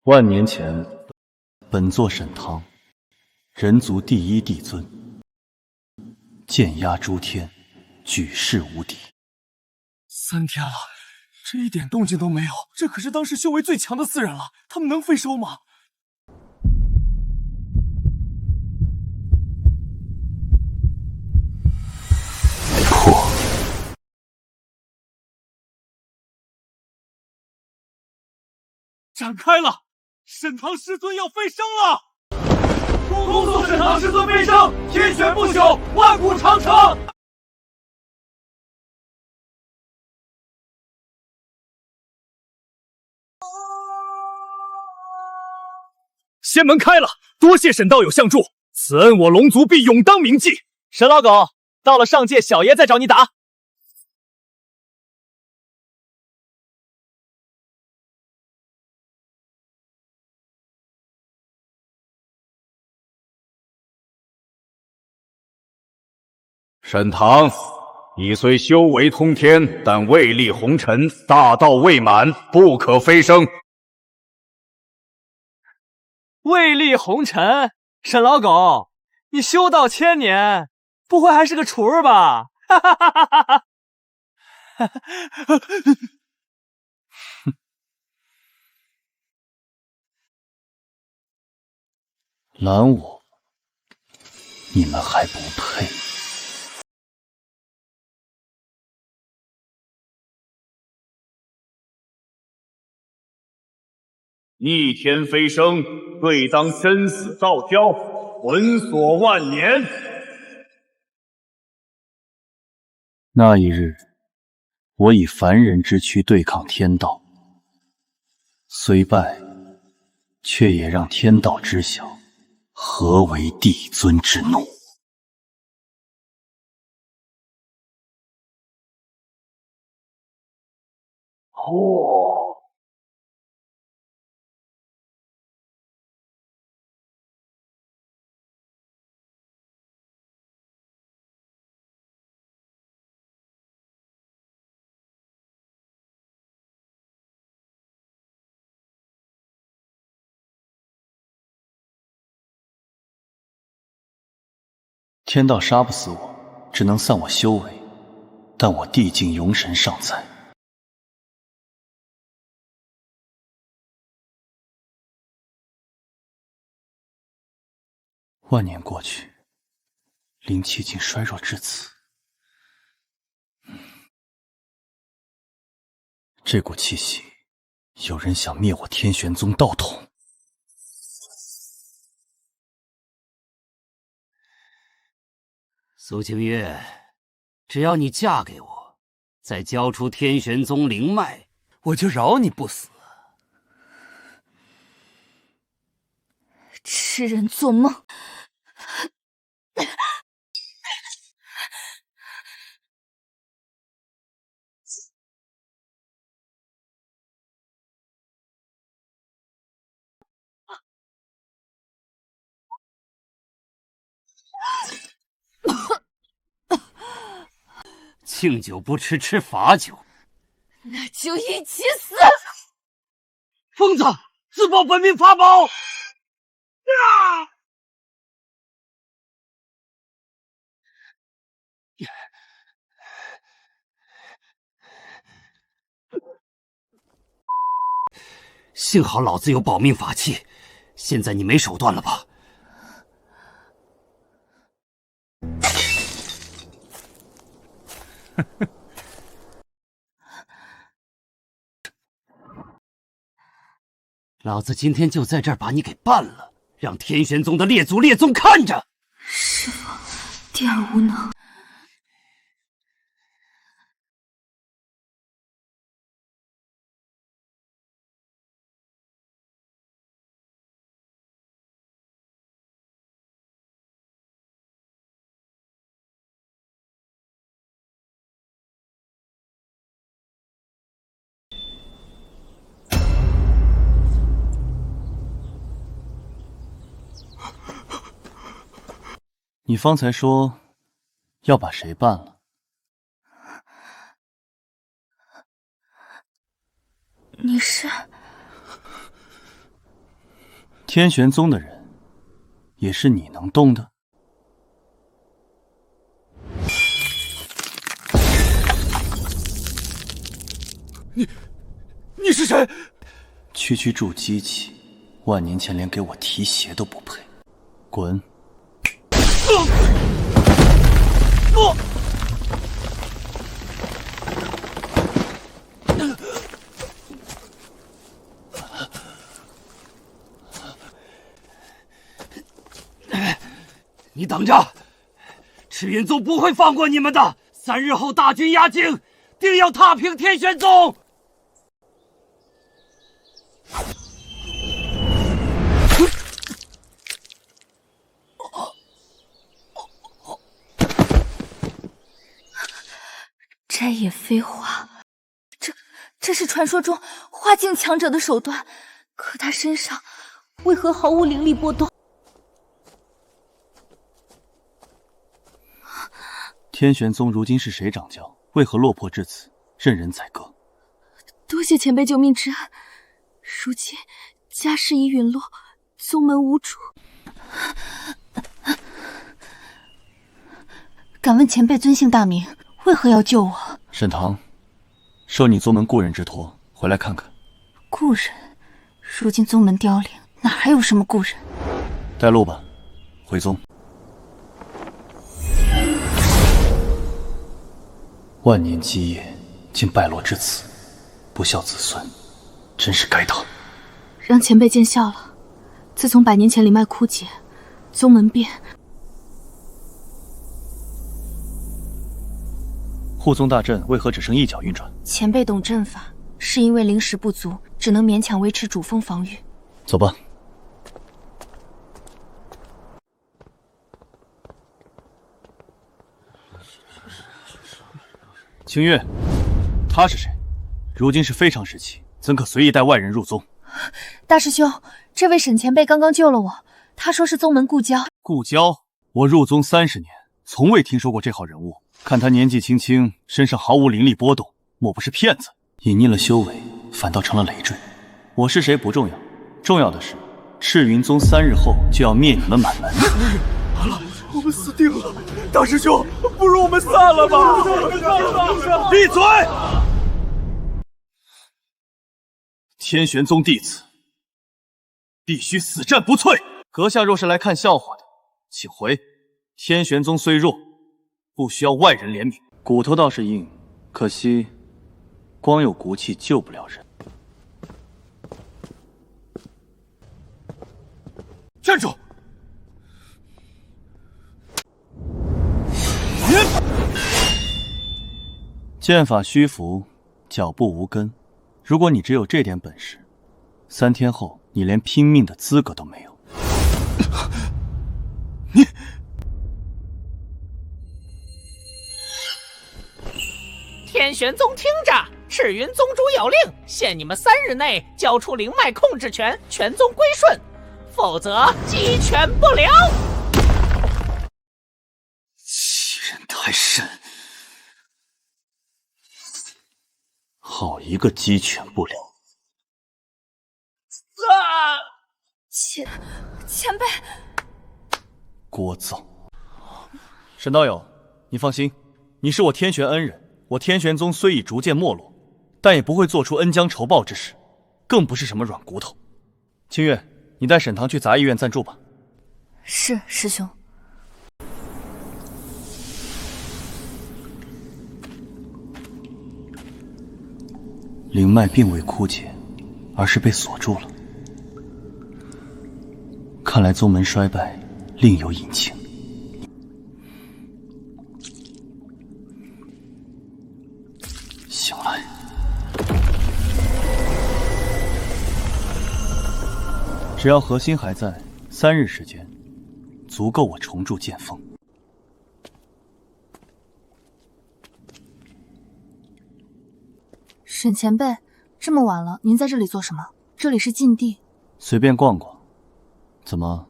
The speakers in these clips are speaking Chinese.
万年前，本座沈汤，人族第一帝尊，剑压诸天，举世无敌。3天了，这一点动静都没有，这可是当时修为最强的4人了，他们能飞收吗？破！展开了，沈堂师尊要飞升了！恭送沈堂师尊飞升，天选不朽，万古长城！仙门开了，多谢沈道友相助，此恩我龙族必永当铭记。沈老狗，到了上界，小爷再找你打。沈堂，你虽修为通天，但位立红尘，大道未满，不可飞升。位立红尘，沈老狗，你修道1000年，不会还是个雏儿吧？哈哈哈哈哈！拦我，你们还不配。逆天飞升，对当生死照挑，魂锁万年。那一日，我以凡人之躯对抗天道，虽败，却也让天道知晓何为帝尊之怒。哦，天道杀不死我，只能散我修为，但我地境永神尚在。万年过去，灵气竟衰弱至此。这股气息，有人想灭我天玄宗道统。苏清月，只要你嫁给我，再交出天玄宗灵脉，我就饶你不死。痴人做梦！敬酒不吃吃罚酒，那就一起死！疯子，自爆本命法宝！幸好老子有保命法器，现在你没手段了吧？老子今天就在这儿把你给办了，让天玄宗的列祖列宗看着。师父，弟儿无能。你方才说要把谁办了？你是？天玄宗的人，也是你能动的？你是谁？区区筑机器，万年前连给我提鞋都不配，滚！你等着，赤云宗不会放过你们的！3日后大军压境，定要踏平天玄宗！摘野飞花，这是传说中化境强者的手段，可他身上为何毫无灵力波动？天玄宗如今是谁掌教？为何落魄至此，任人宰割？多谢前辈救命之恩，如今家事已陨落，宗门无主。敢问前辈尊姓大名？为何要救我？沈棠，受你宗门故人之托，回来看看。故人？如今宗门凋零，哪还有什么故人？带路吧，回宗。万年基业竟败落至此，不孝子孙，真是该当。让前辈见笑了。自从100年前灵脉枯竭，宗门便……护宗大阵为何只剩一角运转？前辈懂阵法，是因为灵石不足，只能勉强维持主峰防御。走吧。清月，他是谁？如今是非常时期，怎可随意带外人入宗？大师兄，这位沈前辈刚刚救了我，他说是宗门故交。故交？我入宗30年，从未听说过这号人物。看他年纪轻轻，身上毫无灵力波动，莫不是骗子？隐匿了修为，反倒成了累赘。我是谁不重要，重要的是，赤云宗3日后就要灭你们满门。完了，我们死定了！大师兄，不如我们散了吧！闭嘴！天玄宗弟子必须死战不退。阁下若是来看笑话的，请回。天玄宗虽弱，不需要外人怜悯。骨头倒是硬，可惜光有骨气救不了人。站住！剑法虚浮，脚步无根。如果你只有这点本事，3天后你连拼命的资格都没有。你天玄宗听着，赤云宗主有令，限你们3日内交出灵脉控制权，全宗归顺，否则鸡犬不留。欺人太甚！好一个鸡犬不留！前辈，聒噪！沈道友，你放心，你是我天玄恩人。我天玄宗虽已逐渐没落，但也不会做出恩将仇报之事，更不是什么软骨头。清月，你带沈棠去杂役院暂住吧。是师兄。灵脉并未枯竭，而是被锁住了。看来宗门衰败另有隐情。醒来。只要核心还在，3日时间，足够我重铸剑锋。沈前辈，这么晚了，您在这里做什么？这里是禁地。随便逛逛。怎么，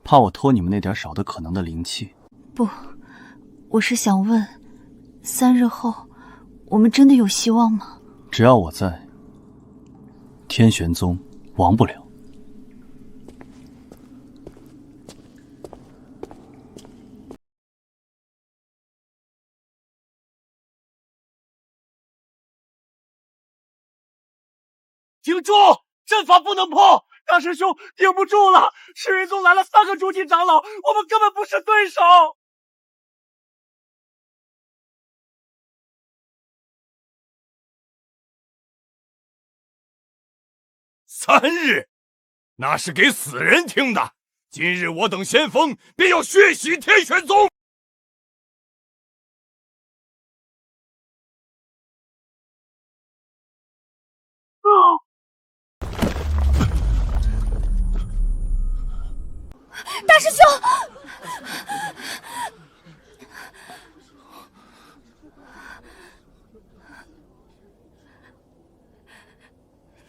怕我偷你们那点少的可能的灵气？不，我是想问，3日后，我们真的有希望吗？只要我在，天玄宗亡不了。顶住！阵法不能破！大师兄顶不住了！赤云宗来了3个诸级长老，我们根本不是对手。3日，那是给死人听的。今日我等先锋便要血洗天玄宗。大师兄，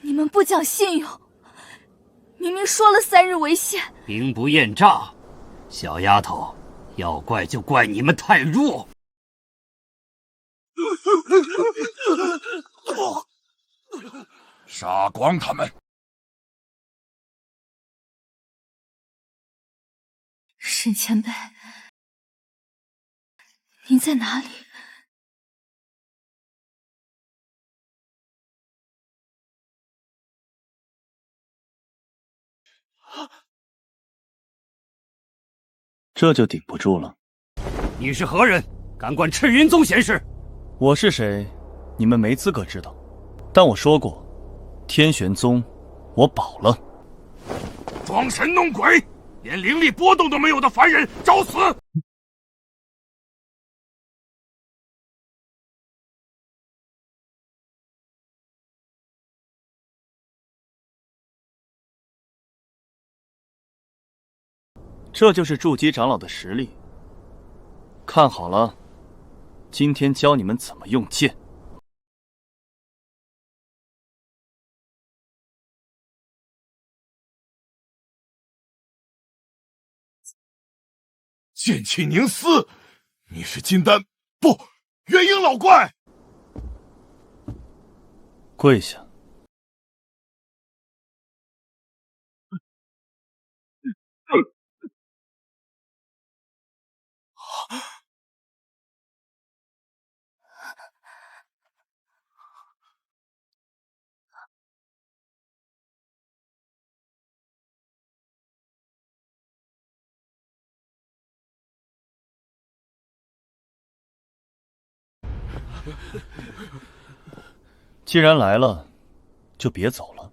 你们不讲信用，明明说了3日为限。兵不厌诈，小丫头，要怪就怪你们太弱。杀光他们！沈前辈，您在哪里？这就顶不住了。你是何人？敢管赤云宗闲事？我是谁，你们没资格知道。但我说过，天玄宗我保了。装神弄鬼，连灵力波动都没有的凡人，找死！这就是筑基长老的实力。看好了，今天教你们怎么用剑。剑气凝丝，你是金丹不？元婴老怪！跪下。既然来了，就别走了。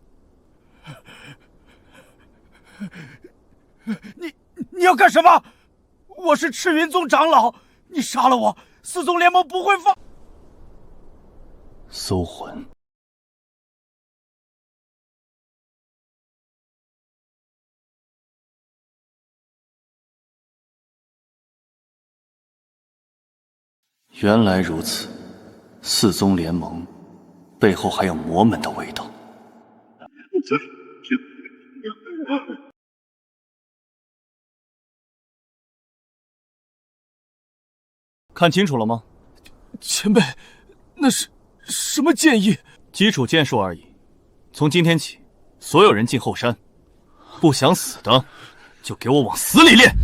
你要干什么？我是赤云宗长老，你杀了我，四宗联盟不会放。搜魂。原来如此，四宗联盟背后还有魔门的味道。看清楚了吗？前辈，那是什么剑意？基础剑术而已。从今天起，所有人进后山，不想死的就给我往死里练。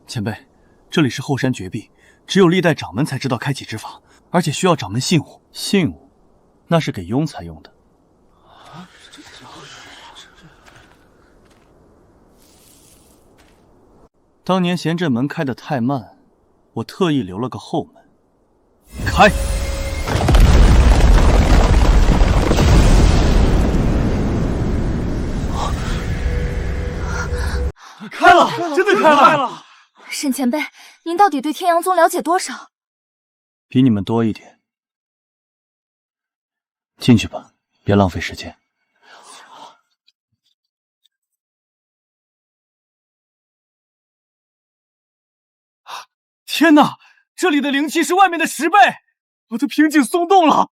前辈，这里是后山绝壁，只有历代掌门才知道开启之法，而且需要掌门信物。信物，那是给庸才用的。当年贤镇门开得太慢，我特意留了个后门。开！开了，真的开了！沈前辈，您到底对天阳宗了解多少？比你们多一点。进去吧，别浪费时间。天哪，这里的灵气是外面的10倍！我的瓶颈松动了。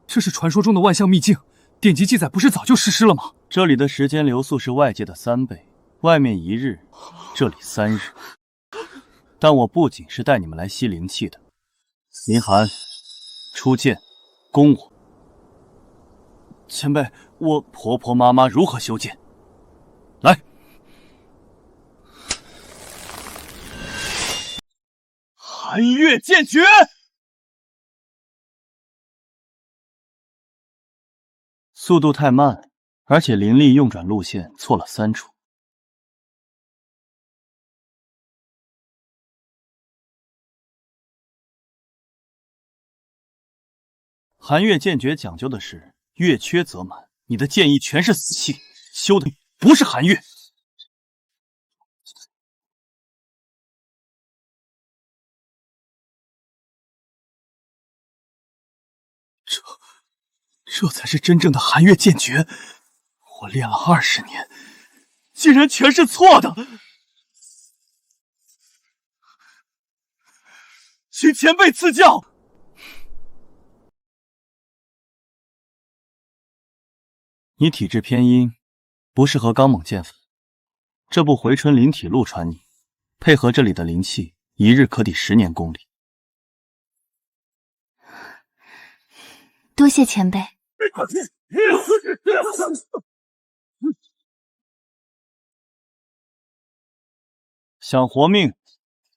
这是传说中的万象秘境，典籍记载不是早就实施了吗？这里的时间流速是外界的3倍，外面1日，这里3日。但我不仅是带你们来吸灵气的。林寒，出剑，攻我！前辈，我婆婆妈妈如何修剑？来！寒月剑诀！速度太慢，而且灵力用转路线错了3处。寒月剑诀讲究的是月缺则满，你的剑意全是死气，修的不是寒月。这才是真正的寒月剑诀，我练了20年，竟然全是错的！请前辈赐教。你体质偏阴，不适合刚猛剑法。这部回春灵体录传你，配合这里的灵气，1日可抵10年功力。多谢前辈。想活命，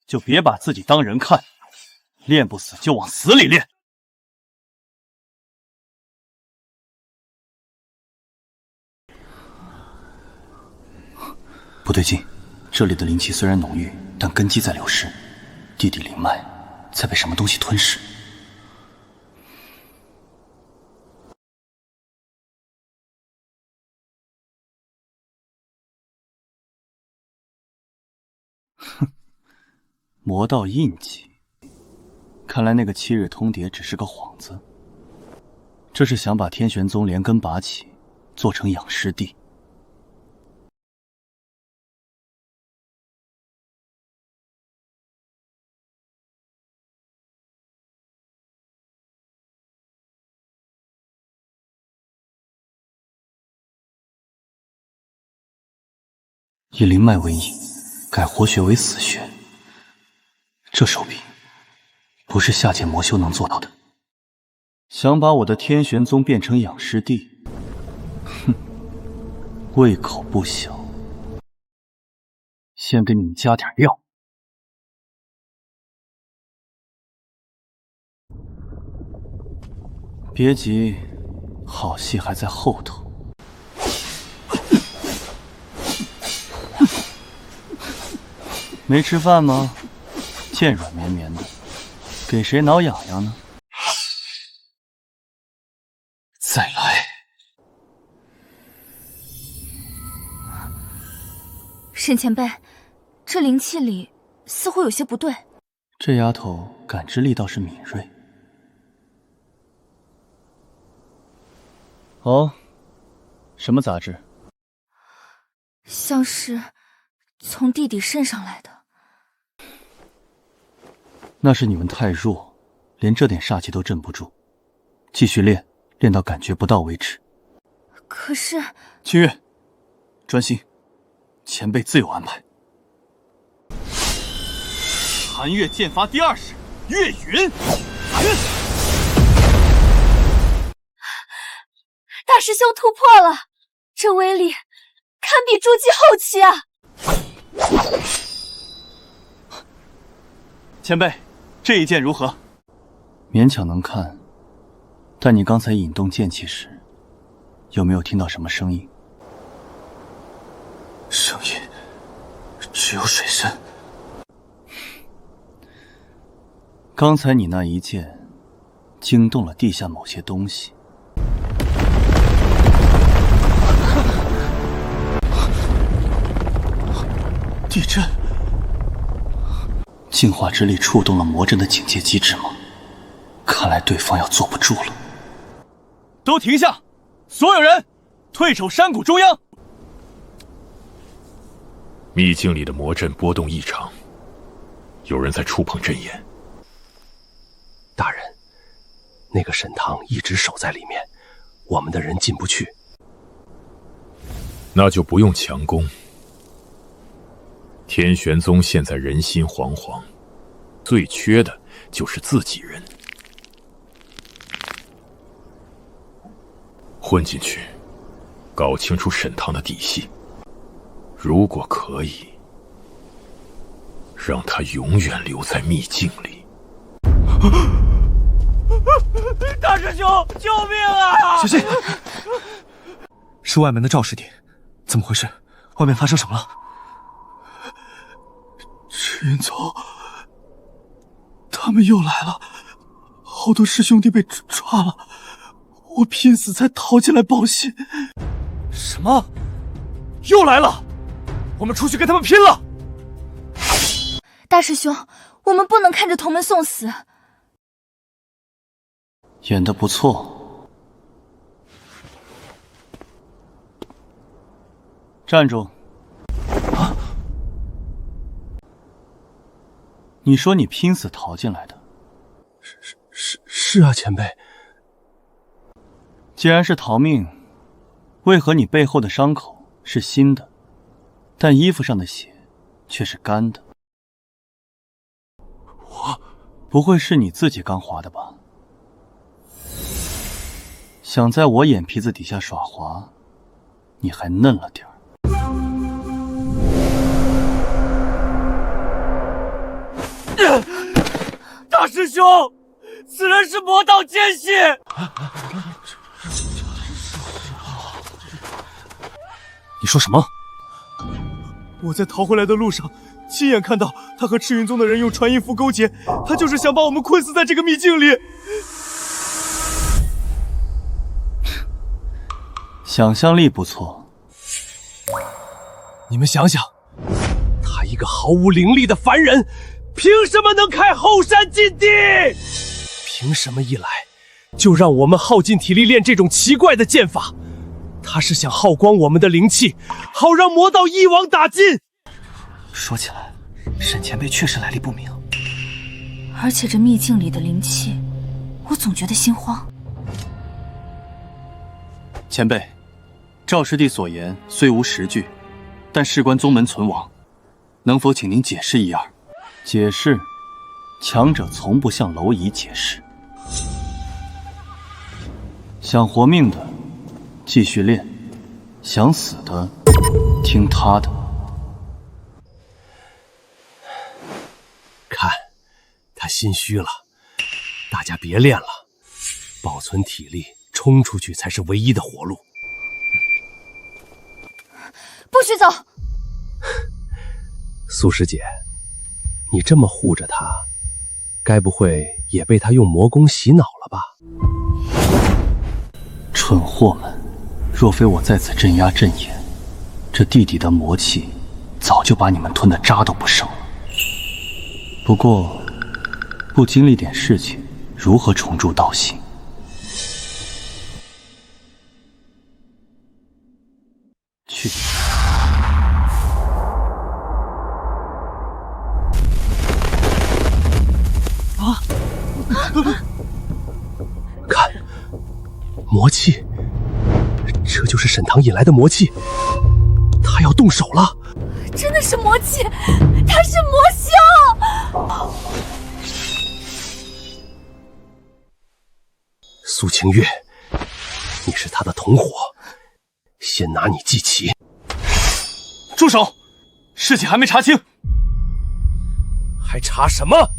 就别把自己当人看，练不死就往死里练。不对劲，这里的灵气虽然浓郁，但根基在流失，地底灵脉在被什么东西吞噬。哼，魔道印记，看来那个7日通牒只是个幌子，这是想把天玄宗连根拔起，做成养尸地。以灵脉为引，改活血为死穴，这手笔不是下界魔修能做到的。想把我的天玄宗变成养尸地，哼，胃口不小。先给你们加点料。别急，好戏还在后头。没吃饭吗？剑软绵绵的，给谁挠痒痒呢？再来。沈前辈，这灵气里似乎有些不对。这丫头感知力倒是敏锐。哦，什么杂质？像是从地底渗上来的。那是你们太弱，连这点煞气都镇不住。继续练，练到感觉不到为止。可是，清月，专心，前辈自有安排。寒月剑法第2式，月云。大师兄突破了，这威力堪比筑基后期啊！前辈，这一剑如何？勉强能看，但你刚才引动剑气时，有没有听到什么声音？声音只有水声。刚才你那一剑惊动了地下某些东西。地震，净化之力触动了魔阵的警戒机制吗？看来对方要坐不住了。都停下！所有人退守山谷中央。秘境里的魔阵波动异常，有人在触碰阵眼。大人，那个沈堂一直守在里面，我们的人进不去。那就不用强攻。天玄宗现在人心惶惶，最缺的就是自己人。混进去，搞清楚沈堂的底细。如果可以，让他永远留在秘境里。大师兄，救命啊！小心！是外门的赵师弟，怎么回事？外面发生什么了？赤云宗，他们又来了，好多师兄弟被抓了，我拼死才逃进来报信。什么？又来了？我们出去跟他们拼了！大师兄，我们不能看着同门送死。演得不错。站住！啊！你说你拼死逃进来的？是啊，前辈。既然是逃命，为何你背后的伤口是新的，但衣服上的血却是干的？不会是你自己刚划的吧？想在我眼皮子底下耍滑，你还嫩了点儿。大师兄，此人是魔道奸细。你说什么？我在逃回来的路上，亲眼看到他和赤云宗的人用传音符勾结，他就是想把我们困死在这个秘境里。想象力不错。你们想想，他一个毫无灵力的凡人，凭什么能开后山禁地？凭什么一来就让我们耗尽体力练这种奇怪的剑法？他是想耗光我们的灵气，好让魔道一网打尽。说起来，沈前辈确实来历不明，而且这秘境里的灵气，我总觉得心慌。前辈，赵师弟所言虽无实据，但事关宗门存亡，能否请您解释一二？解释，强者从不向蝼蚁解释。想活命的继续练，想死的听他的。看，他心虚了，大家别练了，保存体力，冲出去才是唯一的活路。不许走！苏师姐，你这么护着他，该不会也被他用魔功洗脑了吧？蠢货们，若非我在此镇压阵眼，这地底的魔气早就把你们吞得渣都不剩了。不过，不经历点事情，如何重铸道行？去。看，魔气，这就是沈堂引来的魔气，他要动手了。真的是魔气，他是魔修。苏清月，你是他的同伙，先拿你祭旗。住手！事情还没查清。还查什么？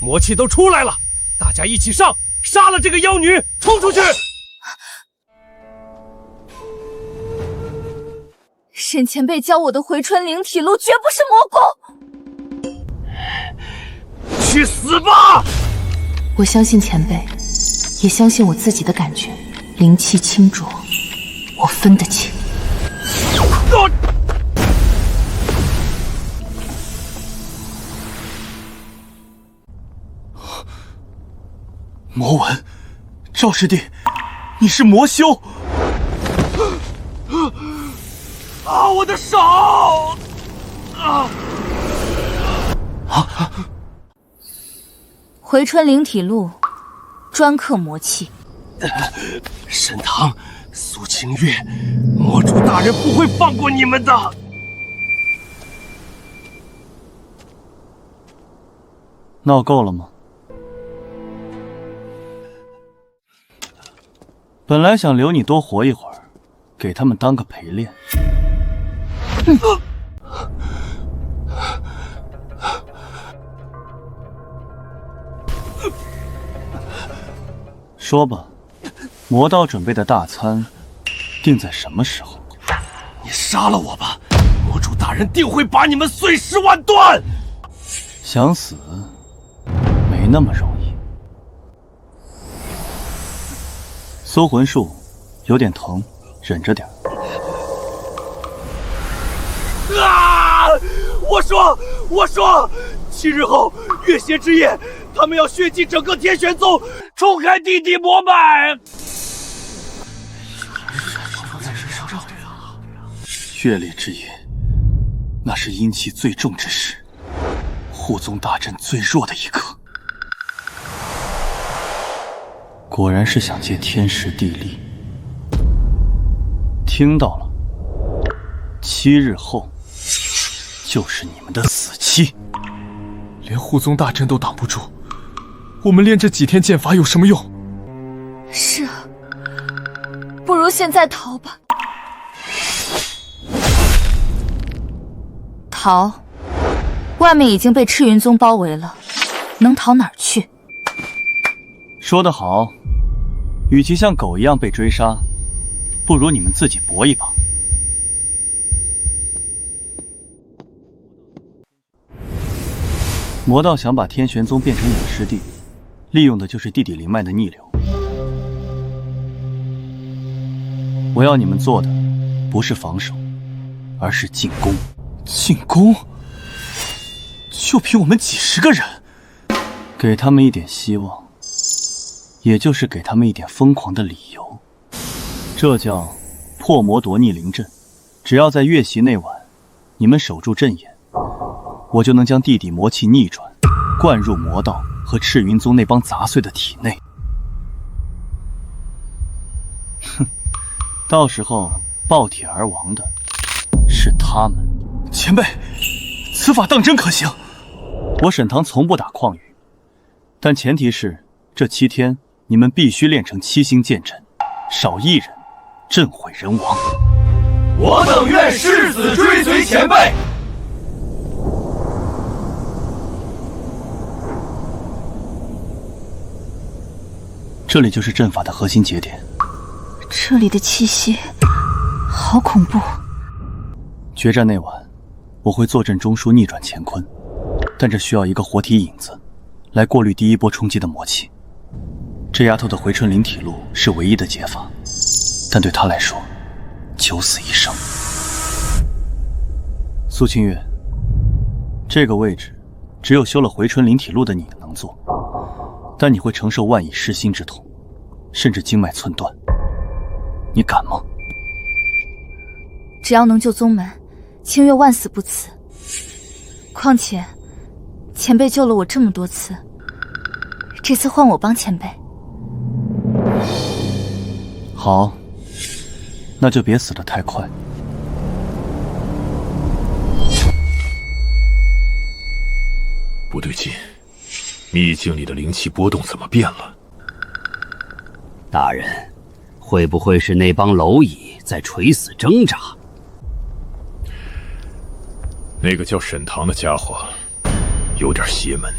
魔气都出来了，大家一起上，杀了这个妖女，冲出去！沈前辈教我的回春灵体路绝不是魔功。去死吧！我相信前辈，也相信我自己的感觉，灵气清浊，我分得清。魔文，赵师弟，你是魔修！啊，我的手！回春灵体路，专克魔气。沈堂、苏清月，魔主大人不会放过你们的。闹够了吗？本来想留你多活一会儿，给他们当个陪练。说吧，魔道准备的大餐定在什么时候？你杀了我吧，魔主大人定会把你们碎尸万段。想死没那么容易。搜魂术有点疼，忍着点。啊！我说，7日后月邪之夜，他们要血祭整个天玄宗，冲开地底魔脉。月烈之夜，那是阴气最重之时，护宗大阵最弱的一刻。果然是想借天时地利。听到了，7日后就是你们的死期。连护宗大阵都挡不住，我们练这几天剑法有什么用？是啊，不如现在逃吧。逃？外面已经被赤云宗包围了，能逃哪儿去？说得好，与其像狗一样被追杀，不如你们自己搏一把。魔道想把天玄宗变成隐尸地，利用的就是地底灵脉的逆流。我要你们做的不是防守，而是进攻。进攻？就凭我们几10个人？给他们一点希望，也就是给他们一点疯狂的理由。这叫破魔夺逆灵阵。只要在月袭那晚，你们守住阵眼，我就能将地底魔气逆转，灌入魔道和赤云宗那帮杂碎的体内。哼，到时候爆体而亡的是他们。前辈，此法当真可行？我沈堂从不打诳语，但前提是这7天你们必须练成7星剑阵，少一人，阵毁人亡。我等愿誓死追随前辈。这里就是阵法的核心节点。这里的气息好恐怖。决战那晚，我会坐镇中枢逆转乾坤，但这需要一个活体影子来过滤第一波冲击的魔气。这丫头的回春灵体路是唯一的解法，但对她来说九死一生。苏清月，这个位置只有修了回春灵体路的你能做，但你会承受万蚁噬心之痛，甚至经脉寸断。你敢吗？只要能救宗门，清月万死不辞。况且，前辈救了我这么多次，这次换我帮前辈。好，那就别死得太快。不对劲，秘境里的灵气波动怎么变了？大人，会不会是那帮蝼蚁在垂死挣扎？那个叫沈堂的家伙有点邪门，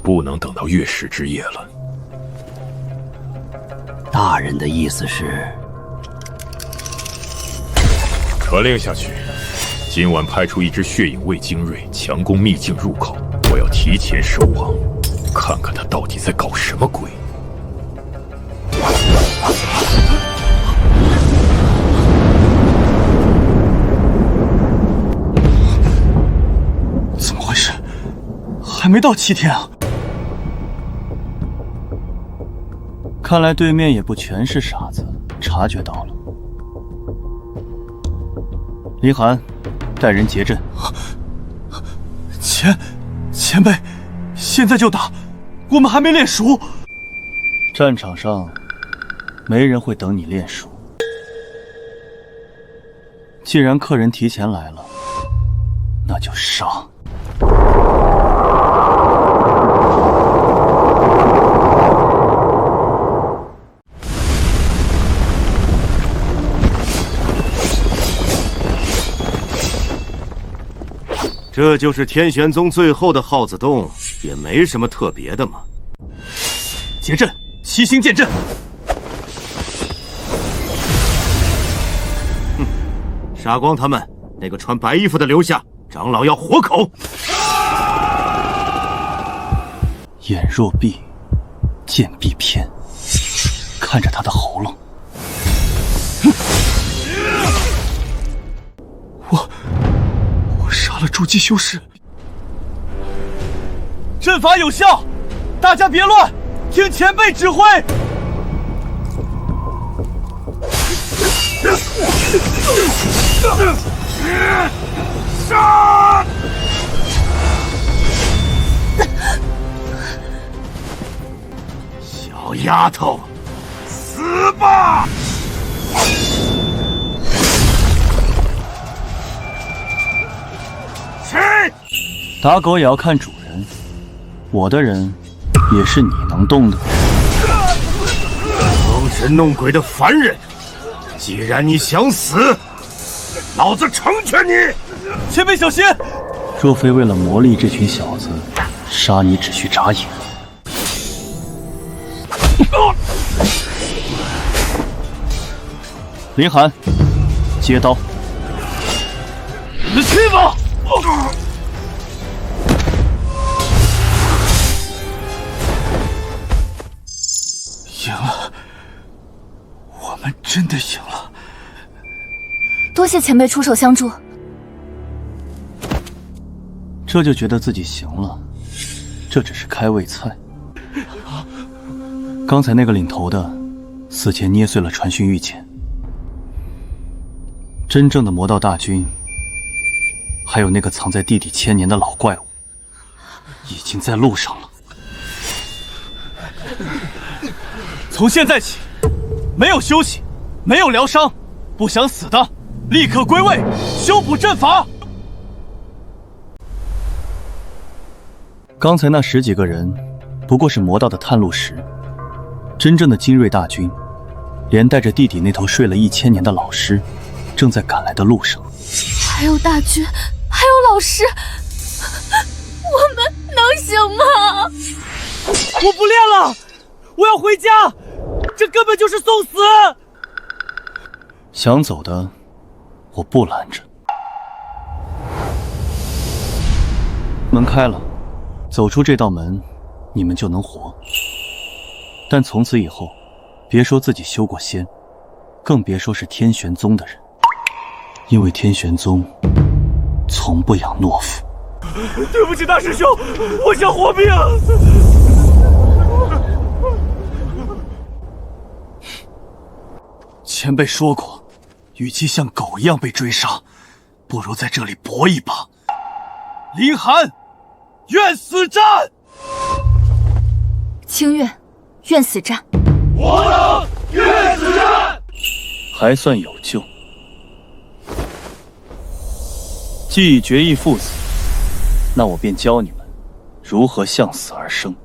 不能等到月食之夜了。大人的意思是？传令下去，今晚派出一支血影卫精锐强攻秘境入口，我要提前收网，看看他到底在搞什么鬼。怎么回事？还没到7天啊！看来对面也不全是傻子，察觉到了。林寒，带人结阵。前辈，现在就打，我们还没练熟。战场上没人会等你练熟。既然客人提前来了，那就杀。这就是天玄宗最后的耗子洞，也没什么特别的嘛。结阵，7星剑阵。杀光他们，那个穿白衣服的留下，长老要活口。眼若闭，剑必偏。看着他的喉咙，我杀了筑基修士。阵法有效，大家别乱，听前辈指挥。杀！小丫头，死吧！去！打狗也要看主人，我的人也是你能动的。装神弄鬼的凡人，既然你想死，老子成全你！前辈小心！若非为了磨砺这群小子，杀你只需眨眼。林寒，接刀。你去吧！赢了，我们真的赢了。多谢前辈出手相助。这就觉得自己行了，这只是开胃菜。刚才那个领头的，死前捏碎了传讯玉简。真正的魔道大军，还有那个藏在地底1000年的老怪物，已经在路上了。从现在起，没有休息，没有疗伤，不想死的，立刻归位，修补阵法。刚才那10几个人，不过是魔道的探路石。真正的精锐大军，连带着地底那头睡了1000年的老师，正在赶来的路上。还有大军，还有老师，我们能行吗？我不练了，我要回家，这根本就是送死。想走的，我不拦着。门开了，走出这道门，你们就能活。但从此以后，别说自己修过仙，更别说是天玄宗的人，因为天玄宗从不养懦夫。对不起，大师兄，我想活命。前辈说过，与其像狗一样被追杀，不如在这里搏一把。林寒，愿死战！清月，愿死战！我等愿死战！还算有救。既已决意赴死，那我便教你们如何向死而生。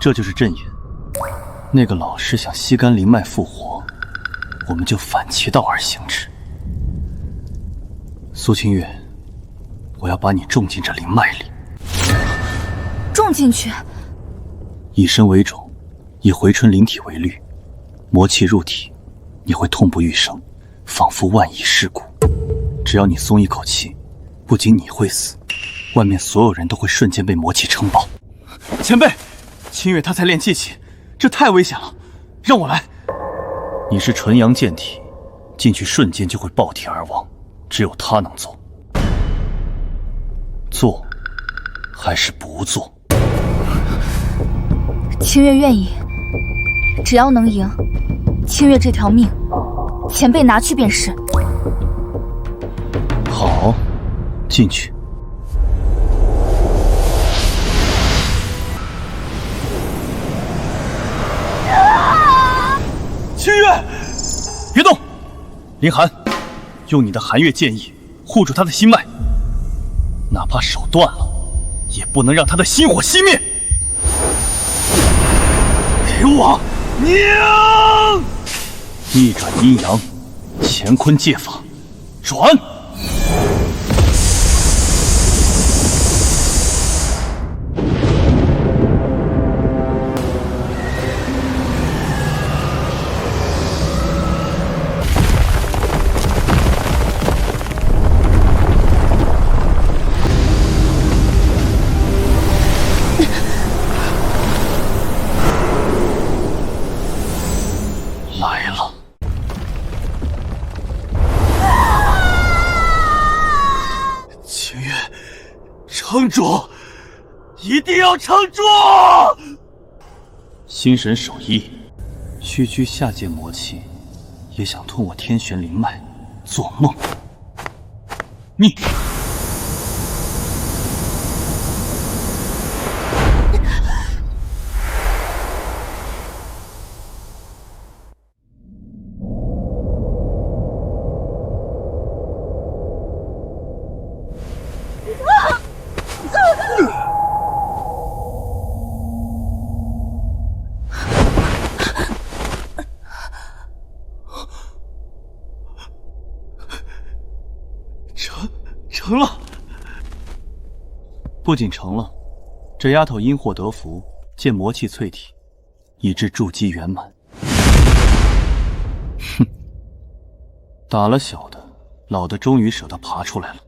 这就是阵眼。那个老师想吸干灵脉复活，我们就反其道而行之。苏清月，我要把你种进这灵脉里。种进去？以身为种，以回春灵体为律，魔气入体，你会痛不欲生，仿佛万蚁噬骨。只要你松一口气，不仅你会死，外面所有人都会瞬间被魔气撑爆。前辈，清月他才练气气，这太危险了，让我来。你是纯阳剑体，进去瞬间就会爆体而亡，只有他能做。做还是不做？清月愿意，只要能赢，清月这条命，前辈拿去便是。好，进去。清月，别动！林寒，用你的寒月剑意护住他的心脉，哪怕手断了，也不能让他的心火熄灭。给我拧！逆转阴阳，乾坤借法，转！撑住，一定要撑住！心神守意，区区下界魔气，也想吞我天玄灵脉？做梦！你！成了！不仅成了，这丫头因祸得福，见魔气淬体，以致筑基圆满。哼，打了小的，老的终于舍得爬出来了。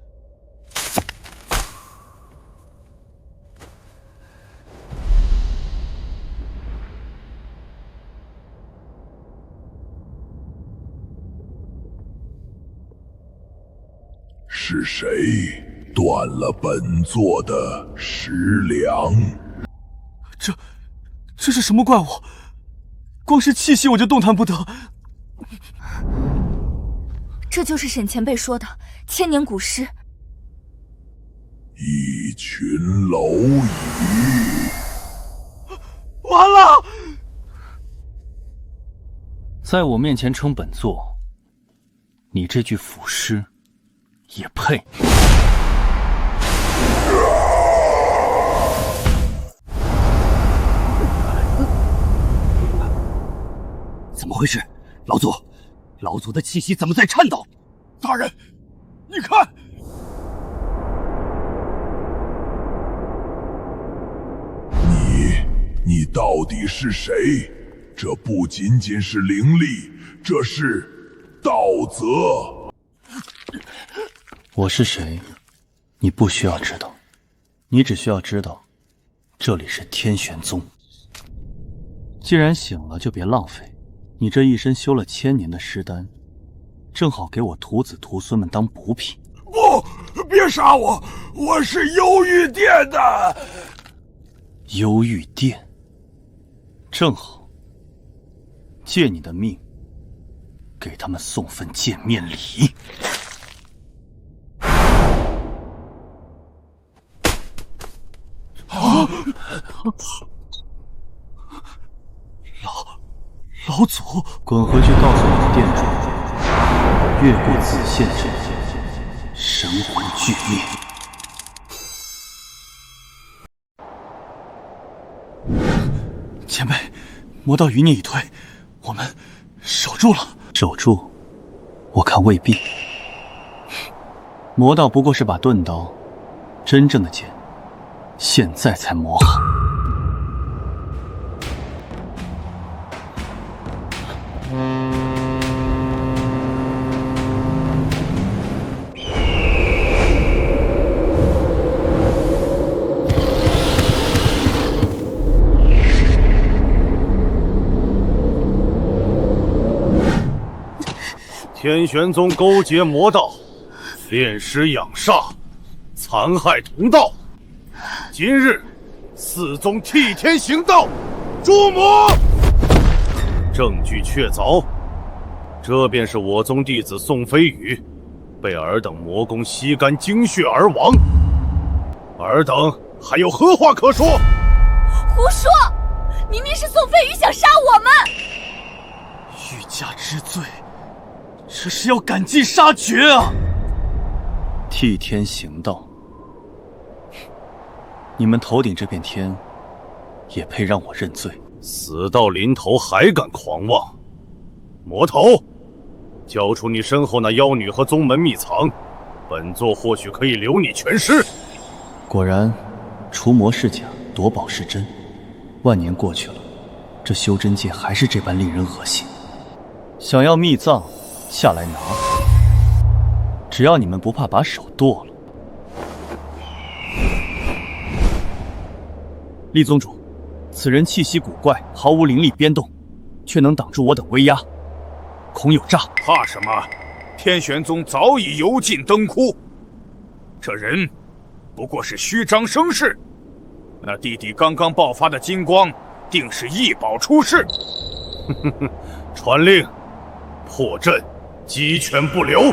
是谁断了本座的食粮？这是什么怪物？光是气息我就动弹不得。这就是沈前辈说的千年古尸。一群蝼蚁！完了！在我面前称本座，你这具腐尸也配？怎么回事？老祖的气息怎么在颤抖？大人，你看，你到底是谁？这不仅仅是灵力，这是道则。我是谁，你不需要知道，你只需要知道，这里是天玄宗。既然醒了，就别浪费。你这一身修了1000年的尸丹，正好给我徒子徒孙们当补品。不，别杀我，我是幽玉殿的。幽玉殿，正好，借你的命，给他们送份见面礼。老祖，滚回去告诉你的店主，越过子限之后，神魂俱灭。前辈，魔道余孽已退，我们守住了。守住？我看未必。魔道不过是把钝刀，真正的剑，现在才磨好。天玄宗勾结魔道，炼尸养煞，残害同道。今日四宗替天行道，诛魔！证据确凿，这便是我宗弟子宋飞宇，被尔等魔功吸干精血而亡。尔等还有何话可说？胡说！明明是宋飞宇想杀我们。欲加之罪，这是要赶尽杀绝啊！替天行道，你们头顶这片天，也配让我认罪？死到临头还敢狂妄！魔头，交出你身后那妖女和宗门秘藏，本座或许可以留你全尸。果然，除魔是假，夺宝是真。万年过去了，这修真界还是这般令人恶心。想要秘藏，下来拿。只要你们不怕把手剁了。厉宗主，此人气息古怪，毫无灵力biến动，却能挡住我等威压，恐有诈。怕什么？天玄宗早已油尽灯枯，这人不过是虚张声势。那弟弟刚刚爆发的金光，定是异宝出世。传令，破阵，鸡犬不留。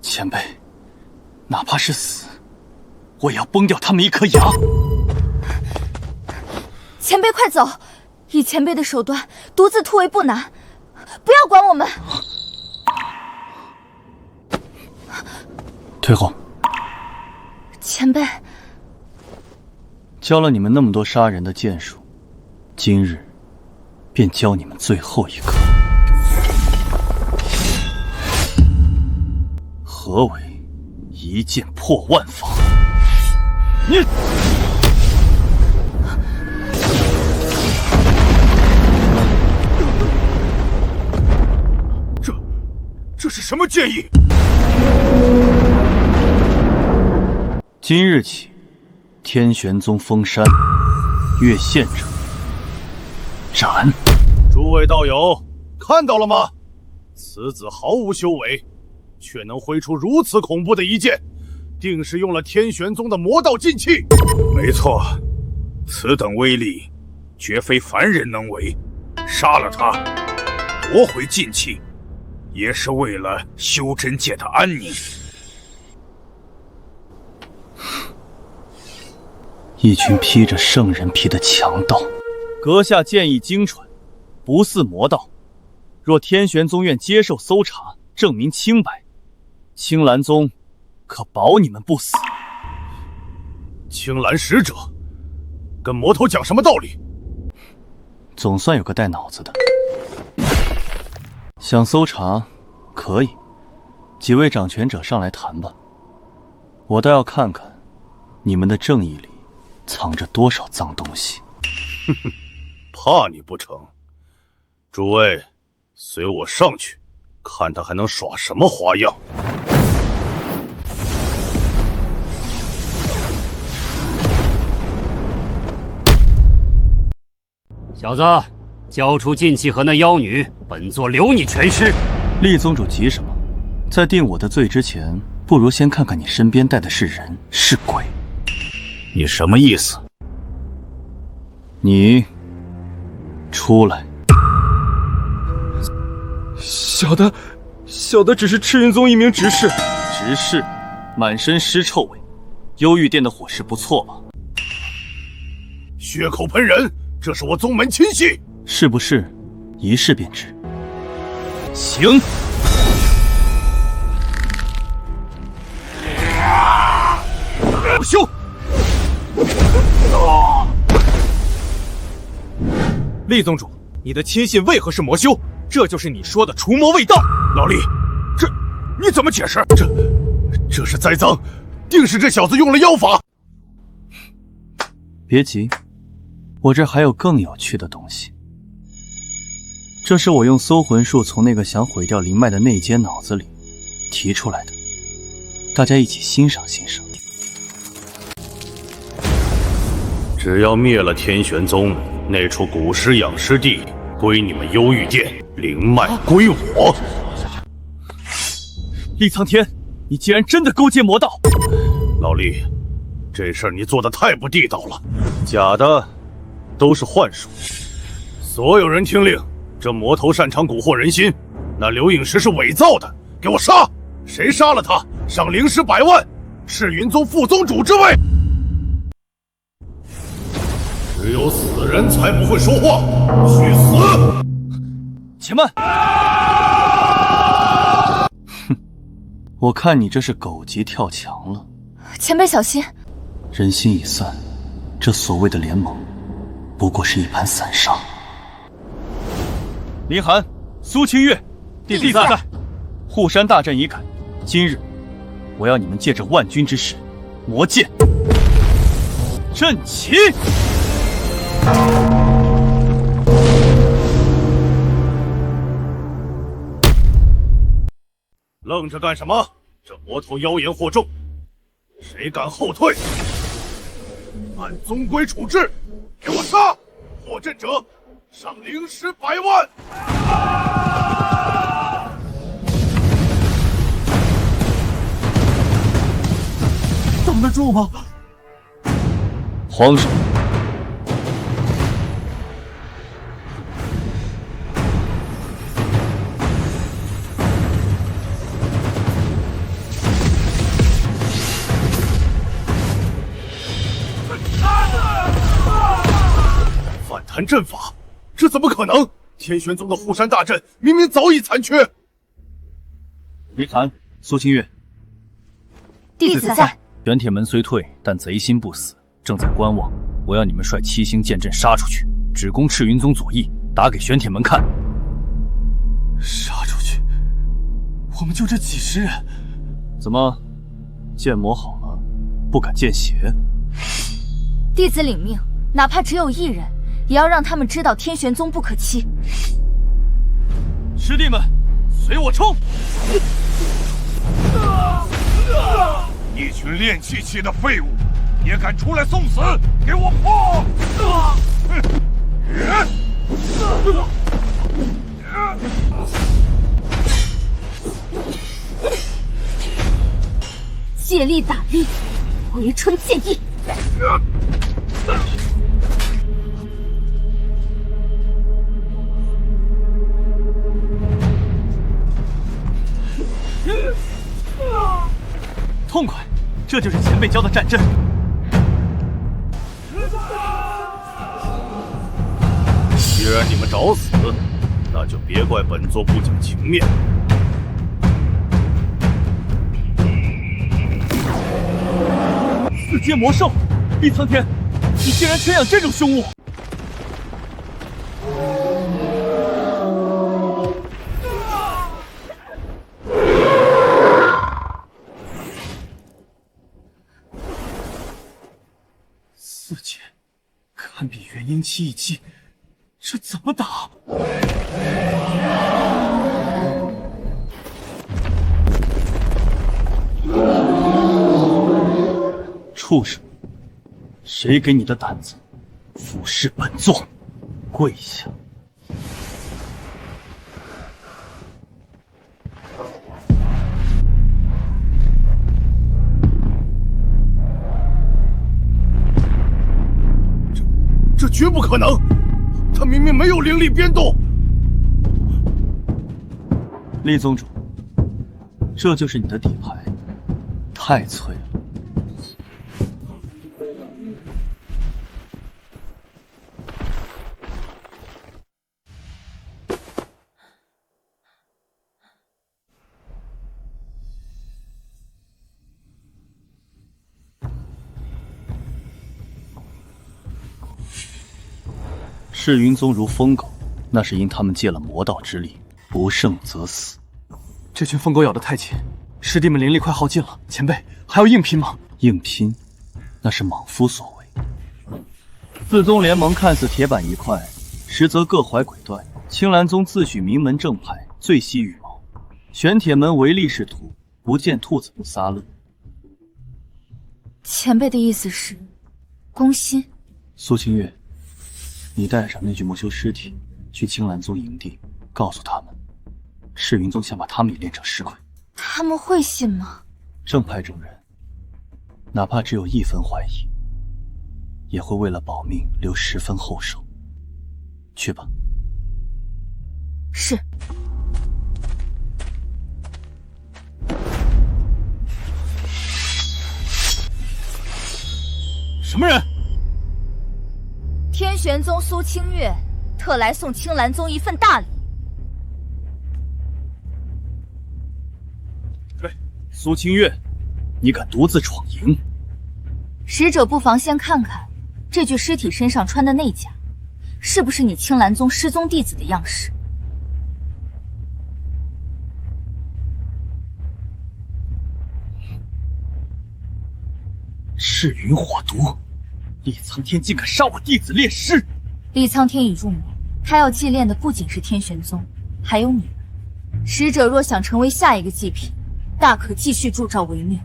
前辈，哪怕是死，我也要崩掉他们一颗牙。前辈快走，以前辈的手段，独自突围不难，不要管我们。退后。前辈，教了你们那么多杀人的剑术，今日便教你们最后一课。何为一剑破万法？你这是什么剑意？今日起，天玄宗封山，越线者斩。诸位道友，看到了吗？此子毫无修为，却能挥出如此恐怖的一剑，定是用了天玄宗的魔道禁器。没错，此等威力，绝非凡人能为。杀了他，夺回禁器，也是为了修真界的安宁。一群披着圣人皮的强盗。阁下剑意精纯，不似魔道。若天玄宗愿接受搜查，证明清白，青兰宗可保你们不死。青兰使者跟魔头讲什么道理？总算有个带脑子的。想搜查，可以。几位掌权者上来谈吧。我倒要看看，你们的正义里藏着多少脏东西。哼哼，怕你不成？诸位，随我上去，看他还能耍什么花样。小子，交出禁器和那妖女，本座留你全尸。厉宗主急什么？在定我的罪之前，不如先看看你身边带的是人是鬼。你什么意思？你出来。小的只是赤云宗一名执事。执事，满身尸臭味。幽玉殿的伙食不错吧？血口喷人，这是我宗门亲信。是不是？一试便知。行。不休！厉宗主，你的亲信为何是魔修？这就是你说的除魔卫道。老厉，这你怎么解释？这是栽赃，定是这小子用了妖法。别急，我这还有更有趣的东西。这是我用搜魂术从那个想毁掉灵脉的内奸脑子里提出来的，大家一起欣赏欣赏。只要灭了天玄宗，那处古尸养尸地归你们幽玉殿，灵脉归我。厉苍天，你竟然真的勾结魔道！老厉，这事儿你做得太不地道了，假的都是幻术。所有人听令，这魔头擅长蛊惑人心，那刘影石是伪造的，给我杀！谁杀了他，赏灵石100万，赤云宗副宗主之位。只有死人才不会说话，去死！且慢！哼，我看你这是狗急跳墙了。前辈小心！人心已散，这所谓的联盟，不过是一盘散沙。林寒、苏清月，弟子在。护山大阵已改，今日我要你们借着万钧之势，魔剑阵起！愣着干什么？这魔头妖言惑众，谁敢后退，按宗规处置！给我杀！破阵者赏灵石100万！挡得住吗？皇上，反弹阵法，这怎么可能？天玄宗的护山大阵明明早已残缺。别谈，苏清月，弟子在。玄铁门虽退，但贼心不死，正在观望。我要你们率7星剑阵杀出去，只攻赤云宗左翼，打给玄铁门看。杀出去？我们就这几十人？怎么，剑磨好了，不敢见血？弟子领命，哪怕只有1人，也要让他们知道天玄宗不可欺。师弟们，随我冲！一群练气期的废物，也敢出来送死！给我破！借力打力，回春剑意。痛快，这就是前辈教的战阵。既然你们找死，那就别怪本座不讲情面。四阶魔兽，厉苍天，你竟然圈养这种凶物！4阶，堪比元婴期一击，这怎么打？畜生，谁给你的胆子俯视本座？跪下！这绝不可能！他明明没有灵力变动。厉宗主，这就是你的底牌，太脆了。赤云宗如疯狗，那是因他们借了魔道之力，不胜则死。这群疯狗咬得太紧，师弟们灵力快耗尽了。前辈还要硬拼吗？硬拼，那是莽夫所为。四宗联盟看似铁板一块，实则各怀鬼胎。青蓝宗自诩名门正派，最惜羽毛；玄铁门唯利是图，不见兔子不撒乐。前辈的意思是，攻心？苏清月，你带上那具魔修尸体去青蓝宗营地，告诉他们，赤云宗想把他们也练成尸块。他们会信吗？正派中人，哪怕只有1分怀疑，也会为了保命留10分后手。去吧。是。什么人？天玄宗苏清月特来送青蓝宗一份大礼。苏清月，你敢独自闯营？使者不妨先看看这具尸体身上穿的内甲，是不是你青蓝宗失踪弟子的样式？赤云火毒，厉苍天竟敢杀我弟子炼尸！厉苍天已入魔，他要祭炼的不仅是天玄宗，还有你们。使者若想成为下一个祭品，大可继续助纣为虐。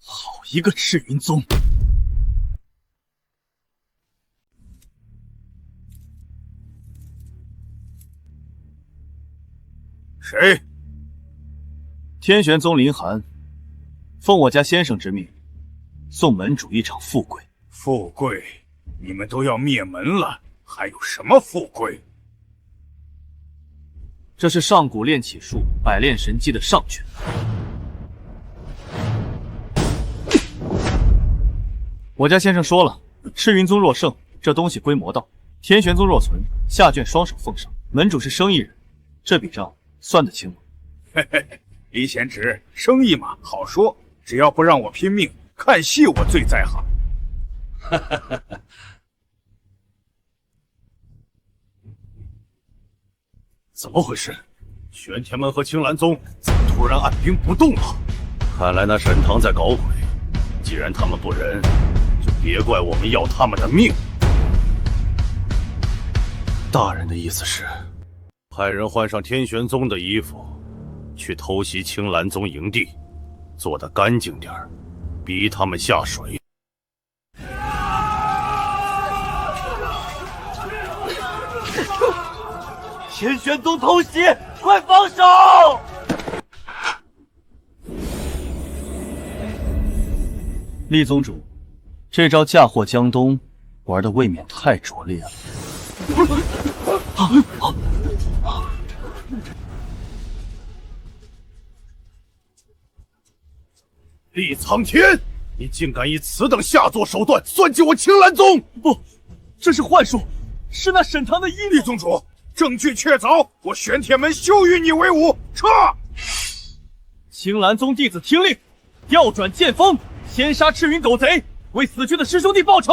好一个赤云宗！天玄宗林寒，奉我家先生之命，送门主一场富贵。富贵？你们都要灭门了，还有什么富贵？这是上古炼体术百炼神技的上卷。我家先生说了，赤云宗若胜，这东西归魔道；天玄宗若存，下卷双手奉上。门主是生意人，这笔账算得清吗？嘿嘿嘿，李贤侄，生意嘛好说，只要不让我拼命，看戏我最在行。哈哈哈哈。怎么回事？玄天门和青兰宗怎么突然按兵不动了？看来那沈堂在搞鬼。既然他们不仁，就别怪我们要他们的命。大人的意思是，派人换上天玄宗的衣服，去偷袭青兰宗营地，做得干净点儿，逼他们下水。天玄宗偷袭，快放手！厉宗主，这招嫁祸江东玩的未免太拙劣了。厉苍天，你竟敢以此等下作手段算计我青兰宗！不，这是幻术，是那沈堂的阴谋。厉宗主，证据确凿，我玄天门休与你为伍，撤！青兰宗弟子听令，调转剑锋，先杀赤云狗贼，为死去的师兄弟报仇！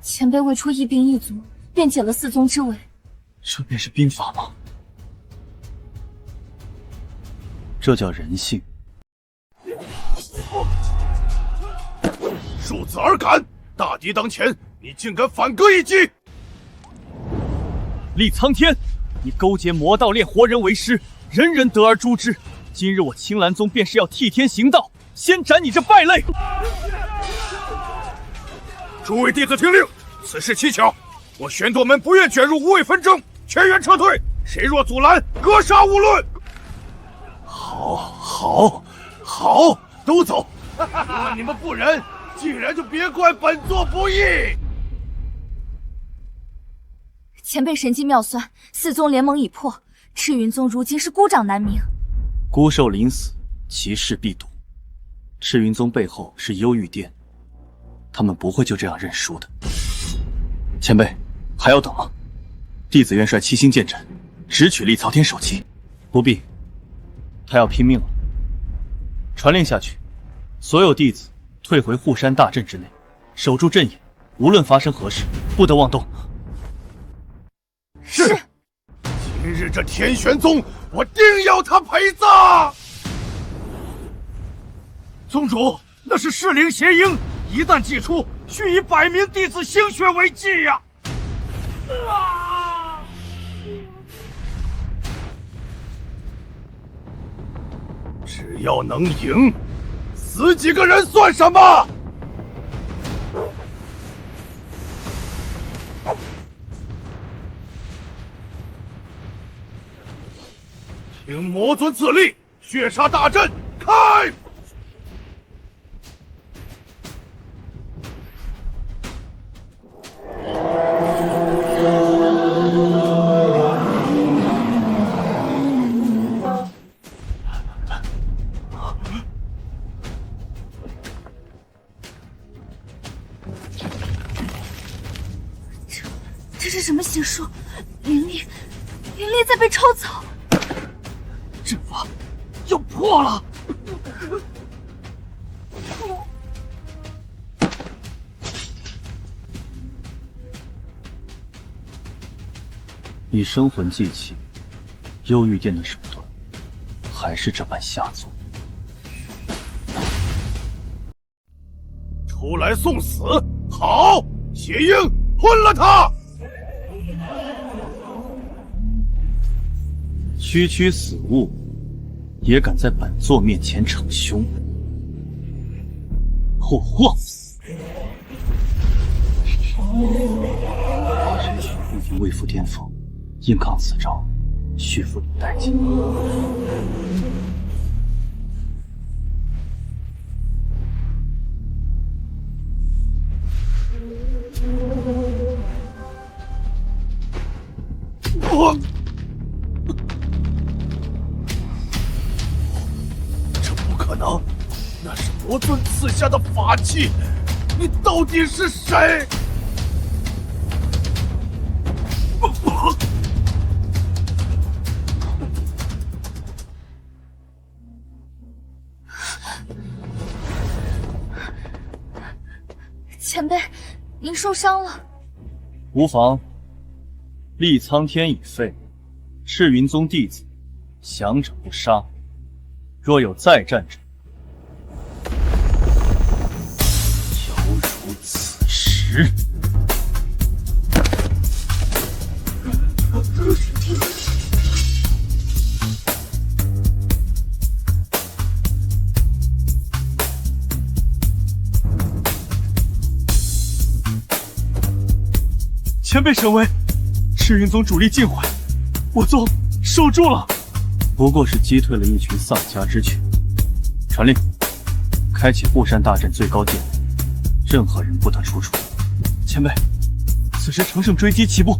前辈为出一兵一卒，便解了4宗之围。这便是兵法吗？这叫人性。庶子而敢！大敌当前，你竟敢反戈一击！厉苍天，你勾结魔道炼活人为师，人人得而诛之。今日我青兰宗便是要替天行道，先斩你这败类！诸位弟子听令，此事蹊跷，我玄斗门不愿卷入无谓纷争，全员撤退。谁若阻拦，格杀勿论。好，都走。如果你们不仁，既然就别怪本座不义。前辈神机妙算，4宗联盟已破，赤云宗如今是孤掌难鸣。孤兽临死，其势必笃。赤云宗背后是幽玉殿，他们不会就这样认输的。前辈，还要等吗？弟子愿率7星剑阵，直取厉苍天首级。不必，他要拼命了。传令下去，所有弟子退回护山大阵之内，守住阵眼，无论发生何事，不得妄动。是。今日这天玄宗，我定要他陪葬。宗主，那是噬灵邪鹰，一旦祭出，需以100名弟子鲜血为祭呀！只要能赢，死几个人算什么？听魔尊赐令，血杀大阵开！这是什么邪术？灵力在被抽走。阵法要破了！以生魂祭器，幽玉殿的手段还是这般下作。出来送死！好，邪鹰，混了他！区区死物，也敢在本座面前逞凶！霍霍！未负巅峰，硬抗此招，需付出代价。这不可能，那是魔尊赐下的法器，你到底是谁？前辈，您受伤了。无妨，立苍天已废，赤云宗弟子，降者不杀。若有再战者，犹如此时。前辈神威，赤云宗主力尽坏，我宗守住了。不过是击退了一群丧家之犬。传令，开启护山大阵最高界，任何人不得出处。前辈，此时乘胜追击齐步。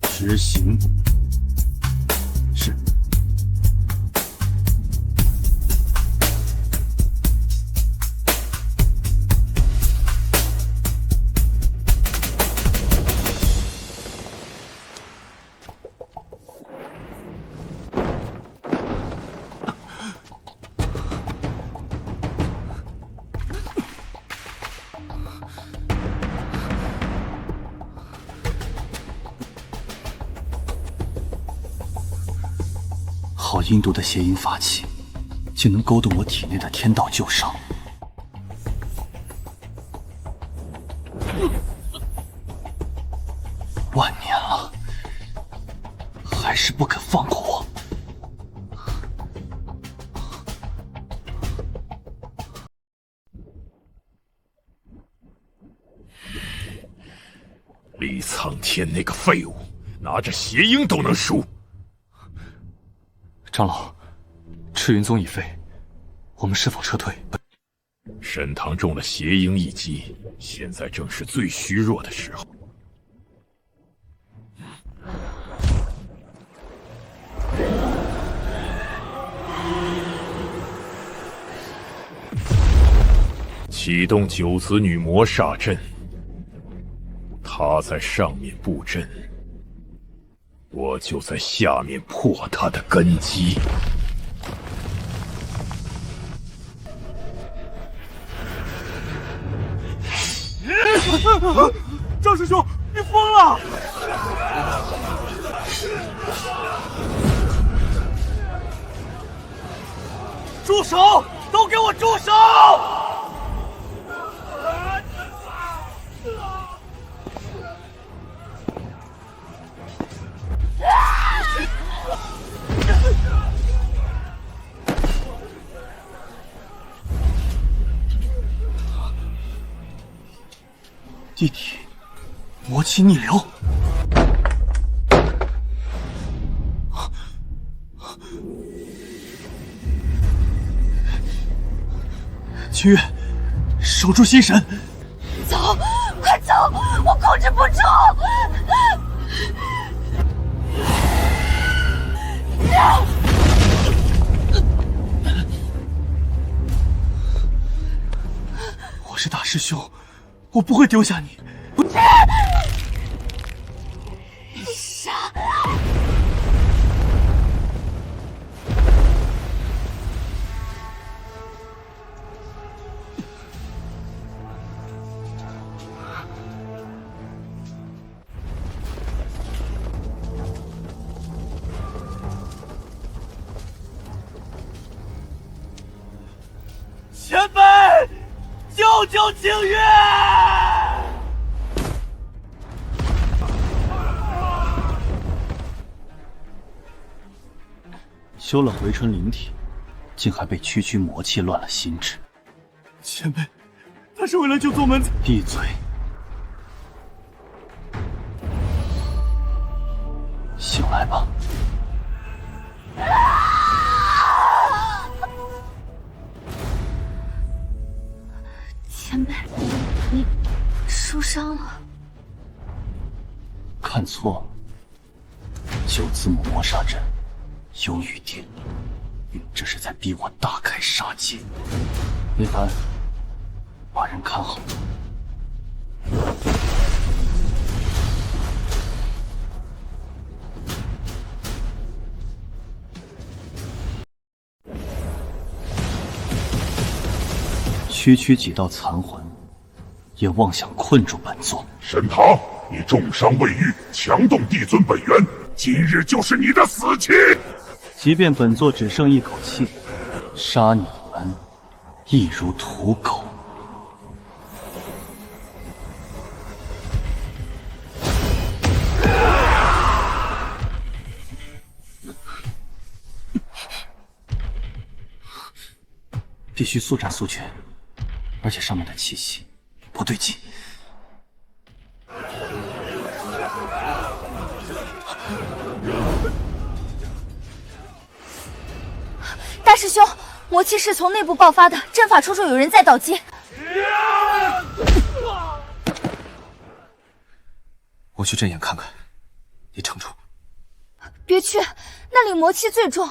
执行。是。好阴毒的邪淫法器，竟能勾动我体内的天道旧伤。万年了，还是不肯放过我。李苍天那个废物，拿着邪鹰都能输。长老，赤云宗已废，我们是否撤退？沈堂中了邪鹰一击，现在正是最虚弱的时候。启动九子女魔煞阵，他在上面布阵，我就在下面破他的根基。赵师兄，你疯了！住手！都给我住手！弟弟，魔气逆流。清月，守住心神。走，快走！我控制不住。我是大师兄，我不会丢下你。傻！前辈，救救清月！修了回春灵体，竟还被区区魔气乱了心智。前辈，他是为了救宗门。闭嘴！来吧。前辈，你受伤了？看错了，九子母魔煞阵有雨点，这是在逼我大开杀戒。林寒，把人看好。区区几道残魂，也妄想困住本座。沈堂，你重伤未愈，强动帝尊本源，今日就是你的死期。即便本座只剩一口气，杀你们亦如屠狗。必须速战速决，而且上面的气息不对劲。大师兄，魔气是从内部爆发的，阵法处处有人在捣击。我去阵眼看看，你撑住。别去，那里魔气最重。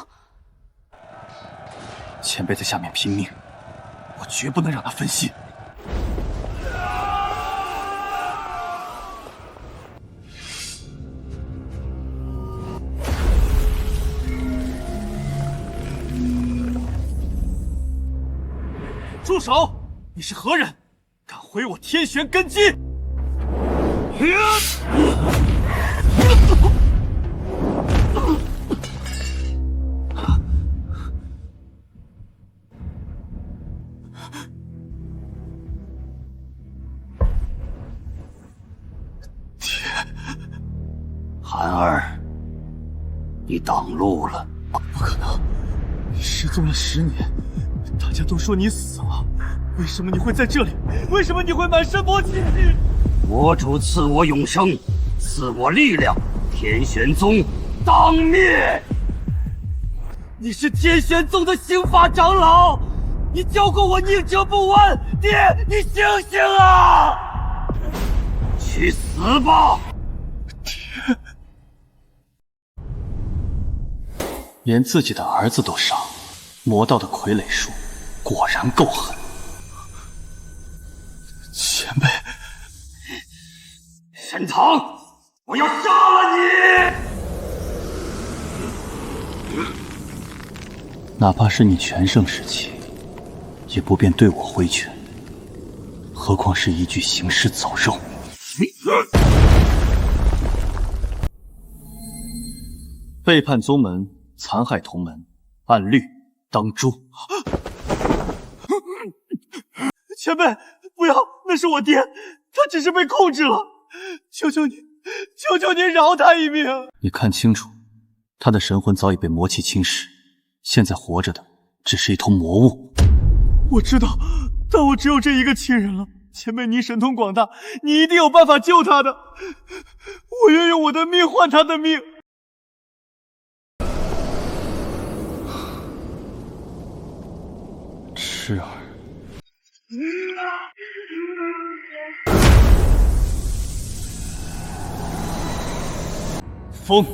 前辈在下面拼命，我绝不能让他分心。住手！你是何人？敢毁我天玄根基！寒儿，你挡路了。不可能！你失踪了10年，大家都说你死了，为什么你会在这里？为什么你会满身魔气？魔主赐我永生，赐我力量，天玄宗当灭！你是天玄宗的刑法长老，你教过我宁折不弯，爹，你醒醒啊！去死吧！连自己的儿子都杀，魔道的傀儡术果然够狠。前辈，沈堂，我要杀了你！哪怕是你全盛时期，也不便对我挥拳，何况是一具行尸走肉。背叛宗门，残害同门，按律当诛。前辈，不要，那是我爹，他只是被控制了，求求你，求求你饶他一命！你看清楚，他的神魂早已被魔气侵蚀，现在活着的只是一头魔物。我知道，但我只有这一个亲人了。前辈，你神通广大，你一定有办法救他的。我愿用我的命换他的命。痴儿，风，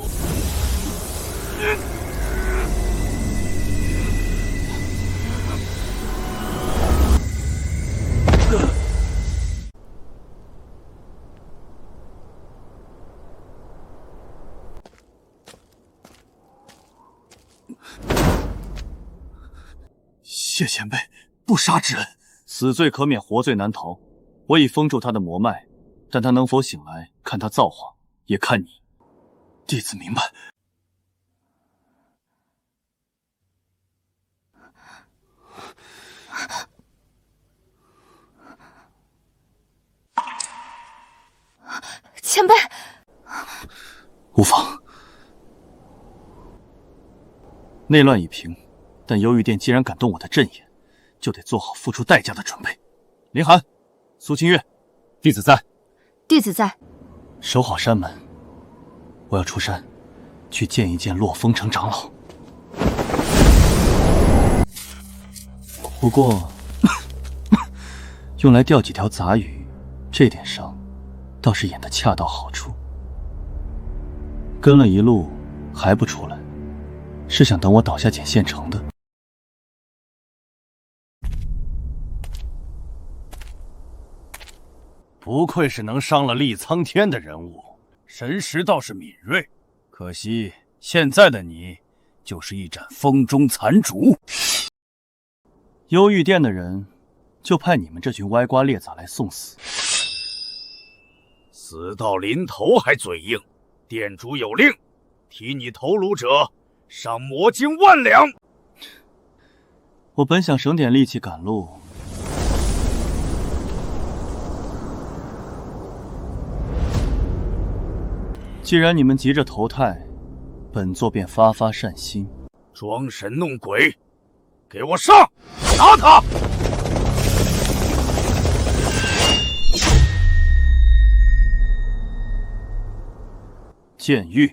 谢前辈不杀之恩。死罪可免，活罪难逃。我已封住他的魔脉，但他能否醒来，看他造化，也看你。弟子明白。前辈，无妨。内乱已平，但幽玉殿既然敢动我的阵眼，就得做好付出代价的准备。林寒，苏清月，弟子在。弟子在。守好山门，我要出山，去见一见洛风城长老。不过，用来钓几条杂鱼，这点伤倒是演得恰到好处。跟了一路还不出来，是想等我倒下捡现成的？不愧是能伤了厉苍天的人物，神识倒是敏锐。可惜现在的你，就是一盏风中残烛。幽玉殿的人，就派你们这群歪瓜裂枣来送死。死到临头还嘴硬，殿主有令，提你头颅者，赏魔晶10000两。我本想省点力气赶路，既然你们急着投胎，本座便发发善心。装神弄鬼，给我上！拿他！剑狱，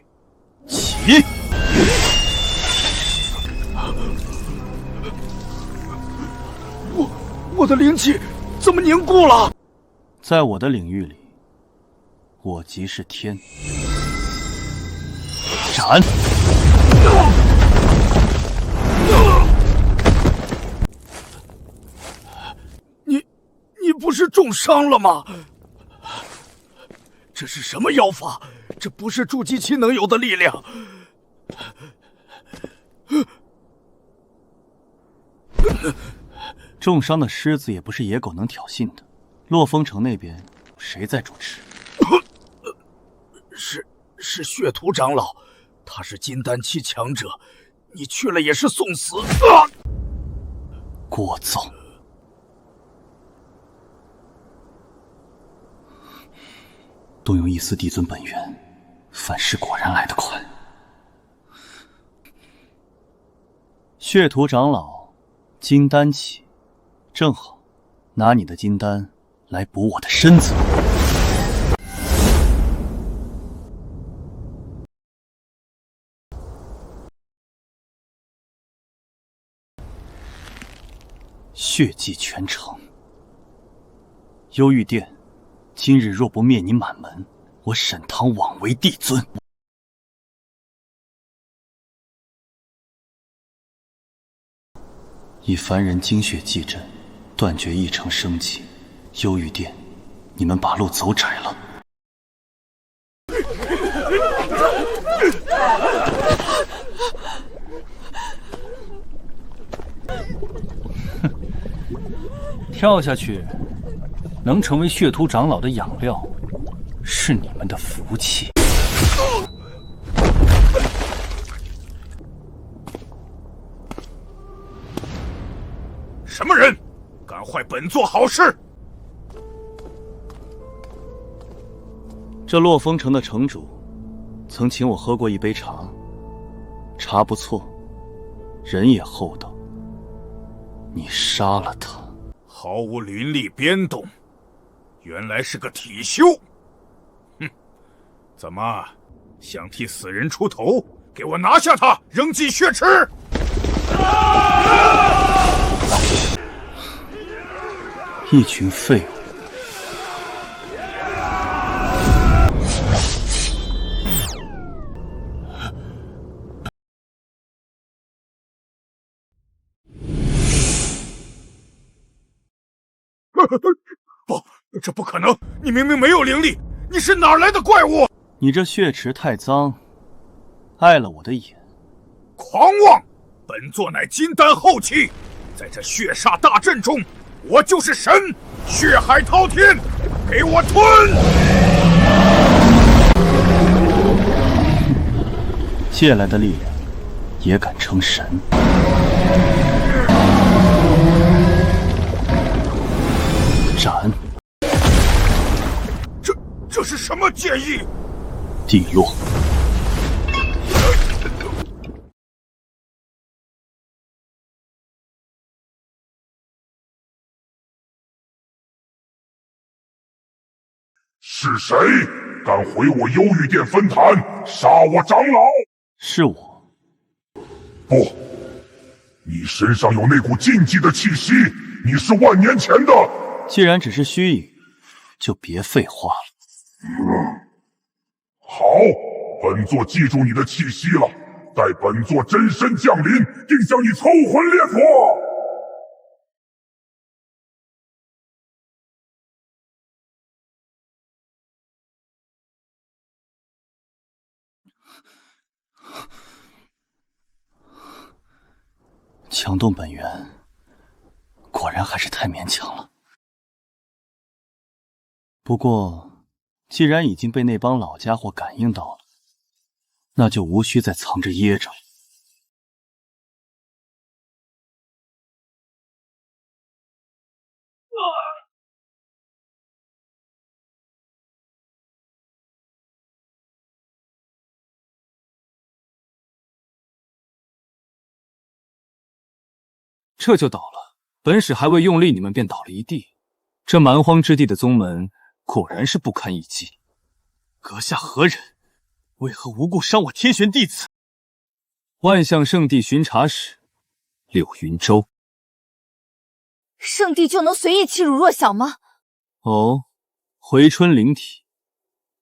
起！我的灵气怎么凝固了？在我的领域里，我即是天。斩！你不是重伤了吗？这是什么妖法？这不是筑基期能有的力量。重伤的狮子也不是野狗能挑衅的。洛风城那边谁在主持？是血屠长老，他是金丹期强者，你去了也是送死。聒噪！动用一丝帝尊本源，反噬果然来得快。血屠长老，金丹期，正好拿你的金丹来补我的身子。血祭全城，幽玉殿，今日若不灭你满门，我沈唐枉为帝尊。以凡人精血祭阵，断绝一城生机。幽玉殿，你们把路走窄了。跳下去，能成为血屠长老的养料，是你们的福气。什么人敢坏本座好事？这洛风城的城主曾请我喝过一杯茶，茶不错，人也厚道。你杀了他，毫无灵力biến动，原来是个体修。哼，怎么想替死人出头？给我拿下他，扔进血池！一群废物！不，这不可能！你明明没有灵力，你是哪来的怪物？你这血池太脏，碍了我的眼。狂妄！本座乃金丹后期，在这血煞大阵中，我就是神，血海滔天，给我吞！借来的力量，也敢称神？斩！这是什么剑意？地落！是谁敢毁我幽玉殿分坛，杀我长老？是我。不，你身上有那股禁忌的气息，你是万年前的。既然只是虚影，就别废话了。好，本座记住你的气息了，待本座真身降临，定将你抽魂炼魄。强动本源，果然还是太勉强了。不过，既然已经被那帮老家伙感应到了，那就无需再藏着掖着了。这就倒了，本使还未用力，你们便倒了一地。这蛮荒之地的宗门果然是不堪一击。阁下何人？为何无故伤我天玄弟子？万象圣地巡查使柳云舟。圣地就能随意欺辱弱小吗？哦，回春灵体，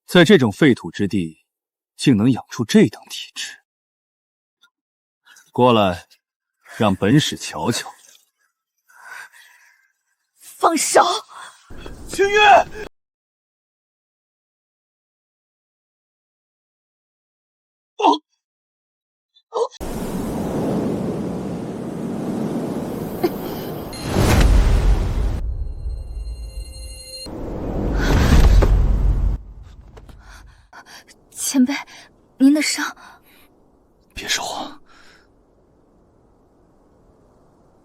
在这种废土之地，竟能养出这等体质。过来，让本使瞧瞧。放手！清月！前辈，您的伤……别说话。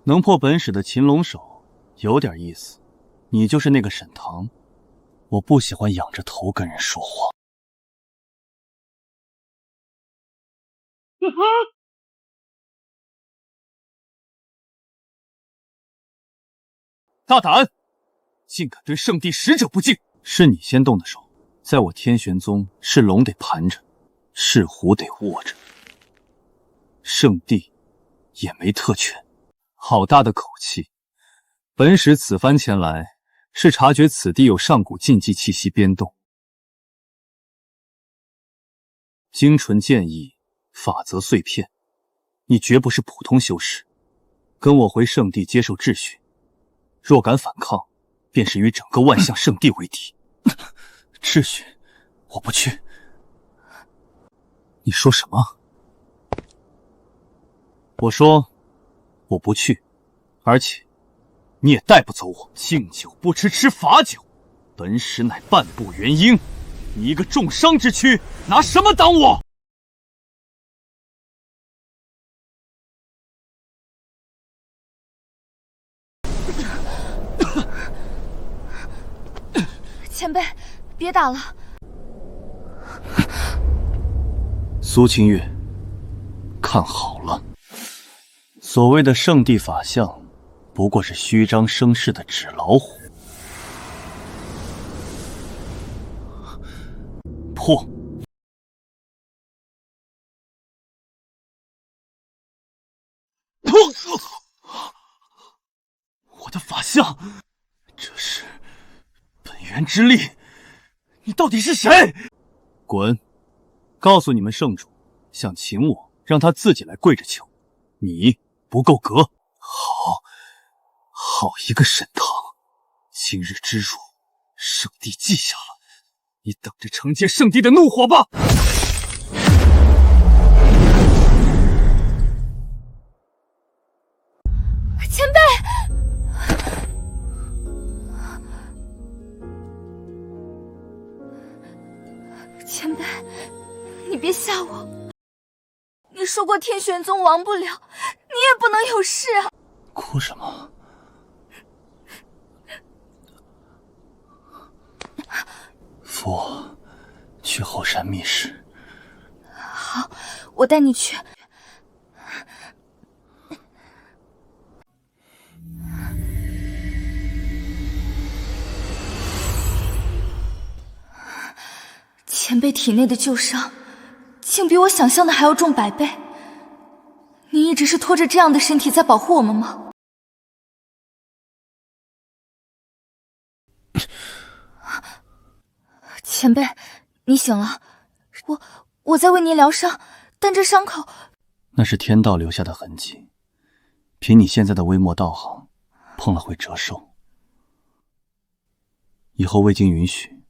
能破本使的擒龙手，有点意思。你就是那个沈棠，我不喜欢仰着头跟人说话。大胆，竟敢对圣地使者不敬！是你先动的手，在我天玄宗，是龙得盘着，是虎得卧着。圣地也没特权。好大的口气！本使此番前来，是察觉此地有上古禁忌气息编动。精纯剑意，法则碎片，你绝不是普通修士。跟我回圣地接受质询，若敢反抗，便是与整个万象圣地为敌。质询，我不去。你说什么？我说我不去，而且你也带不走我。敬酒不吃吃罚酒，本使乃半步元婴，你一个重伤之躯，拿什么挡我？前辈，别打了。苏清月，看好了，所谓的圣地法相，不过是虚张声势的纸老虎。破！我的法相，这是本源之力，你到底是谁？滚！告诉你们圣主，想请我，让他自己来跪着求。你不够格。好一个沈棠！今日之辱，圣地记下了，你等着承接圣地的怒火吧！前辈，前辈，你别吓我。你说过天玄宗亡不了，你也不能有事啊！哭什么？扶我去后山密室。好，我带你去。前辈体内的旧伤竟比我想象的还要重100倍。你一直是拖着这样的身体在保护我们吗？前辈，你醒了。我在为您疗伤，但这伤口……那是天道留下的痕迹，凭你现在的微末道行，碰了会折寿。以后未经允许，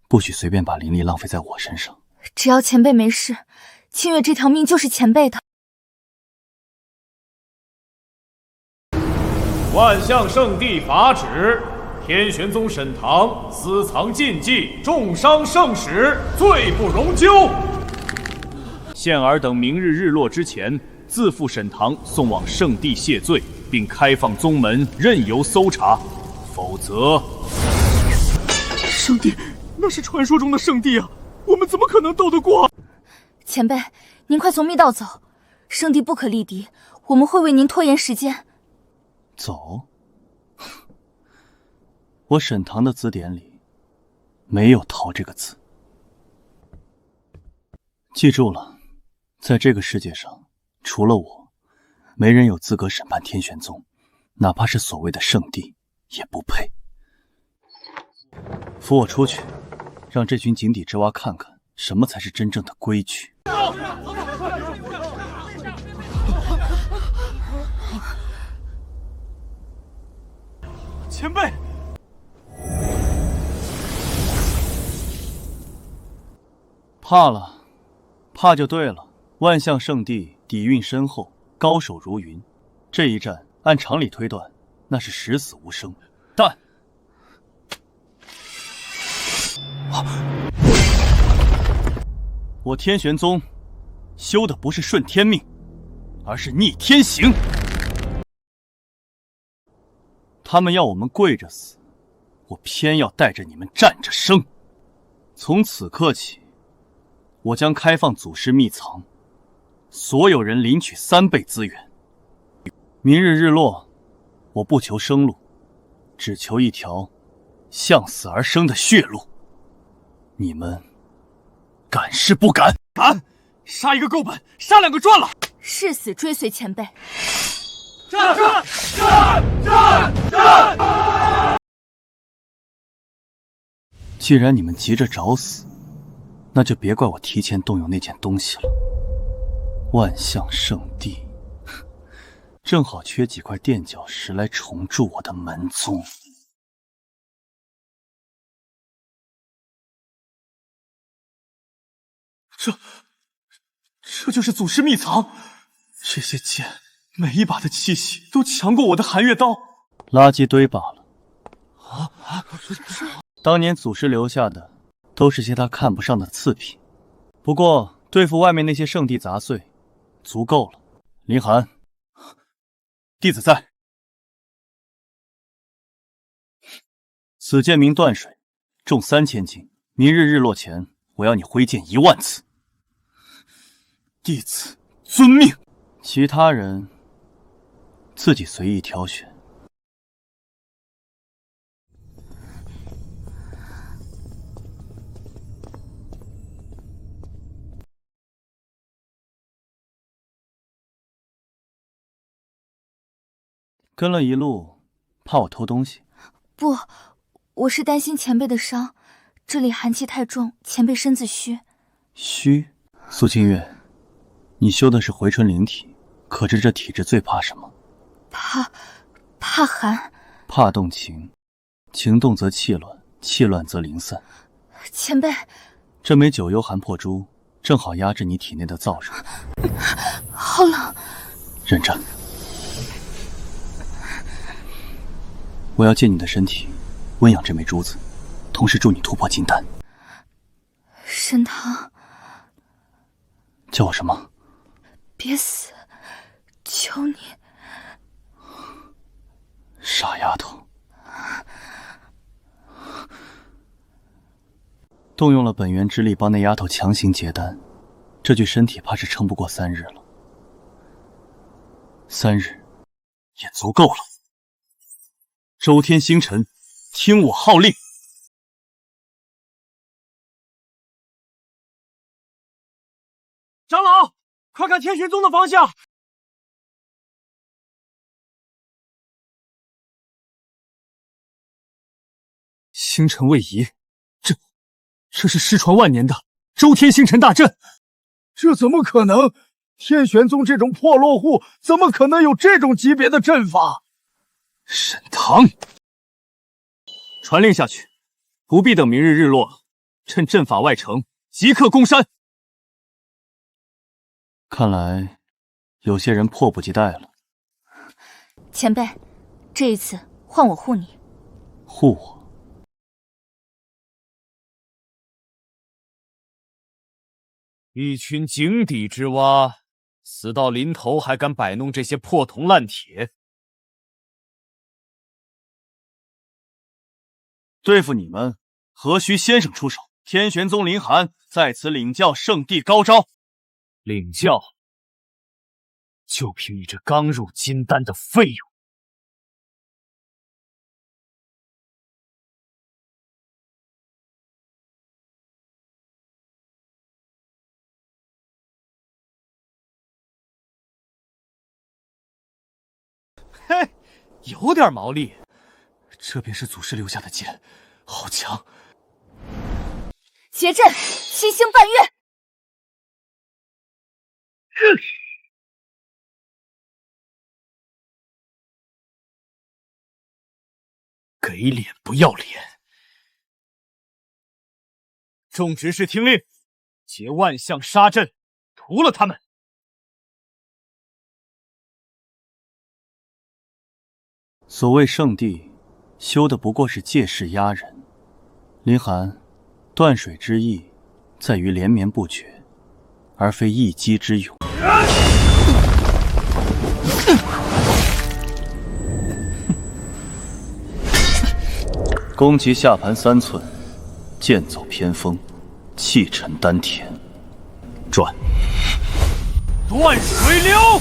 不许随便把灵力浪费在我身上。只要前辈没事，清月这条命就是前辈的。万象圣地法旨：天玄宗沈堂私藏禁忌，重伤圣使，罪不容咎。现儿等明日日落之前，自赴沈堂送往圣地谢罪，并开放宗门任由搜查，否则……圣地，那是传说中的圣地啊，我们怎么可能斗得过？前辈，您快从密道走，圣地不可力敌，我们会为您拖延时间。走？我沈堂的字典里没有逃这个字。记住了，在这个世界上，除了我，没人有资格审判天玄宗，哪怕是所谓的圣地，也不配。扶我出去，让这群井底之蛙看看什么才是真正的规矩。前辈，怕了，怕就对了。万象圣地底蕴深厚，高手如云，这一战按常理推断，那是十死无生。但我天玄宗修的不是顺天命，而是逆天行。他们要我们跪着死，我偏要带着你们站着生。从此刻起，我将开放祖师秘藏，所有人领取3倍资源。明日日落，我不求生路，只求一条向死而生的血路。你们敢是不敢？敢！杀一个够本，杀2个赚了。誓死追随前辈。战！既然你们急着找死，那就别怪我提前动用那件东西了。万象圣地，正好缺几块垫脚石来重铸我的门宗。这就是祖师秘藏，这些剑每一把的气息都强过我的寒月刀。垃圾堆罢了。当年祖师留下的都是些他看不上的次品，不过对付外面那些圣地杂碎足够了。林寒，弟子在。此剑名断水，重3000斤，明日日落前，我要你挥剑1万次。弟子遵命。其他人自己随意挑选。跟了一路，怕我偷东西？不，我是担心前辈的伤，这里寒气太重，前辈身子虚。虚？苏清月，你修的是回春灵体，可知这体质最怕什么？怕寒。怕动情，情动则气乱，气乱则灵散。前辈，这枚九幽寒魄珠正好压制你体内的燥热。好冷。忍着。我要借你的身体温养这枚珠子，同时助你突破金丹。沈堂，叫我什么？别死，求你。傻丫头，动用了本源之力帮那丫头强行结丹，这具身体怕是撑不过3日了。3日也足够了。周天星辰，听我号令！长老，快看天玄宗的方向！星辰位移，这是失传万年的周天星辰大阵。这怎么可能？天玄宗这种破落户，怎么可能有这种级别的阵法？沈堂，传令下去，不必等明日日落，趁阵法外成，即刻攻山。看来有些人迫不及待了。前辈，这一次换我护你。护我？一群井底之蛙，死到临头还敢摆弄这些破铜烂铁？对付你们，何须先生出手？天玄宗林寒在此领教圣地高招。领教？就凭你这刚入金丹的废物！嘿，有点毛利。这便是祖师留下的剑，好强！结阵，七星半月。给脸不要脸！众执事听令，结万象杀阵，屠了他们！所谓圣地，修的不过是借势压人。林寒，断水之意在于连绵不绝，而非一击之勇。攻击下盘3寸，剑走偏锋，气沉丹田。转。断水流！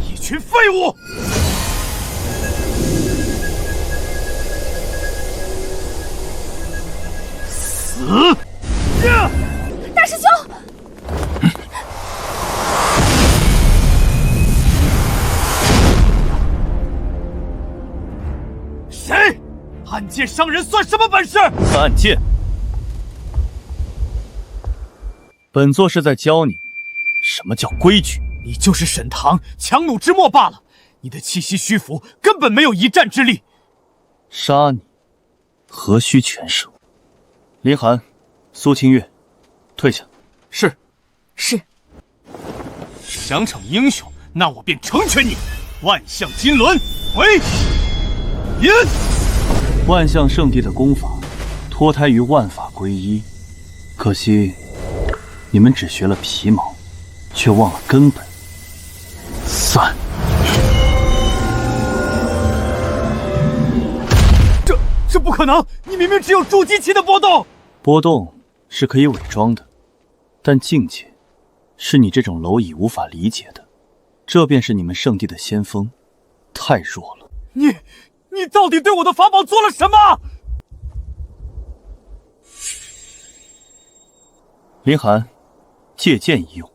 一群废物！死！大师兄！谁？暗箭伤人算什么本事？暗箭！本座是在教你什么叫规矩。你就是沈堂强弩之末罢了，你的气息虚浮，根本没有一战之力。杀你，何须全胜？林寒，苏清月，退下。是。是。想逞英雄，那我便成全你。万象金轮回！引！万象圣地的功法脱胎于万法归一，可惜你们只学了皮毛，却忘了根本。散！这不可能！你明明只有筑基期的波动。波动是可以伪装的，但境界是你这种蝼蚁无法理解的。这便是你们圣地的先锋，太弱了。你到底对我的法宝做了什么？林寒，借剑一用。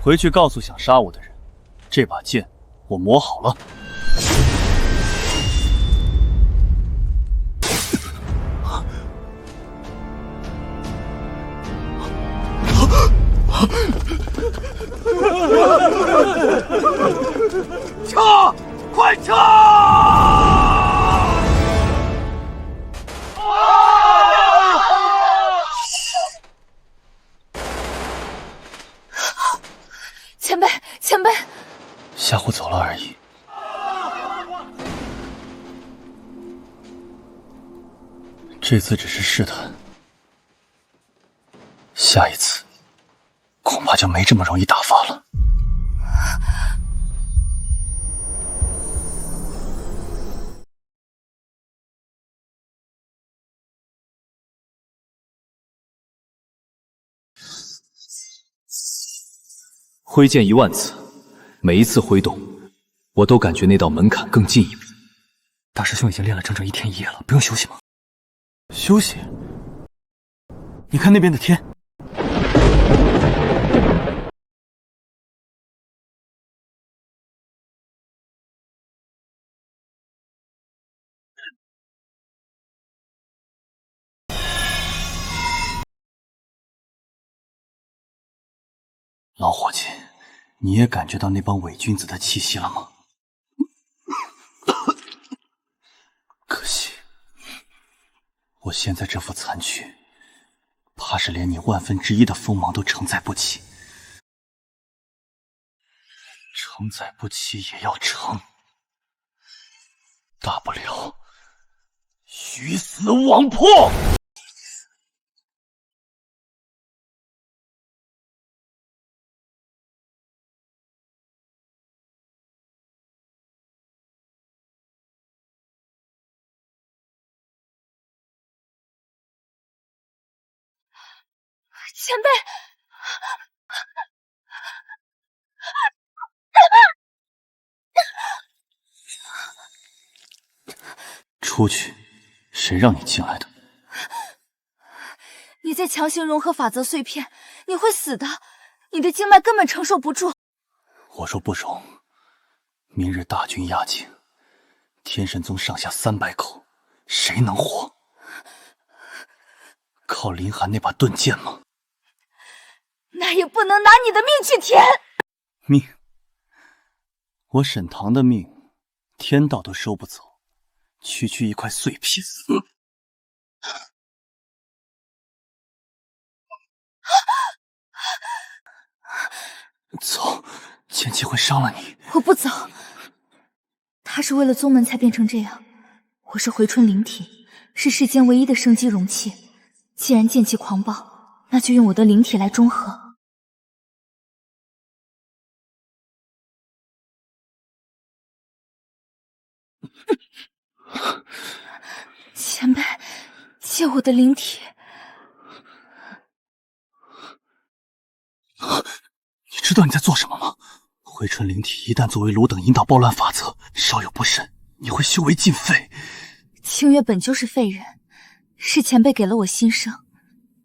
回去告诉想杀我的人，这把剑我磨好了。撤！快撤！前辈，前辈，吓唬走了而已。这次只是试探，下一次恐怕就没这么容易打发了。挥剑10000次，每一次挥动，我都感觉那道门槛更近一步。大师兄已经练了整整1天1夜了，不用休息吗？休息？你看那边的天。老伙计，你也感觉到那帮伪君子的气息了吗？可惜，我现在这副残躯，怕是连你1/1000的锋芒都承载不起。承载不起也要承，大不了鱼死网破。前辈，出去！谁让你进来的？你再强行融合法则碎片，你会死的。你的经脉根本承受不住。我若不融，明日大军压境，天神宗上下300口，谁能活？靠林寒那把盾剑吗？那也不能拿你的命去填。命？我沈唐的命，天道都收不走，区区一块碎片。走，剑气会伤了你。我不走。他是为了宗门才变成这样，我是回春灵体，是世间唯一的生机容器。既然剑气狂暴，那就用我的灵体来中和。前辈，借我的灵体。你知道你在做什么吗？回春灵体一旦作为炉等引导暴乱法则，稍有不慎，你会修为尽废。清月本就是废人，是前辈给了我新生，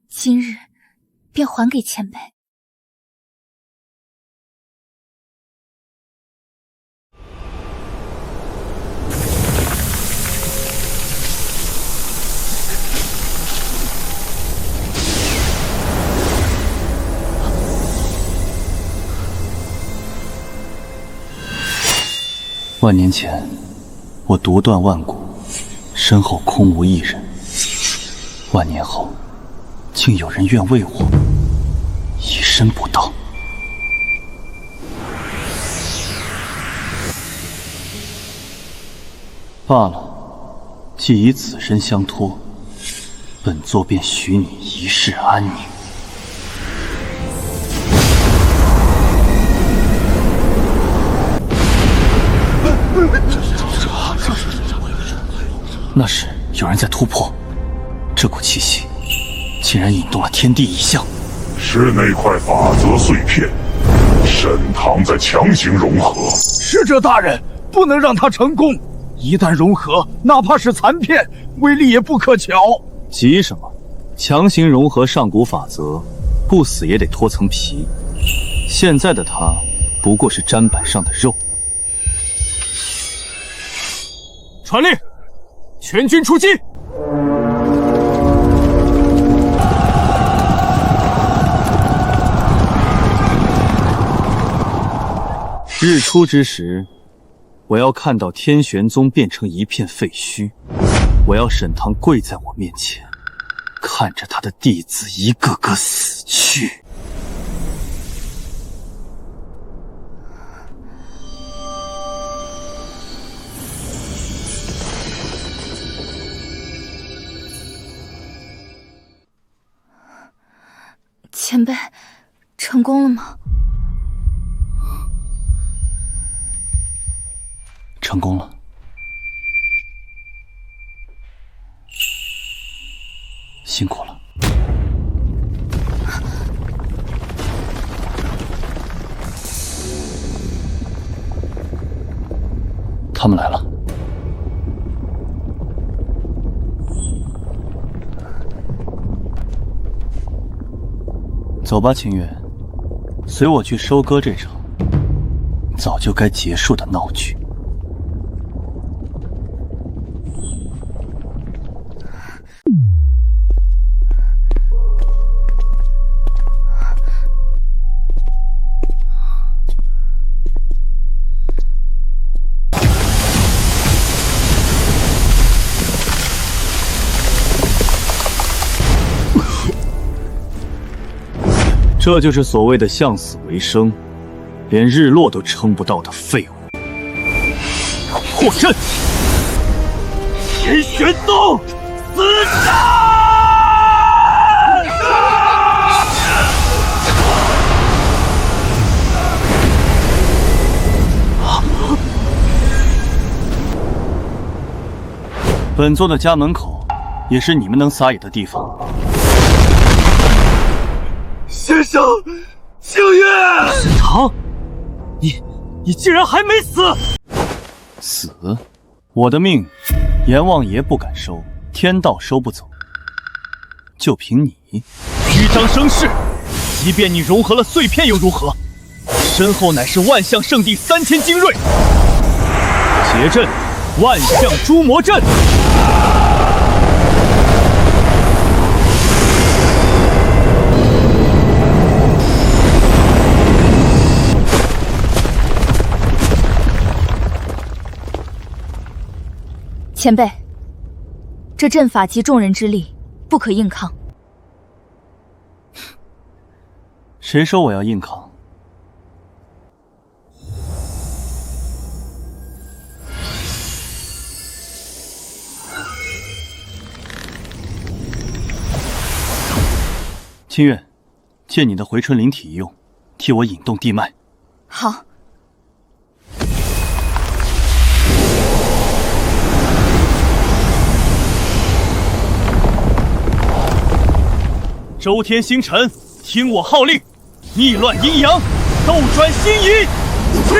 今日便还给前辈。万年前，我独断万古，身后空无一人。万年后，竟有人愿为我以身补道。罢了，既以此身相托，本座便许你一世安宁。那时有人在突破，这股气息竟然引动了天地异象。是那块法则碎片，沈唐在强行融合。使者大人，不能让它成功，一旦融合，哪怕是残片，威力也不可瞧。急什么？强行融合上古法则，不死也得脱层皮。现在的他不过是砧板上的肉。传令，全军出击！日出之时，我要看到天玄宗变成一片废墟，我要沈唐跪在我面前，看着他的弟子一个个死去。前辈，成功了吗？成功了。辛苦了。他们来了。走吧，清月，随我去收割这场早就该结束的闹剧。这就是所谓的向死为生，连日落都撑不到的废物。破阵！天玄宗，死战！本座的家门口，也是你们能撒野的地方。先生，清月，沈堂，你竟然还没死！死？我的命，阎王爷不敢收，天道收不走。就凭你，虚张声势，即便你融合了碎片又如何？身后乃是万象圣地3000精锐，结阵，万象诛魔阵。前辈，这阵法集众人之力，不可硬抗。谁说我要硬抗？清月，借你的回春灵体一用，替我引动地脉。好。周天星辰，听我号令，逆乱阴阳，斗转星移，起！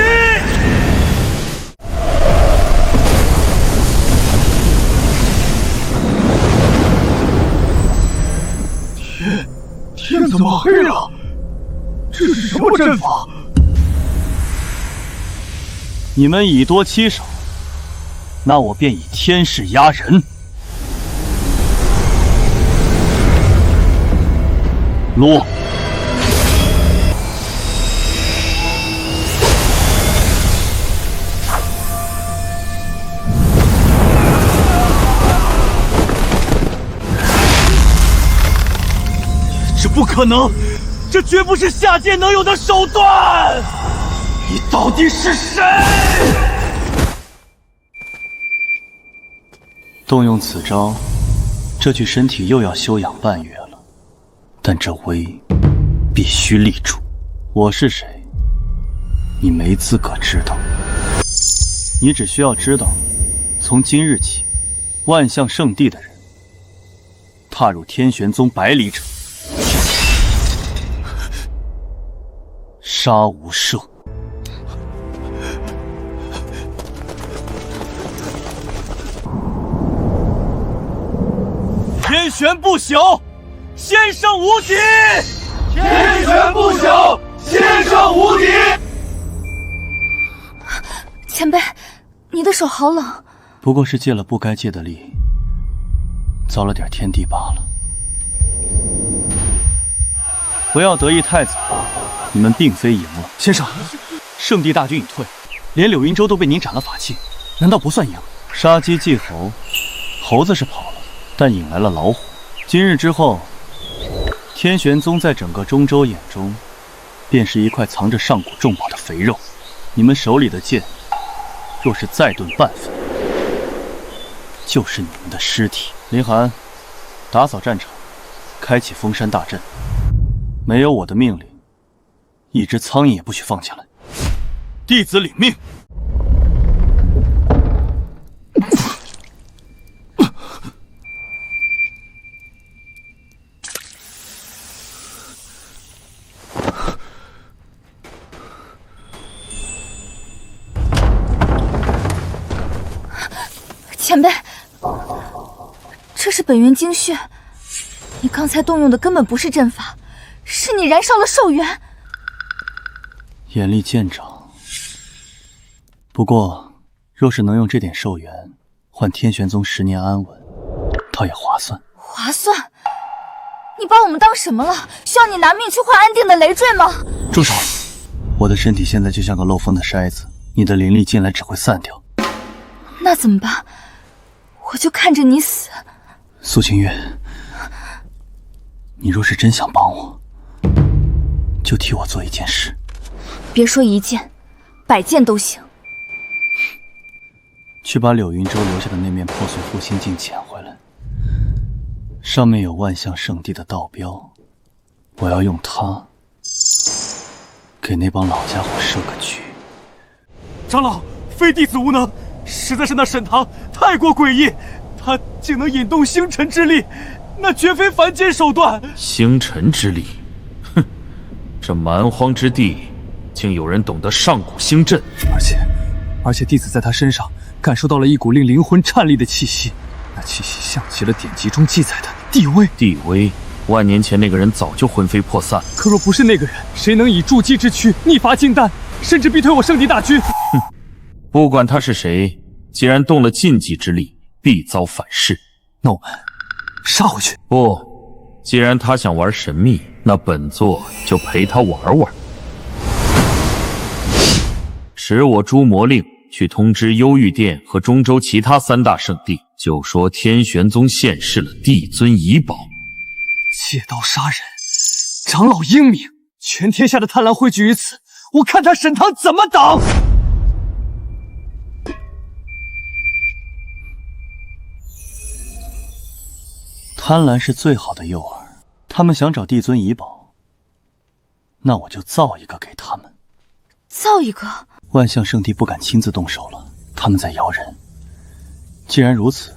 天怎么黑了？这是什么阵法？你们以多欺少，那我便以天势压人。落！这不可能，这绝不是下界能有的手段！你到底是谁？动用此招，这具身体又要休养半月了。但这威必须立住。我是谁，你没资格知道。你只需要知道，从今日起，万象圣地的人踏入天玄宗100里者，杀无赦。天玄不朽，先生无敌！天玄不朽，先生无敌！前辈，你的手好冷。不过是借了不该借的力，遭了点天地罢了。不要得意太早，你们并非赢了。先生，圣地大军已退，连柳云州都被您斩了法器，难道不算赢？杀鸡祭猴，猴子是跑了，但引来了老虎。今日之后，天玄宗在整个中州眼中，便是一块藏着上古重宝的肥肉。你们手里的剑，若是再钝半分，就是你们的尸体。林寒，打扫战场，开启封山大阵。没有我的命令，一只苍蝇也不许放下来。弟子领命。前辈，这是本源精血，你刚才动用的根本不是阵法，是你燃烧了寿元。眼力见长。不过，若是能用这点寿元换天玄宗10年安稳，倒也划算。划算？你把我们当什么了？需要你拿命去换安定的累赘吗？住手！我的身体现在就像个漏风的筛子，你的灵力进来只会散掉。那怎么办？我就看着你死。苏清月，你若是真想帮我，就替我做一件事。别说1件，100件都行。去把柳云州留下的那面破碎护心镜捡回来，上面有万象圣地的道标，我要用它给那帮老家伙设个局。长老，非弟子无能，实在是那沈棠太过诡异，他竟能引动星辰之力，那绝非凡间手段。星辰之力，哼，这蛮荒之地，竟有人懂得上古星阵，而且弟子在他身上感受到了一股令灵魂颤栗的气息，那气息像极了典籍中记载的地威。地威，万年前那个人早就魂飞魄散。可若不是那个人，谁能以筑基之躯逆伐金丹，甚至逼退我圣地大军？哼，不管他是谁，既然动了禁忌之力，必遭反噬。那我们杀回去？不，既然他想玩神秘，那本座就陪他玩玩。使我诛魔令去通知幽玉殿和中州其他3大圣地，就说天玄宗现世了帝尊遗宝。借刀杀人，长老英明，全天下的贪婪汇聚于此，我看他沈棠怎么挡！贪婪是最好的诱饵，他们想找帝尊遗宝，那我就造一个给他们。造一个？万象圣地不敢亲自动手了，他们在摇人。既然如此，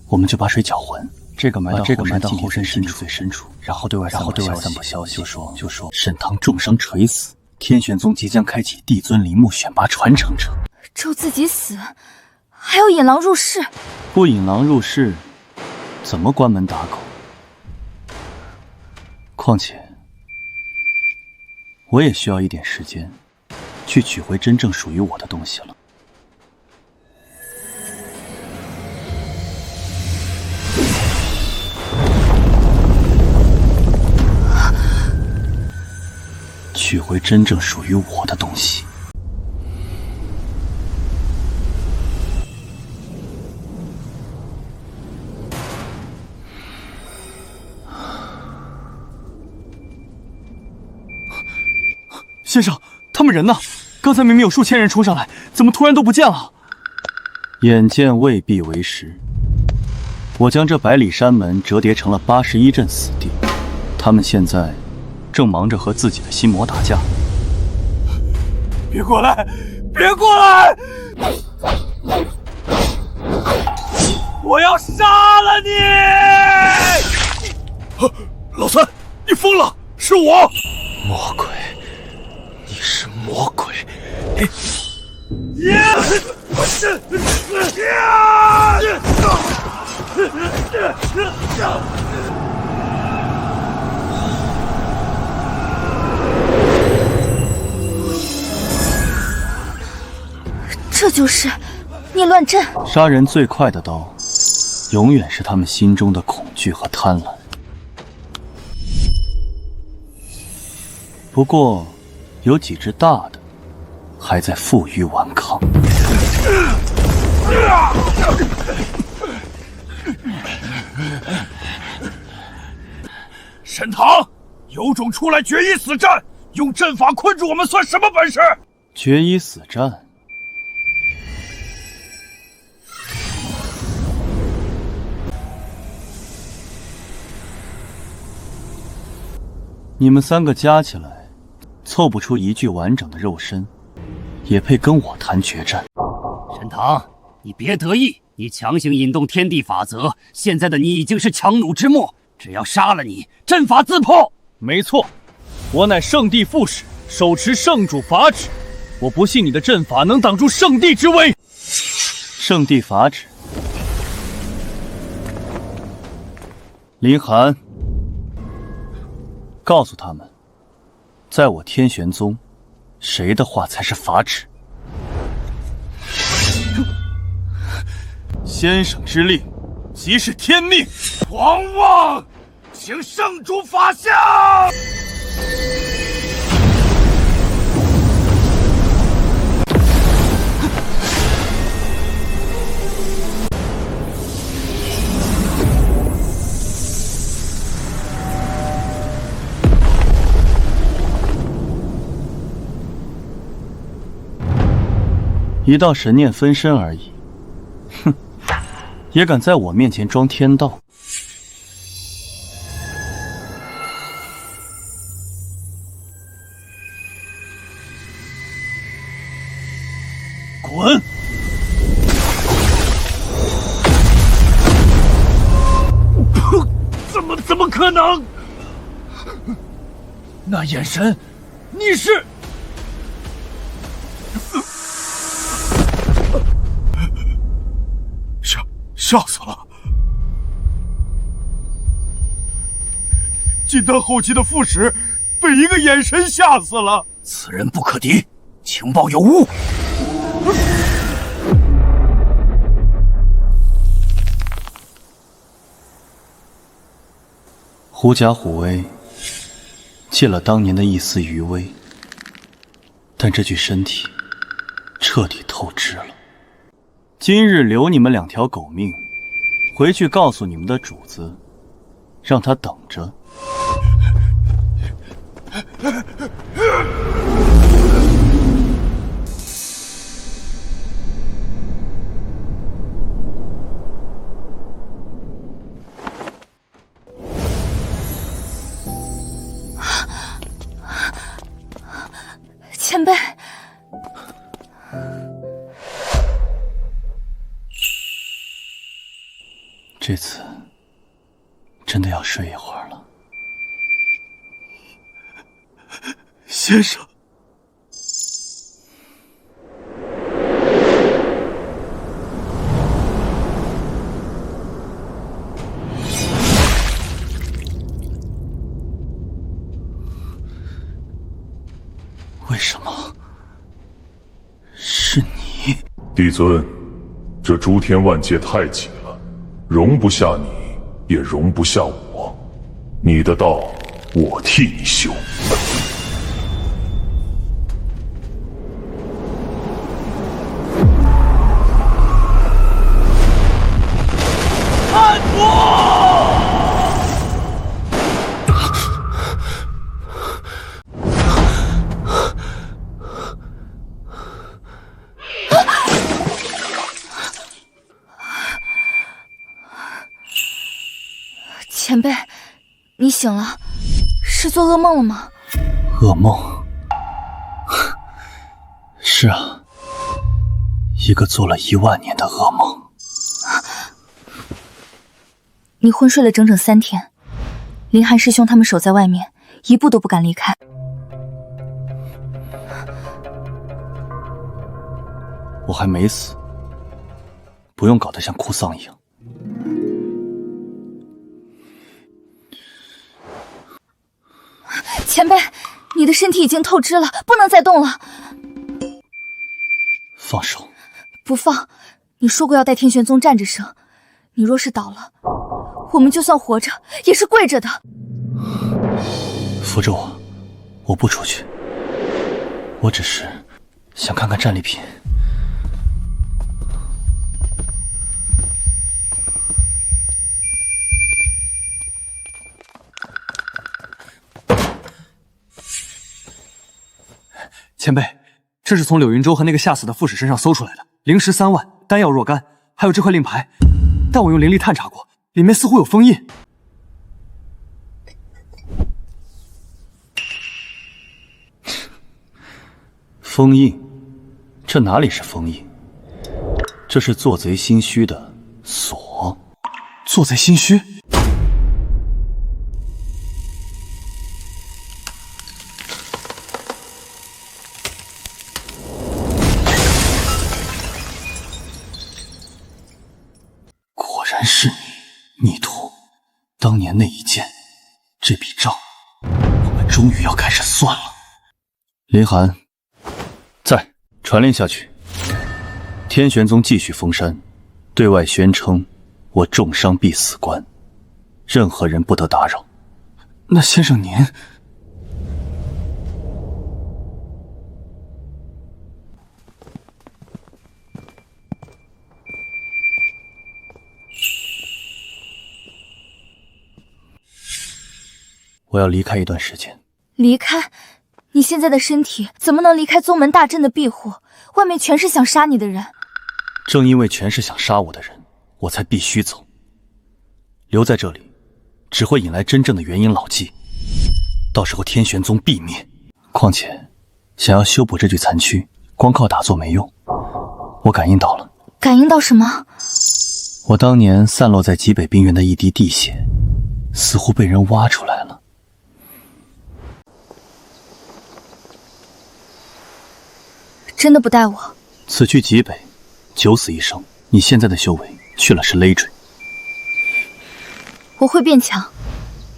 我们就把水搅浑，这个埋到后山深处最深处，然后对外散布消息，就说沈棠重伤垂死，天玄宗即将开启帝尊陵墓选拔传承者。咒自己死，还要引狼入室？不引狼入室，怎么关门打狗？况且，我也需要一点时间，去取回真正属于我的东西了。取回真正属于我的东西。先生，他们人呢？刚才明明有数千人冲上来，怎么突然都不见了？眼见未必为实，我将这百里山门折叠成了81阵死地，他们现在正忙着和自己的心魔打架。别过来！别过来！我要杀了你！老三，你疯了！是我，魔鬼，你是魔鬼！这就是逆乱阵。杀人最快的刀，永远是他们心中的恐惧和贪婪。不过，有几只大的还在负隅顽抗。沈棠，有种出来决一死战，用阵法困住我们算什么本事？决一死战。你们3个加起来，凑不出一具完整的肉身，也配跟我谈决战？沈棠，你别得意，你强行引动天地法则，现在的你已经是强弩之末，只要杀了你，阵法自破。没错，我乃圣地副使，手持圣主法旨，我不信你的阵法能挡住圣地之威。圣地法旨，林寒。告诉他们，在我天玄宗，谁的话才是法旨？先生之令，即是天命。狂妄，请圣主法下！一道神念分身而已，哼，也敢在我面前装天道？滚！怎么可能？那眼神，你是？吓死了！金丹后期的副使被一个眼神吓死了。此人不可敌，情报有误。狐假虎威，借了当年的一丝余威，但这具身体彻底透支了。今日留你们2条狗命，回去告诉你们的主子，让他等着。前辈。这次真的要睡一会儿了。先生，为什么是你？帝尊，这诸天万界太挤了，容不下你，也容不下我。你的道，我替你修。叛徒！前辈，你醒了，是做噩梦了吗？噩梦？是啊，一个做了10000年的噩梦。你昏睡了整整3天，林寒师兄他们守在外面，一步都不敢离开。我还没死，不用搞得像哭丧一样。前辈，你的身体已经透支了，不能再动了。放手！不放！你说过要带天玄宗站着生，你若是倒了，我们就算活着也是跪着的。扶着我，我不出去。我只是想看看战利品。前辈，这是从柳云州和那个吓死的副使身上搜出来的，灵石3万，丹药若干，还有这块令牌，但我用灵力探查过，里面似乎有封印。封印？这哪里是封印？这是做贼心虚的锁。做贼心虚？是你，逆徒！当年那一剑，这笔账，我们终于要开始算了。林寒，在传令下去，天玄宗继续封山，对外宣称我重伤必死关，任何人不得打扰。那先生您，我要离开一段时间。离开？你现在的身体怎么能离开宗门大阵的庇护？外面全是想杀你的人。正因为全是想杀我的人，我才必须走。留在这里，只会引来真正的元婴老纪，到时候天玄宗必灭。况且，想要修补这具残躯，光靠打坐没用。我感应到了。感应到什么？我当年散落在极北冰原的一滴地血，似乎被人挖出来了。真的不带我？此去极北，九死一生。你现在的修为去了是累赘。我会变强，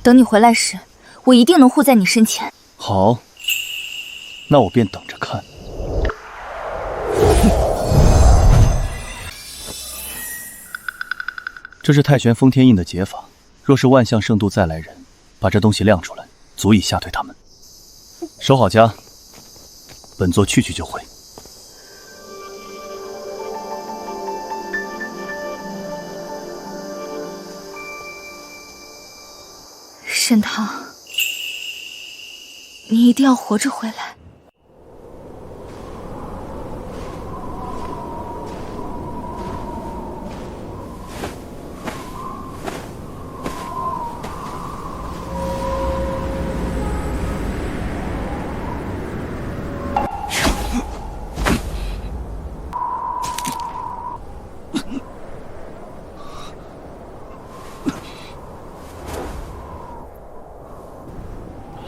等你回来时，我一定能护在你身前。好，那我便等着看。这是太玄封天印的解法，若是万象圣度再来人，把这东西亮出来，足以吓退他们。守好家，本座去就回。沈棠，你一定要活着回来。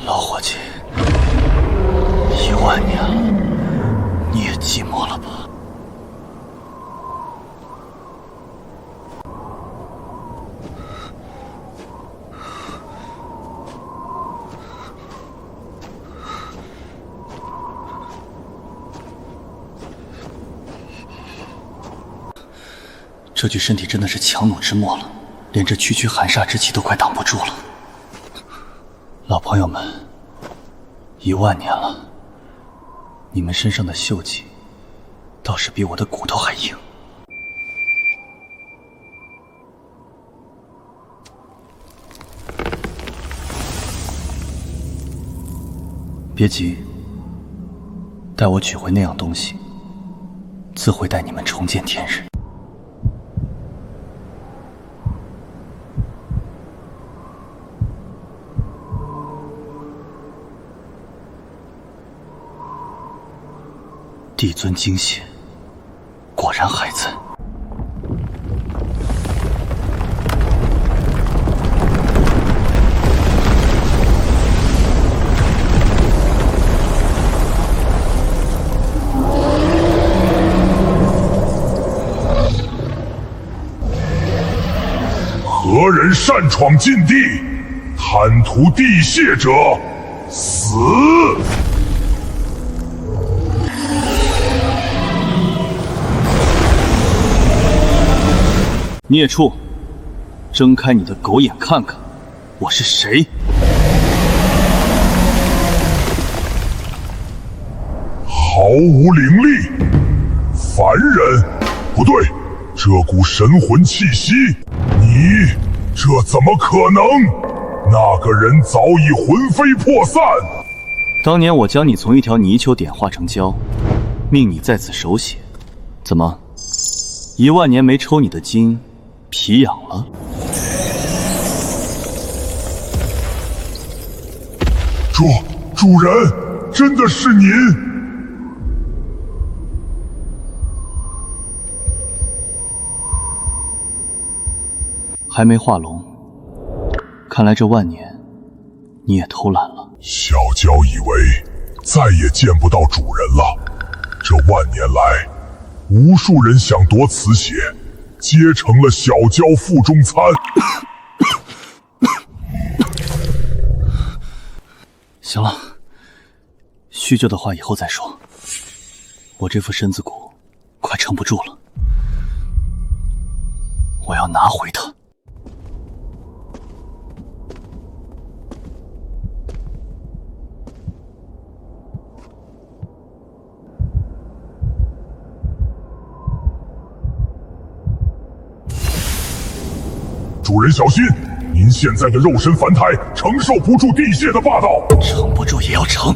老伙计，10000年了，你也寂寞了吧？这具身体真的是强弩之末了，连这区区寒煞之气都快挡不住了。老朋友们，10000年了，你们身上的锈迹倒是比我的骨头还硬。别急，待我取回那样东西，自会带你们重见天日。帝尊精血果然还在。何人擅闯禁地，贪图地械者，死！孽畜，睁开你的狗眼看看，我是谁！毫无灵力，凡人，不对，这股神魂气息，你这怎么可能？那个人早已魂飞魄散。当年我将你从一条泥鳅点化成胶，命你在此守血，怎么10000年没抽你的筋？皮痒了。主人，真的是您！还没化龙，看来这10000年你也偷懒了。小娇以为再也见不到主人了，这10000年来，无数人想夺此血。皆成了小娇腹中餐。行了，叙旧的话以后再说，我这副身子骨快撑不住了，我要拿回它。主人小心，您现在的肉身凡胎承受不住地界的霸道，撑不住也要撑。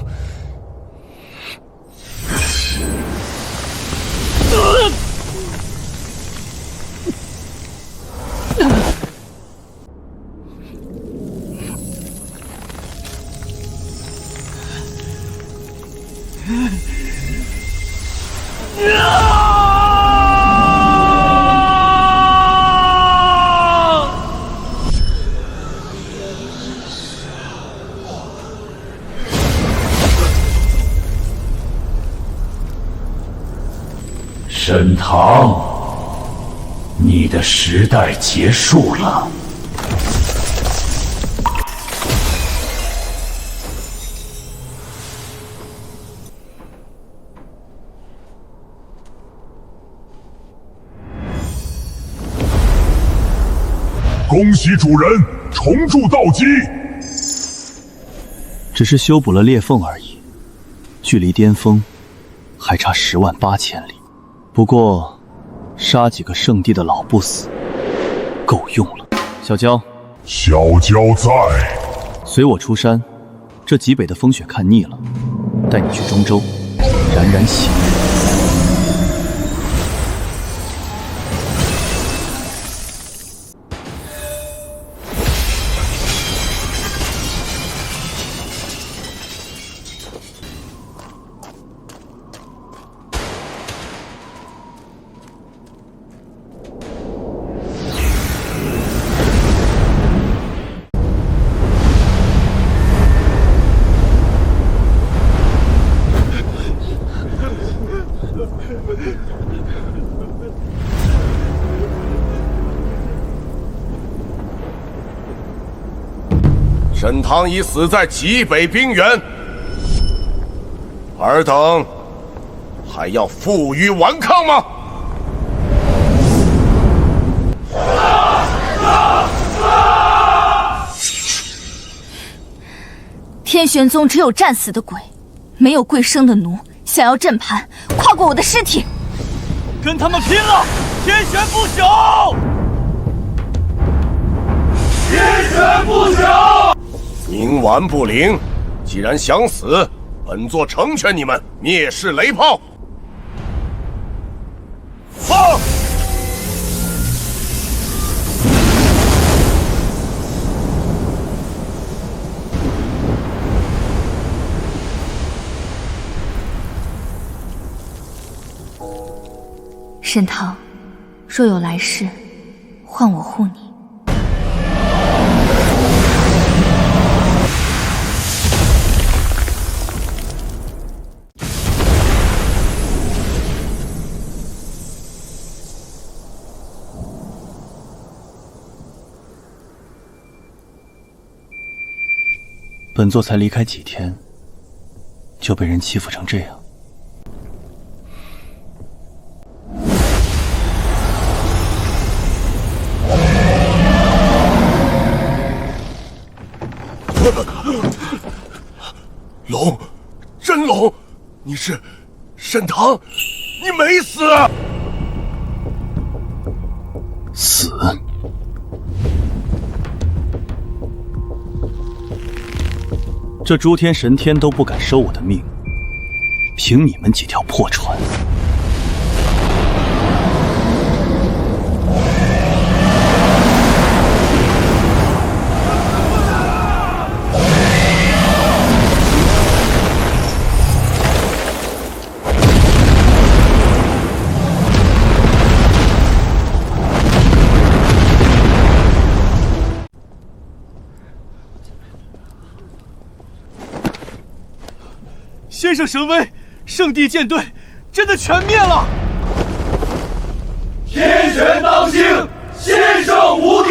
沈唐，你的时代结束了。恭喜主人重铸道基，只是修补了裂缝而已，距离巅峰还差108000里。不过，杀几个圣地的老不死，够用了。小娇，小娇在，随我出山。这极北的风雪看腻了，带你去中州，冉冉喜悦。沈唐已死在极北冰原，尔等还要负隅顽抗吗？天玄宗只有战死的鬼，没有跪生的奴。想要阵盘，跨过我的尸体，跟他们拼了！天玄不朽！天玄不朽！冥顽不灵，既然想死，本座成全你们，灭世雷炮！放！沈唐，若有来世，换我护你。本座才离开几天，就被人欺负成这样。龙，真龙，你是沈唐，你没死？死？这诸天神天都不敢收我的命，凭你们几条破船！先生神威，圣地舰队真的全灭了！天玄当幸，先生无敌！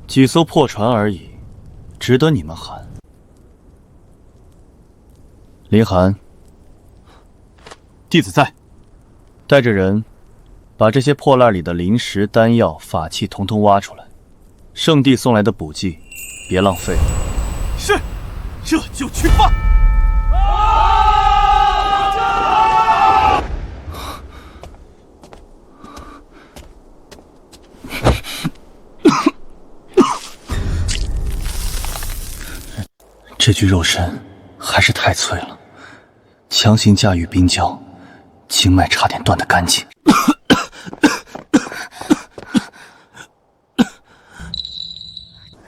几艘破船而已，值得你们喊。林寒，弟子在。带着人把这些破烂里的灵石、丹药、法器统统挖出来。圣地送来的补剂，别浪费了。是，这就去办。这具肉身还是太脆了，强行驾驭冰胶，经脉差点断得干净。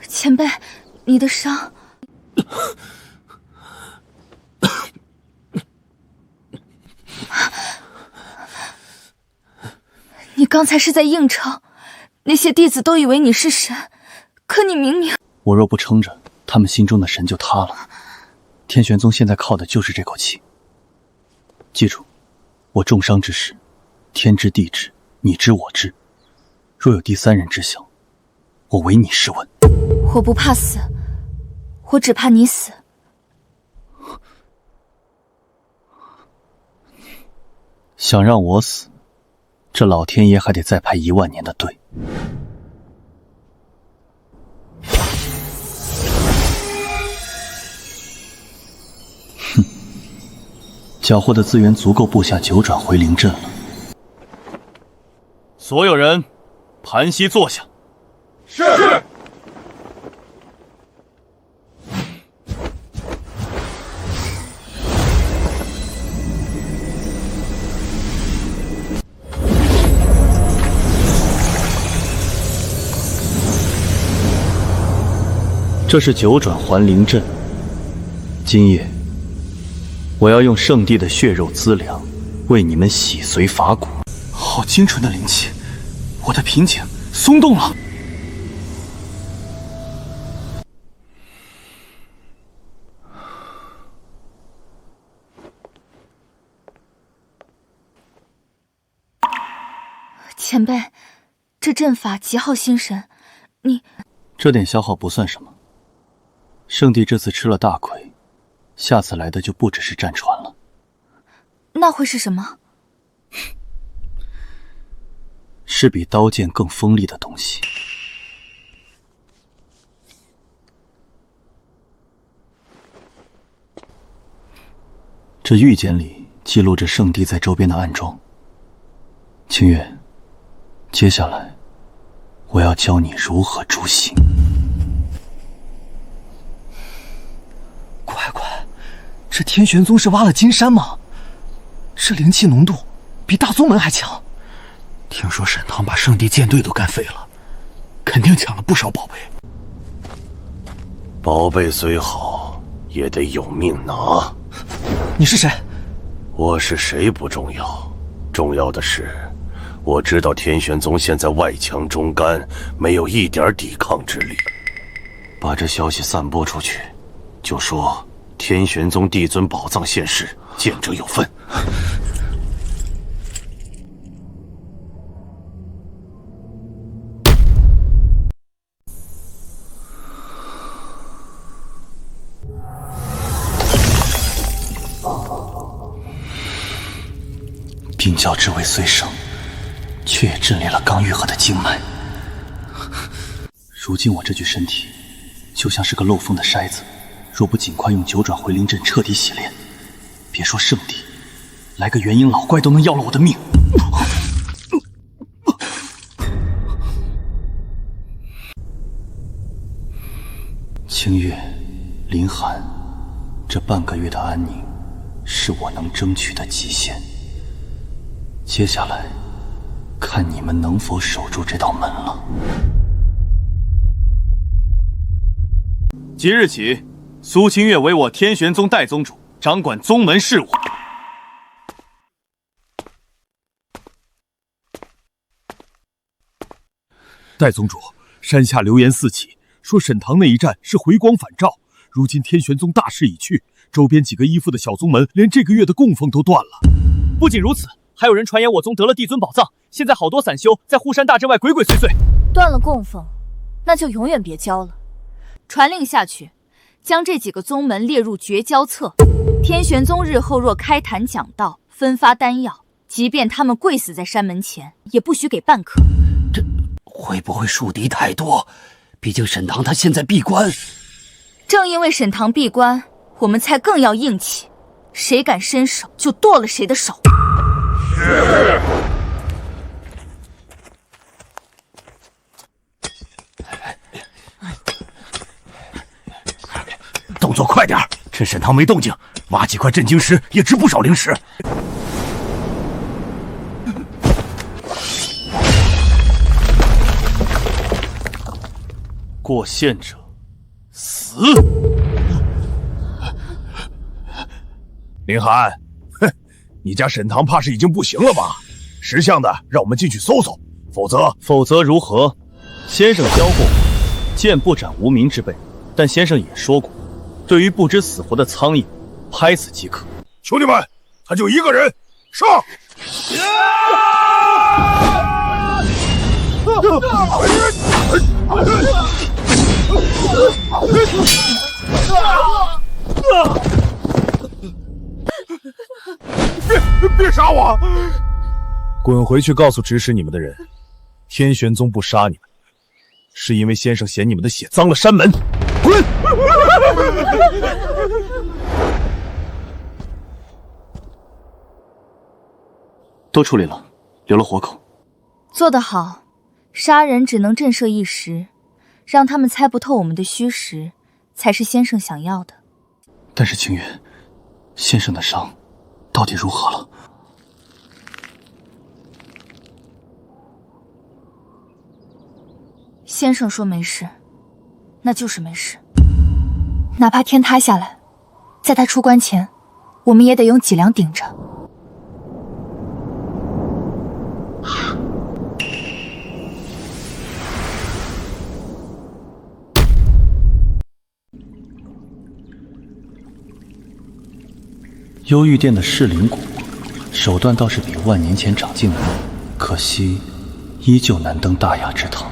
前辈，你的伤……你刚才是在硬撑，那些弟子都以为你是神，可你明明……我若不撑着，他们心中的神就塌了。天玄宗现在靠的就是这口气。记住，我重伤之事，天知地知，你知我知。若有第三人知晓，我唯你是问。我不怕死，我只怕你死。想让我死，这老天爷还得再排10000年的队。哼，缴获的资源足够部下9转回灵阵了。所有人，盘膝坐下。是。这是9转还灵阵，今夜我要用圣地的血肉资粮为你们洗髓伐骨。好精纯的灵气，我的瓶颈松动了。前辈，这阵法极耗心神，你……这点消耗不算什么。圣地这次吃了大亏，下次来的就不只是战船了。那会是什么？是比刀剑更锋利的东西。这玉简里记录着圣地在周边的暗桩。清月，接下来我要教你如何诛心。乖乖，这天玄宗是挖了金山吗？这灵气浓度比大宗门还强。听说沈唐把圣地舰队都干废了，肯定抢了不少宝贝。宝贝虽好，也得有命拿。你是谁？我是谁不重要，重要的是，我知道天玄宗现在外强中干，没有一点抵抗之力。把这消息散播出去，就说天玄宗帝尊宝藏现世，见者有份。冰窖之味虽生，却也震裂了刚愈合的经脉。如今我这具身体，就像是个漏风的筛子，若不尽快用9转回灵阵彻底洗炼，别说圣地，来个元婴老怪都能要了我的命。清月，林寒，这半个月的安宁，是我能争取的极限。接下来，看你们能否守住这道门了。即日起，苏清月为我天玄宗代宗主，掌管宗门事务。代宗主，山下流言四起，说沈唐那一战是回光返照。如今天玄宗大势已去，周边几个依附的小宗门连这个月的供奉都断了。不仅如此，还有人传言我宗得了帝尊宝藏，现在好多散修在护山大阵外鬼鬼祟祟。断了供奉，那就永远别交了。传令下去，将这几个宗门列入绝交册。天玄宗日后若开坛讲道，分发丹药，即便他们跪死在山门前，也不许给半颗。这会不会树敌太多？毕竟沈堂他现在闭关。正因为沈堂闭关，我们才更要硬气，谁敢伸手就剁了谁的手。是。动作快点，趁沈堂没动静，挖几块镇静石也值不少灵石。过线者死。凌寒，哼，你家沈堂怕是已经不行了吧？识相的，让我们进去搜搜，否则如何？先生教过我，剑不斩无名之辈，但先生也说过，对于不知死活的苍蝇，拍死即可。兄弟们，他就一个人，上！别杀我！滚回去告诉指使你们的人，天玄宗不杀你们，是因为先生嫌你们的血脏了山门。滚！都处理了，留了活口。做得好，杀人只能震慑一时，让他们猜不透我们的虚实，才是先生想要的。但是清月，先生的伤到底如何了？先生说没事，那就是没事。哪怕天塌下来，在他出关前，我们也得用脊梁顶着。幽玉殿的噬灵骨，手段倒是比万年前长进了，可惜依旧难登大雅之堂。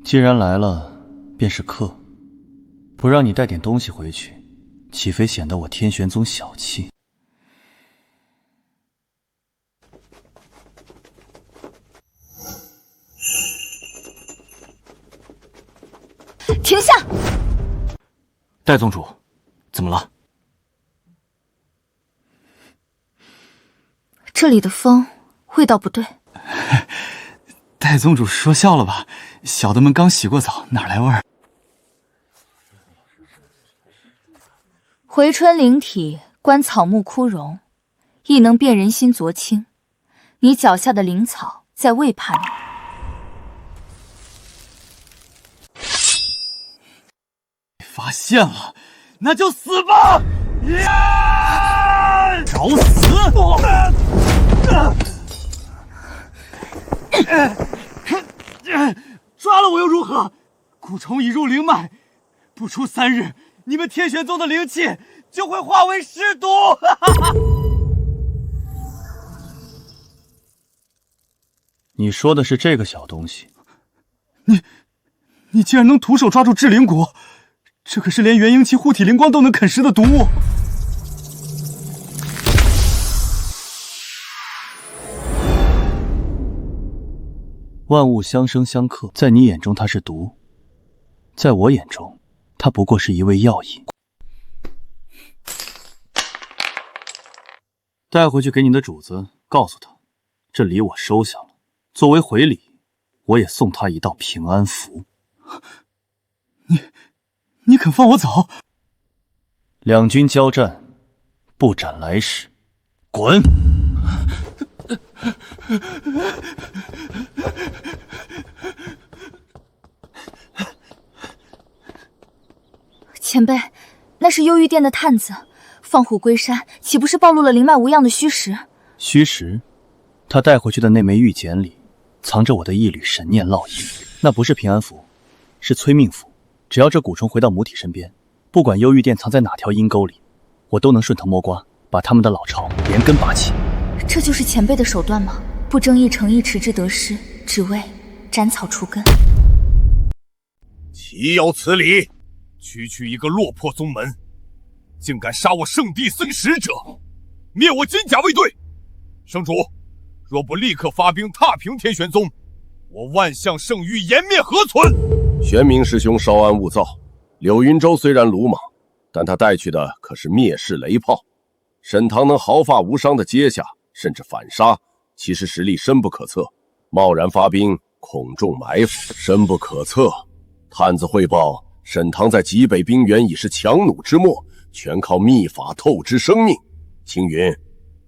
既然来了，便是客，不让你带点东西回去，岂非显得我天玄宗小气？停下！戴宗主，怎么了？这里的风味道不对。戴宗主说笑了吧？小的们刚洗过澡，哪来味儿？回春灵体观草木枯荣，亦能辨人心浊清。你脚下的灵草在未怕你。发现了，那就死吧！找死！抓了我又如何？蛊虫已入灵脉，不出3日，你们天玄宗的灵气就会化为尸毒。你说的是这个小东西？你竟然能徒手抓住至灵骨，这可是连元婴期护体灵光都能啃食的毒物。万物相生相克，在你眼中它是毒，在我眼中，它不过是一味药引。带回去给你的主子，告诉他，这礼我收下了。作为回礼，我也送他一道平安符。你肯放我走？两军交战，不斩来使，滚！前辈，那是幽玉殿的探子，放虎归山，岂不是暴露了灵脉无恙的虚实？虚实？他带回去的那枚玉简里，藏着我的一缕神念烙印，那不是平安符，是催命符。只要这蛊虫回到母体身边，不管幽玉殿藏在哪条阴沟里，我都能顺藤摸瓜，把他们的老巢连根拔起。这就是前辈的手段吗？不争一城一池之得失，只为斩草除根。岂有此理！区一个落魄宗门，竟敢杀我圣地孙使者，灭我金甲卫队！圣主，若不立刻发兵踏平天玄宗，我万象圣域颜面何存？玄冥师兄稍安勿躁。柳云州虽然鲁莽，但他带去的可是灭世雷炮。沈唐能毫发无伤地接下，甚至反杀，其实实力深不可测。贸然发兵，恐中埋伏，深不可测。探子汇报，沈唐在极北冰原已是强弩之末，全靠秘法透支生命。青云，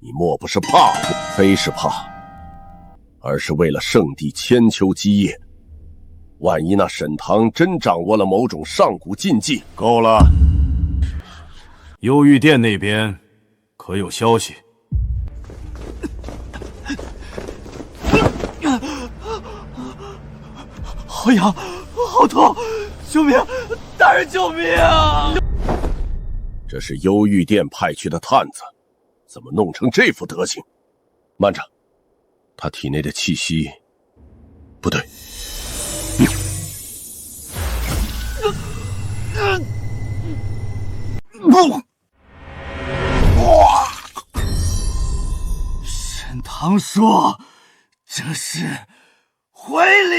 你莫不是怕我？非是怕，而是为了圣地千秋基业。万一那沈唐真掌握了某种上古禁忌……够了！幽玉殿那边可有消息？好痒，好痛！救命！大人救命啊！这是幽玉殿派去的探子，怎么弄成这副德行？慢着，他体内的气息不对。沈唐说这是回礼。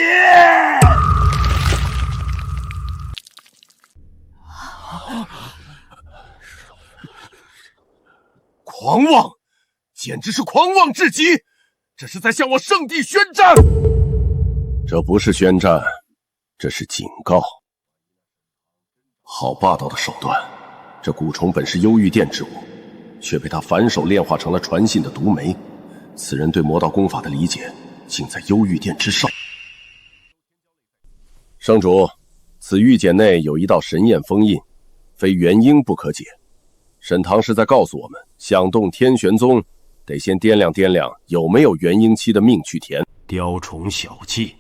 狂妄，简直是狂妄至极！这是在向我圣地宣战。这不是宣战，这是警告。好霸道的手段！这蛊虫本是幽玉殿之物，却被他反手炼化成了传信的毒梅。此人对魔道功法的理解，竟在幽玉殿之上。圣主，此玉简内有一道神焰封印，非元婴不可解。沈唐是在告诉我们，想动天玄宗，得先掂量掂量有没有元婴期的命去填。雕虫小技！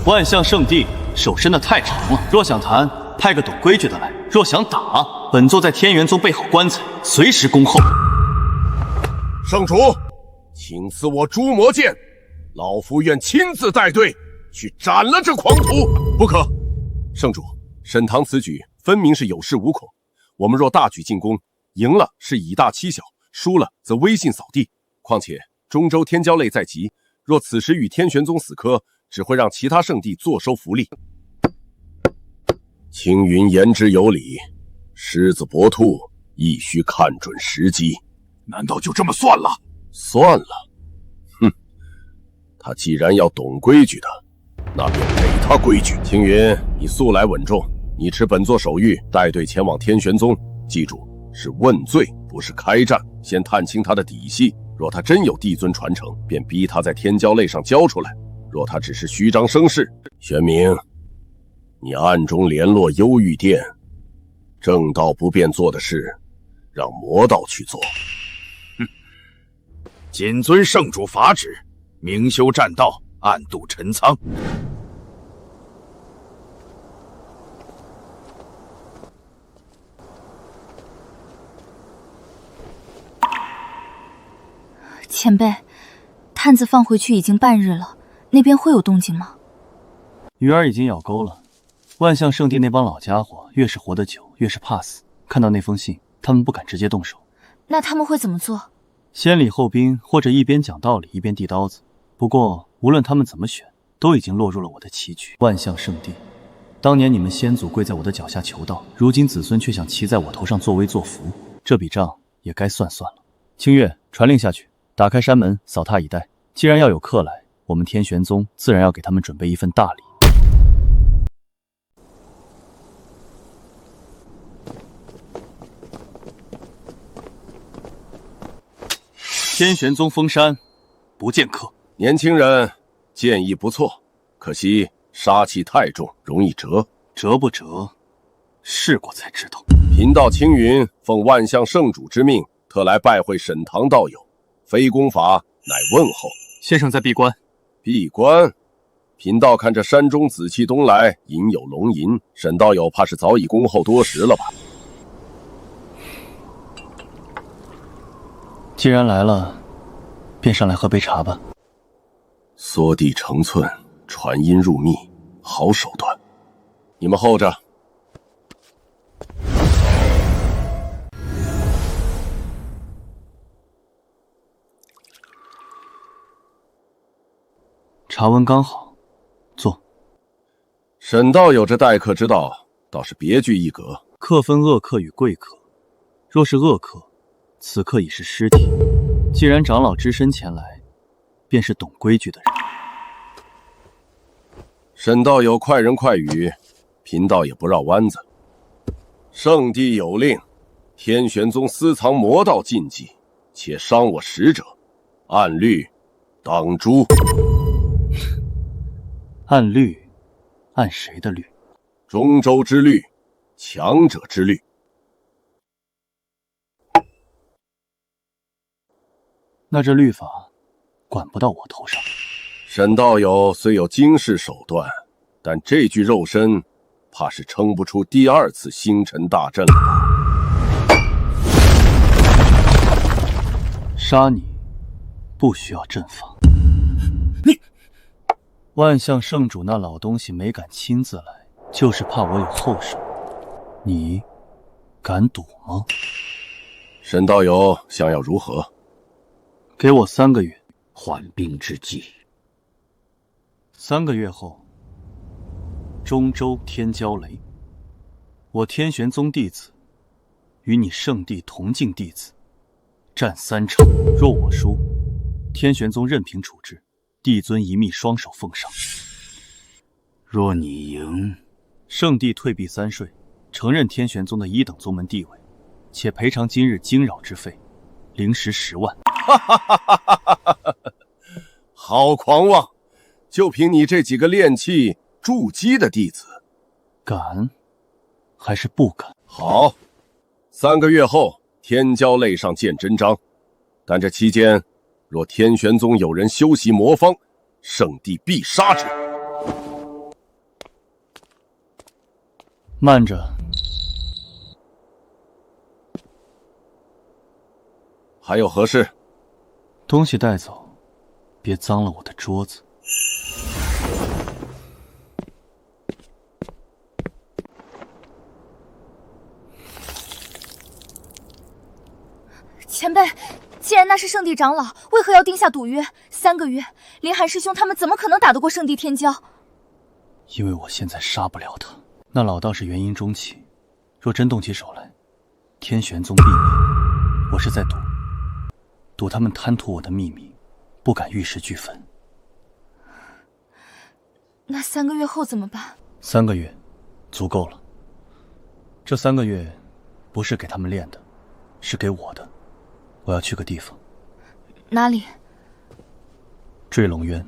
万象圣地手伸得太长了，若想谈，派个懂规矩的来；若想打，本座在天元宗备好棺材，随时恭候。圣主，请赐我诛魔剑，老夫愿亲自带队去斩了这狂徒。不可！圣主，沈唐此举分明是有恃无恐。我们若大举进攻，赢了是以大欺小，输了则威信扫地。况且中州天骄类在即，若此时与天玄宗死磕，只会让其他圣地坐收福利。青云言之有理，狮子搏兔亦需看准时机。难道就这么算了？算了，哼！他既然要懂规矩的，那便给他规矩。青云，你素来稳重，你持本座手谕，带队前往天玄宗。记住，是问罪，不是开战。先探清他的底细，若他真有帝尊传承，便逼他在天骄类上交出来。若他只是虚张声势，玄冥，你暗中联络幽玉殿，正道不便做的事，让魔道去做。谨遵圣主法旨，明修栈道，暗度陈仓。前辈，探子放回去已经半日了，那边会有动静吗？鱼儿已经咬钩了。万象圣地那帮老家伙，越是活得久，越是怕死。看到那封信，他们不敢直接动手。那他们会怎么做？先礼后兵，或者一边讲道理一边递刀子。不过无论他们怎么选，都已经落入了我的棋局。万象圣地，当年你们先祖跪在我的脚下求道，如今子孙却想骑在我头上作威作福，这笔账也该算算了。清月，传令下去，打开山门，扫榻以待。既然要有客来，我们天玄宗自然要给他们准备一份大礼。天玄宗封山，不见客。年轻人，建议不错，可惜杀气太重，容易折。折不折，试过才知道。贫道青云奉万象圣主之命，特来拜会沈唐道友，非功法，乃问候。先生在闭关。闭关？贫道看这山中紫气东来，隐有龙吟，沈道友怕是早已恭候多时了吧？既然来了，便上来喝杯茶吧。缩地成寸，传音入密，好手段。你们候着。茶温刚好，坐。沈道友这待客之道倒是别具一格。客分恶客与贵客，若是恶客，此刻已是尸体。既然长老只身前来，便是懂规矩的人。沈道友快人快语，贫道也不绕弯子。圣帝有令，天玄宗私藏魔道禁忌，且伤我使者，按律当诛。按律？按谁的律？中州之律，强者之律。那这律法管不到我头上。沈道友虽有惊世手段，但这具肉身怕是撑不出第二次星辰大阵了吧？杀你不需要阵法。万象圣主那老东西没敢亲自来，就是怕我有后手。你敢赌吗？沈道友想要如何？给我3个月缓兵之计。3个月后，中州天骄雷，我天玄宗弟子与你圣地同境弟子战3场，若我输，天玄宗任凭处置，帝尊一密双手奉上。若你赢，圣帝退避3税，承认天玄宗的1等宗门地位，且赔偿今日惊扰之费，灵石10万。好狂妄！就凭你这几个炼气筑基的弟子，敢还是不敢？好，3个月后天骄擂上见真章。但这期间，若天玄宗有人修习魔方，圣帝必杀之。慢着，还有何事？东西带走，别脏了我的桌子。前辈，既然那是圣地长老，为何要定下赌约？3个月，林寒师兄他们怎么可能打得过圣地天骄？因为我现在杀不了他。那老道是元婴中期，若真动起手来，天玄宗必灭。我是在赌他们贪图我的秘密，不敢玉石俱焚。那3个月后怎么办？3个月，足够了。这3个月，不是给他们练的，是给我的。我要去个地方。哪里？坠龙渊。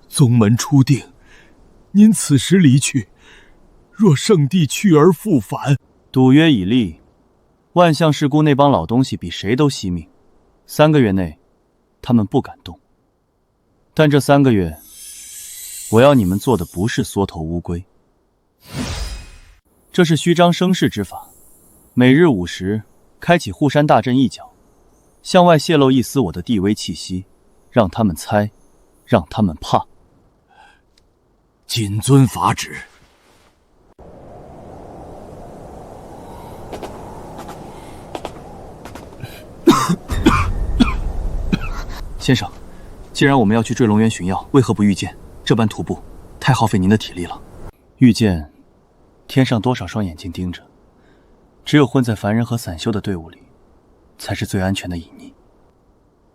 宗门初定，您此时离去，若圣帝去而复返，赌约已立。万象世姑那帮老东西比谁都惜命，3个月内，他们不敢动。但这3个月，我要你们做的不是缩头乌龟，这是虚张声势之法。每日5时，开启护山大阵一角，向外泄露一丝我的地威气息，让他们猜，让他们怕。谨遵法旨。先生，既然我们要去坠龙渊寻药，为何不御剑？这般徒步，太耗费您的体力了。御剑，天上多少双眼睛盯着，只有混在凡人和散修的队伍里，才是最安全的隐匿。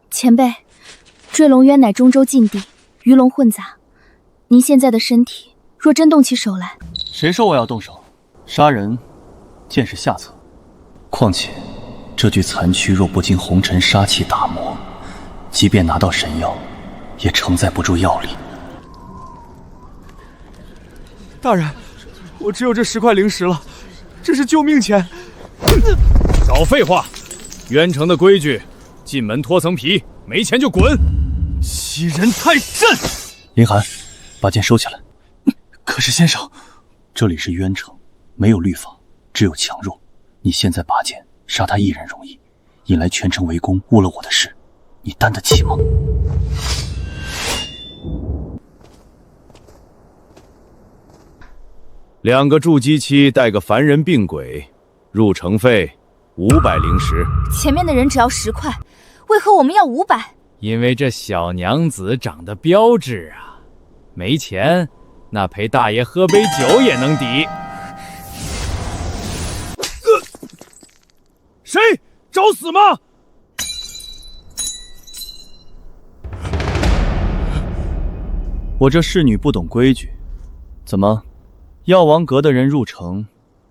前辈，坠龙渊乃中州禁地，鱼龙混杂。您现在的身体，若真动起手来，谁说我要动手？杀人，剑是下策。况且，这具残躯若不经红尘杀气打磨，即便拿到神药，也承载不住药力。大人，我只有这10块灵石了，这是救命钱。少废话！渊城的规矩，进门脱层皮，没钱就滚！欺人太甚！林寒，把剑收起来。可是先生，这里是渊城，没有律法，只有强弱。你现在拔剑杀他一人容易，引来全城围攻，误了我的事，你担得起吗？2个筑基期带个凡人病鬼，入城费500灵石。前面的人只要10块，为何我们要500？因为这小娘子长得标致啊，没钱，那陪大爷喝杯酒也能抵。谁找死吗？我这侍女不懂规矩，怎么，药王阁的人入城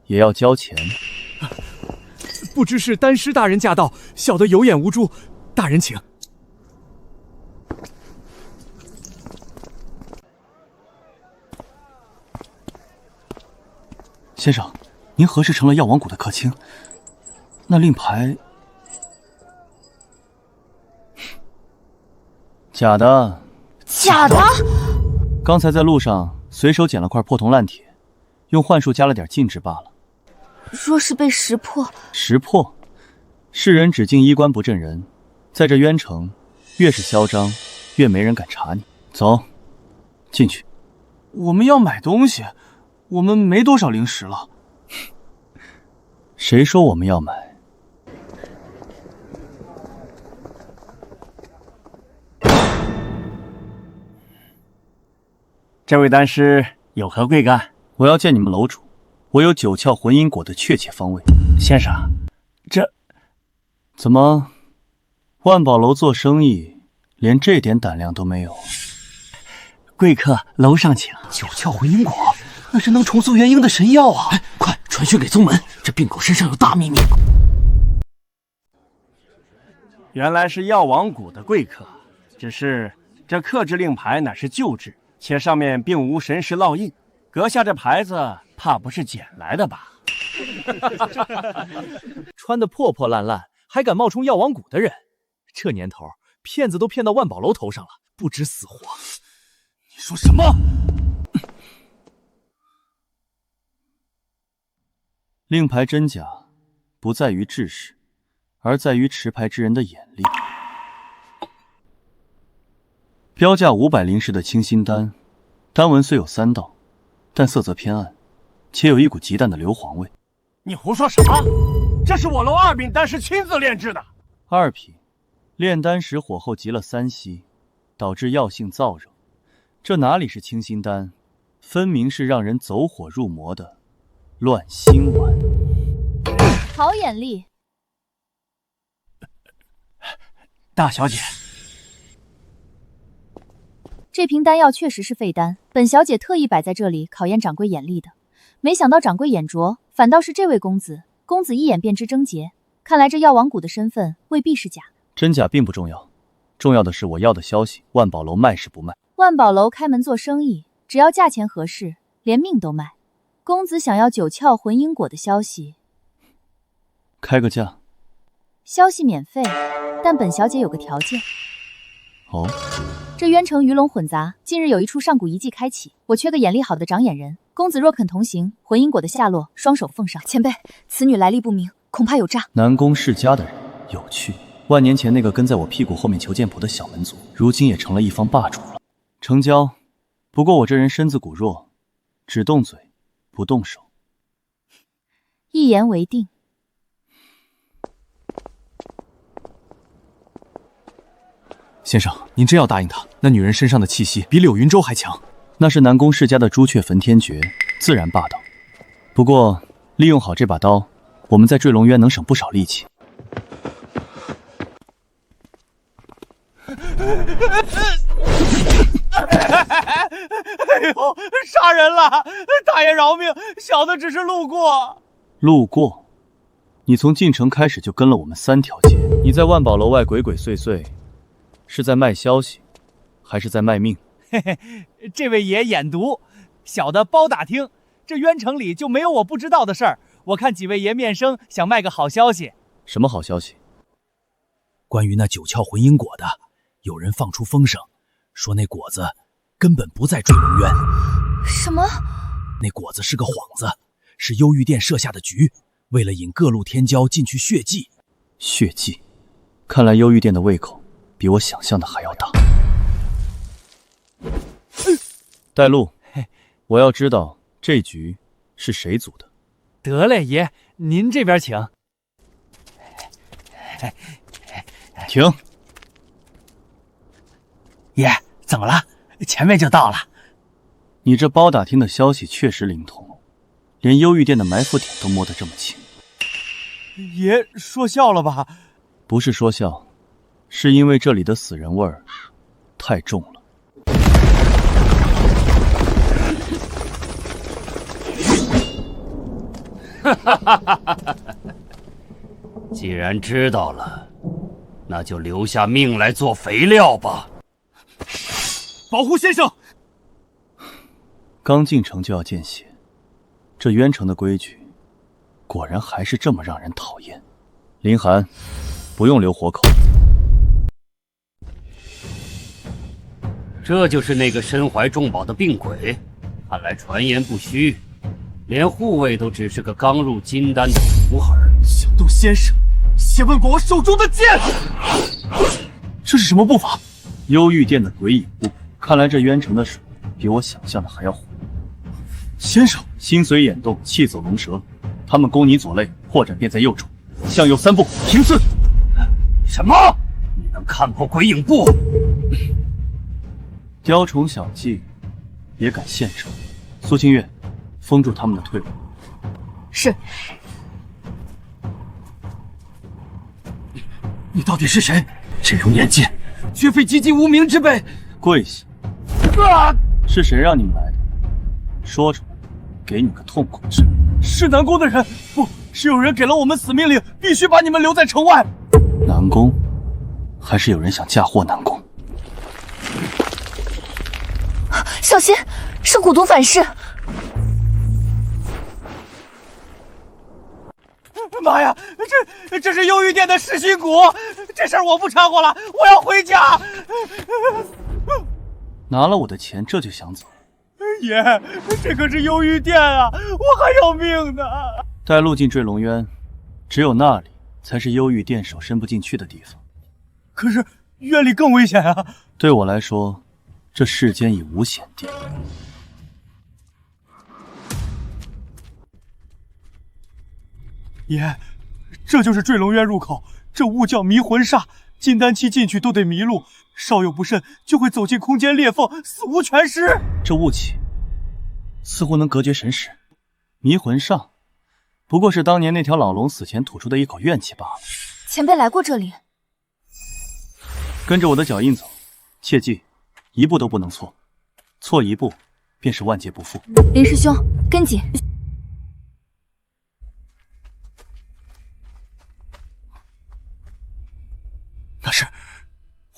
也要交钱？不知是丹师大人驾到，小的有眼无珠，大人请。先生，您何时成了药王谷的客卿？那令牌……假的。假的？刚才在路上随手捡了块破铜烂铁，用幻术加了点禁制罢了。若是被识破，识破？世人只敬衣冠不正人，在这渊城，越是嚣张，越没人敢查你。走，进去。我们要买东西，我们没多少灵石了。谁说我们要买？这位丹师有何贵干？我要见你们楼主，我有9窍魂因果的确切方位。先生，这怎么，万宝楼做生意连这点胆量都没有？贵客楼上请。9窍魂因果，那是能重塑元婴的神药啊！快传讯给宗门，这病狗身上有大秘密。原来是药王谷的贵客，只是这刻制令牌乃是旧制，且上面并无神识烙印，阁下这牌子怕不是捡来的吧？穿得破破烂烂，还敢冒充药王谷的人，这年头骗子都骗到万宝楼头上了，不知死活。你说什么？令牌真假，不在于制式，而在于持牌之人的眼力。标价500灵石的清心丹，丹纹虽有3道，但色泽偏暗，且有一股极淡的硫磺味。你胡说什么？这是我楼2品丹师亲自炼制的。2品炼丹时火候极了3息，导致药性燥热。这哪里是清心丹，分明是让人走火入魔的乱心丸。好眼力。大小姐，这瓶丹药确实是废丹，本小姐特意摆在这里考验掌柜眼力的。没想到掌柜眼拙，反倒是这位公子。公子一眼便知症结，看来这药王谷的身份未必是假。真假并不重要，重要的是我要的消息，万宝楼卖是不卖？万宝楼开门做生意，只要价钱合适，连命都卖。公子想要9窍魂因果的消息，开个价。消息免费，但本小姐有个条件。哦，这渊城鱼龙混杂，近日有一处上古遗迹开启，我缺个眼力好的长眼人。公子若肯同行，魂因果的下落双手奉上。前辈，此女来历不明，恐怕有诈。南宫世家的人有趣。万年前那个跟在我屁股后面求剑谱的小门族，如今也成了一方霸主了。成交。不过我这人身子骨弱，只动嘴，不动手。一言为定。先生，您真要答应他？那女人身上的气息比柳云舟还强。那是南宫世家的朱雀焚天诀，自然霸道。不过利用好这把刀，我们在坠龙渊能省不少力气。哎呦，杀人了！大爷饶命，小的只是路过。路过？你从进城开始就跟了我们3条街。你在万宝楼外鬼鬼祟祟，是在卖消息，还是在卖命？嘿嘿，这位爷眼毒，小的包打听，这渊城里就没有我不知道的事儿。我看几位爷面生，想卖个好消息。什么好消息？关于那9窍魂因果的，有人放出风声，说那果子根本不在坠龙渊。什么？那果子是个幌子，是幽玉殿设下的局，为了引各路天骄进去血祭。血祭，看来幽玉殿的胃口比我想象的还要大。带路，我要知道这局是谁组的。得嘞，爷，您这边请。停！爷，怎么了？前面就到了。你这包打听的消息确实灵通，连幽玉殿的埋伏点都摸得这么清。爷说笑了吧？不是说笑，是因为这里的死人味儿太重了。既然知道了，那就留下命来做肥料吧。保护先生！刚进城就要见血，这渊城的规矩果然还是这么让人讨厌。林寒，不用留活口。这就是那个身怀重宝的病鬼，看来传言不虚，连护卫都只是个刚入金丹的徒儿。小洞先生，先问过我手中的剑。这是什么步伐？幽玉殿的鬼影步，看来这渊城的水比我想象的还要火。先生，心随眼动，气走龙蛇，他们攻你左肋，破绽便在右处，向右3步，停刺。什么？你能看破鬼影步？雕虫小技也敢献丑？苏清月，封住他们的退路。是。你到底是谁？这种眼界，绝非籍籍无名之辈。跪下！是谁让你们来的？说出来，给你个痛快。是南宫的人，不是有人给了我们死命令，必须把你们留在城外。南宫，还是有人想嫁祸南宫？小心，是蛊毒反噬！妈呀，这是幽玉殿的噬心蛊，这事儿我不掺和了，我要回家。拿了我的钱，这就想走？爷，这可是幽玉殿啊，我还要命呢。带路进坠龙渊，只有那里才是幽玉殿手伸不进去的地方。可是渊里更危险啊！对我来说，这世间已无险地。爷，这就是坠龙渊入口，这雾叫迷魂煞，金丹期进去都得迷路，稍有不慎就会走进空间裂缝，死无全尸。这雾气似乎能隔绝神识，迷魂煞不过是当年那条老龙死前吐出的一口怨气罢了。前辈来过这里，跟着我的脚印走，切记一步都不能错，错一步便是万劫不复。林师兄，跟紧。那是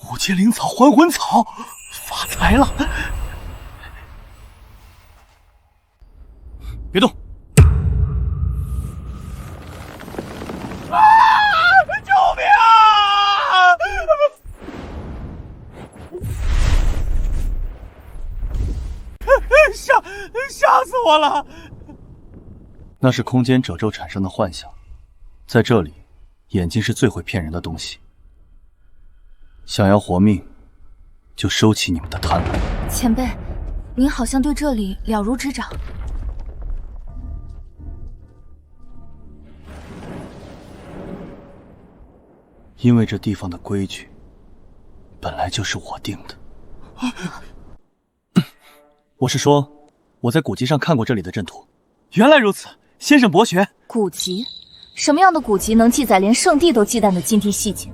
五阶灵草还魂草，发财了！别动！啊！救命啊！吓死我了！那是空间褶皱产生的幻象，在这里，眼睛是最会骗人的东西。想要活命，就收起你们的贪婪。前辈，您好像对这里了如指掌。因为这地方的规矩，本来就是我定的。我是说，我在古籍上看过这里的阵图。原来如此，先生博学。古籍？什么样的古籍能记载连圣地都忌惮的禁地细节？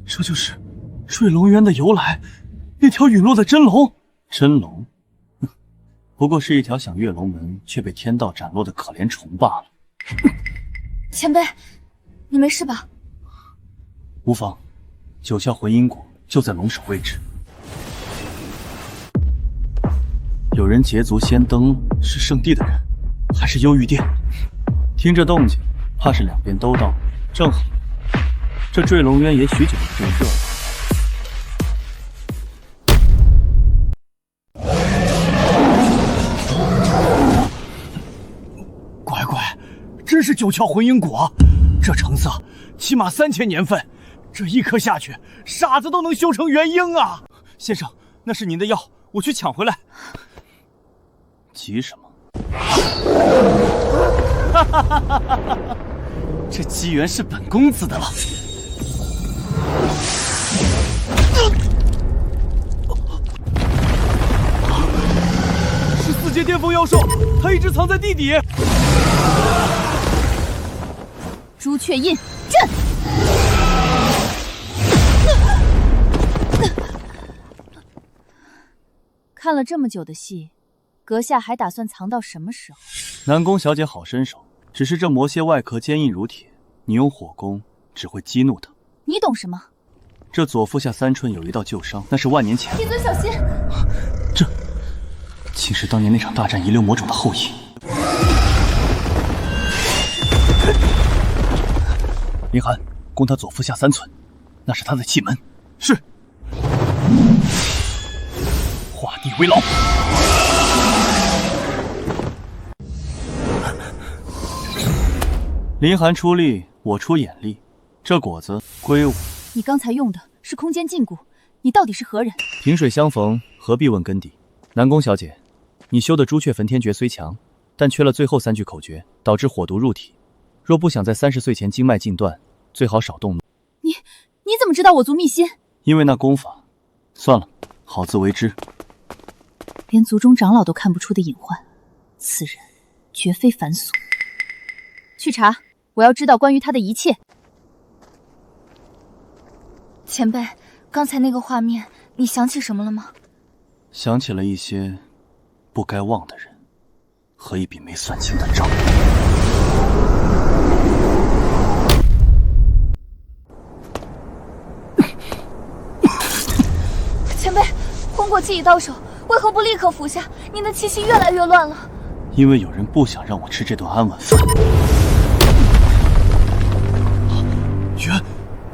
这就是坠龙渊的由来，那条陨落的真龙。真龙？不过是一条想跃龙门却被天道斩落的可怜虫罢了。前辈，你没事吧？无妨，九窍回音果就在龙首位置。有人捷足先登，是圣地的人，还是幽玉殿？听这动静，怕是两边都到了。正好，这坠龙渊也许久不见热闹。是9窍混音果，这成色起码3000年份，这一颗下去，傻子都能修成元婴啊！先生，那是您的药，我去抢回来。急什么？哈哈哈哈哈！这机缘是本公子的了。是4阶巅峰妖兽，他一直藏在地底。朱雀印震！看了这么久的戏，阁下还打算藏到什么时候？南宫小姐好身手，只是这魔蝎外壳坚硬如铁，你用火攻只会激怒它。你懂什么？这左腹下3寸有一道旧伤，那是万年前。帝尊小心！这竟是当年那场大战遗留魔种的后裔。林寒，攻他左腹下3寸，那是他的气门。是。画地为牢。林寒出力，我出眼力，这果子归我。你刚才用的是空间禁锢，你到底是何人？萍水相逢，何必问根底？南宫小姐，你修的朱雀焚天诀虽强，但缺了最后3句口诀，导致火毒入体。若不想在30岁前经脉尽断，最好少动怒。你怎么知道我族秘辛？因为那功法。算了，好自为之。连族中长老都看不出的隐患，此人绝非凡俗。去查，我要知道关于他的一切。前辈，刚才那个画面，你想起什么了吗？想起了一些不该忘的人和一笔没算清的账。前辈，昏过记忆到手，为何不立刻服下？您的气息越来越乱了。因为有人不想让我吃这顿安稳饭。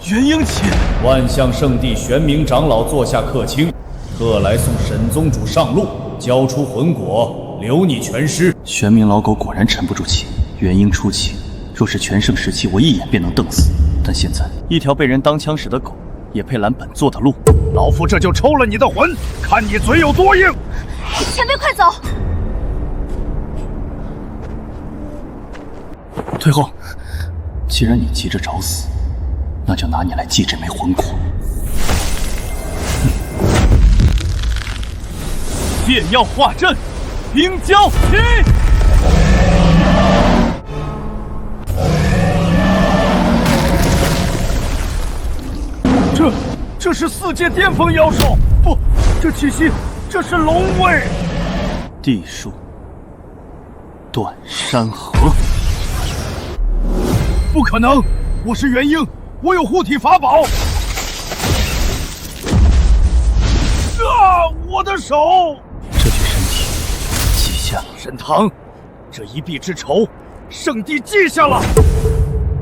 元婴期，万象圣地玄冥长老坐下客卿，特来送沈宗主上路，交出魂果，留你全尸。玄冥老狗果然沉不住气。元婴初期，若是全盛时期，我一眼便能瞪死。但现在，一条被人当枪使的狗，也配拦本座的路？老夫这就抽了你的魂，看你嘴有多硬！前辈，快走！退后！既然你急着找死，那就拿你来祭这枚魂果。炼药化阵，冰胶起！这是4阶巅峰妖兽，不，这气息，这是龙味。地术，断山河。不可能，我是元婴，我有护体法宝。我的手！这具身体极限了。沈堂，这一臂之仇，圣帝记下了。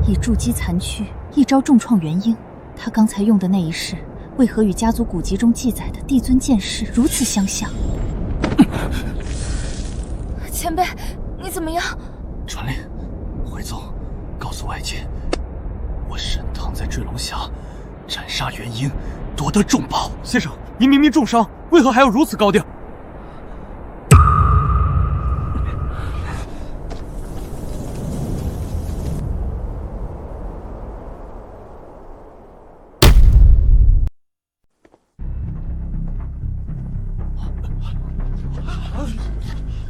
以筑基残躯，一招重创元婴。他刚才用的那一式，为何与家族古籍中记载的帝尊剑式如此相像？前辈，你怎么样？传令，回宗，告诉外界，我沈堂在坠龙峡斩杀元婴，夺得重宝。先生，您明明重伤，为何还要如此高调？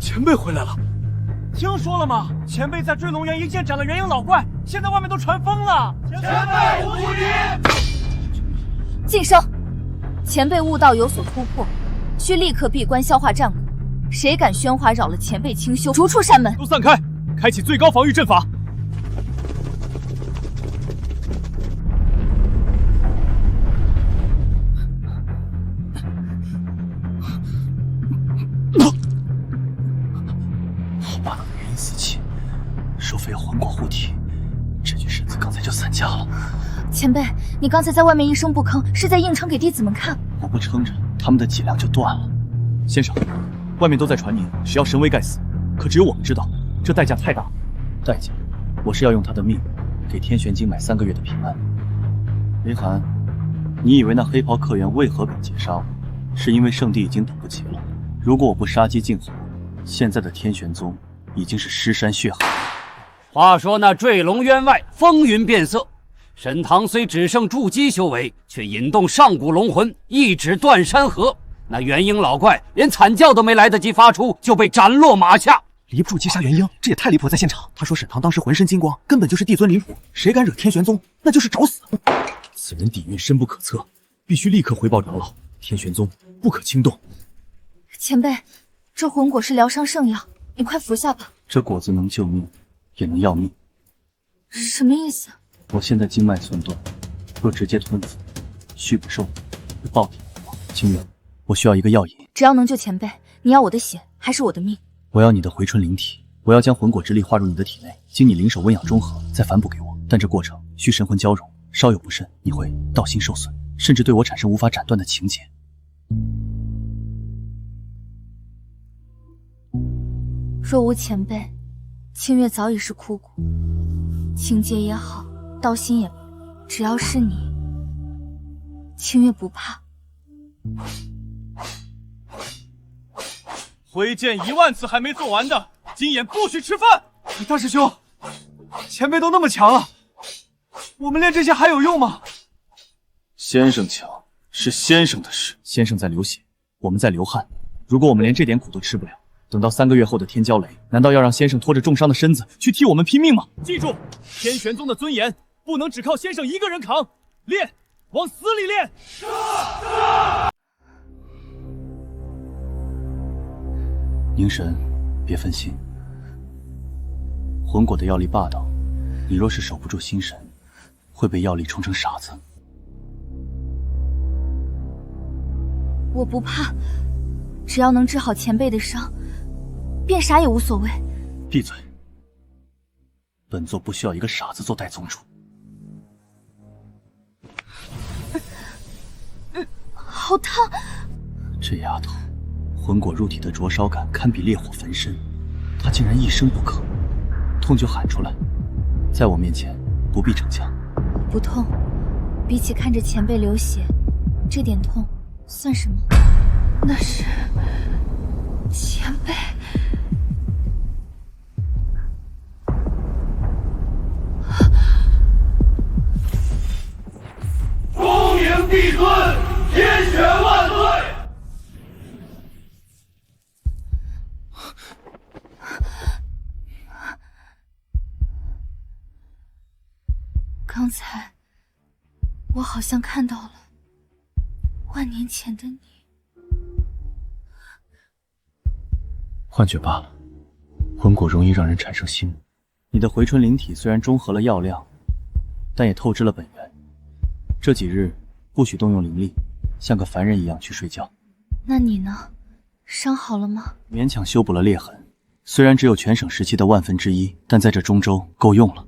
前辈回来了，听说了吗？前辈在坠龙原一剑斩了元婴老怪，现在外面都传疯了。前辈无敌！晋升，前辈悟道有所突破，需立刻闭关消化战果。谁敢喧哗扰了前辈清修，逐出山门！都散开，开启最高防御阵法。若非有魂果护体，这具身子刚才就散架了。前辈，你刚才在外面一声不吭，是在硬撑给弟子们看。我不撑着，他们的脊梁就断了。先生，外面都在传您是要神威盖死，可只有我们知道，这代价太大。代价？我是要用他的命，给天玄经买3个月的平安。雷寒，你以为那黑袍客员为何敢劫杀我？是因为圣地已经等不及了。如果我不杀鸡儆猴，现在的天玄宗已经是尸山血海。话说那坠龙渊外风云变色，沈唐虽只剩筑基修为，却引动上古龙魂，一指断山河。那元婴老怪连惨叫都没来得及发出，就被斩落马下。离不住击杀元婴，这也太离谱！在现场，他说沈唐当时浑身金光，根本就是帝尊灵谱，谁敢惹天玄宗，那就是找死。此人底蕴深不可测，必须立刻回报长老，天玄宗不可轻动。前辈，这魂果是疗伤圣药，你快服下吧。这果子能救命，也能要命。什么意思？我现在经脉寸断，若直接吞服，虚不受会暴体。清月，我需要一个药引。只要能救前辈，你要我的血还是我的命？我要你的回春灵体，我要将魂果之力化入你的体内，经你灵手温养中和，再反哺给我。但这过程需神魂交融，稍有不慎，你会道心受损，甚至对我产生无法斩断的情结。若无前辈，清月早已是枯骨。情结也好，道心也罢，只要是你，清月不怕。挥剑1万次还没做完的，今夜不许吃饭！大师兄，前辈都那么强了，我们练这些还有用吗？先生强是先生的事，先生在流血，我们在流汗。如果我们连这点苦都吃不了，等到3个月后的天骄雷，难道要让先生拖着重伤的身子去替我们拼命吗？记住，天玄宗的尊严不能只靠先生一个人扛，练，往死里练！凝神，别分心。魂果的药力霸道，你若是守不住心神，会被药力冲成傻子。我不怕，只要能治好前辈的伤，变傻也无所谓。闭嘴！本座不需要一个傻子做代宗主。好烫！这丫头，魂果入体的灼烧感堪比烈火焚身，她竟然一声不吭，痛就喊出来，在我面前不必逞强。不痛，比起看着前辈流血，这点痛算什么？那是前辈。恭迎帝尊，天玄万岁！刚才我好像看到了万年前的你。幻觉罢了，魂果容易让人产生心魔。你的回春灵体虽然中和了药量，但也透支了本源。这几日不许动用灵力，像个凡人一样去睡觉。那你呢？伤好了吗？勉强修补了裂痕，虽然只有全省时期的1/1000，但在这中州够用了。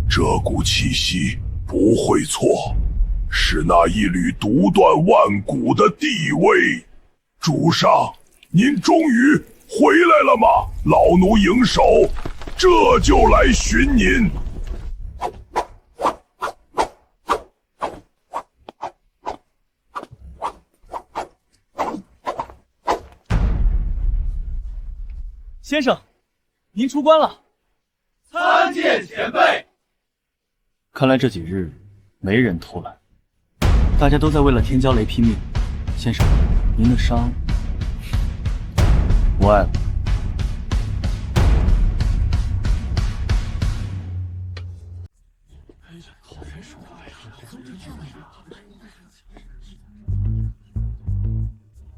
这股气息不会错，是那一缕独断万古的地位。主上，您终于回来了吗？老奴营手这就来寻您。先生，您出关了。参见前辈。看来这几日没人偷懒，大家都在为了天骄雷拼命。先生，您的伤不爱了。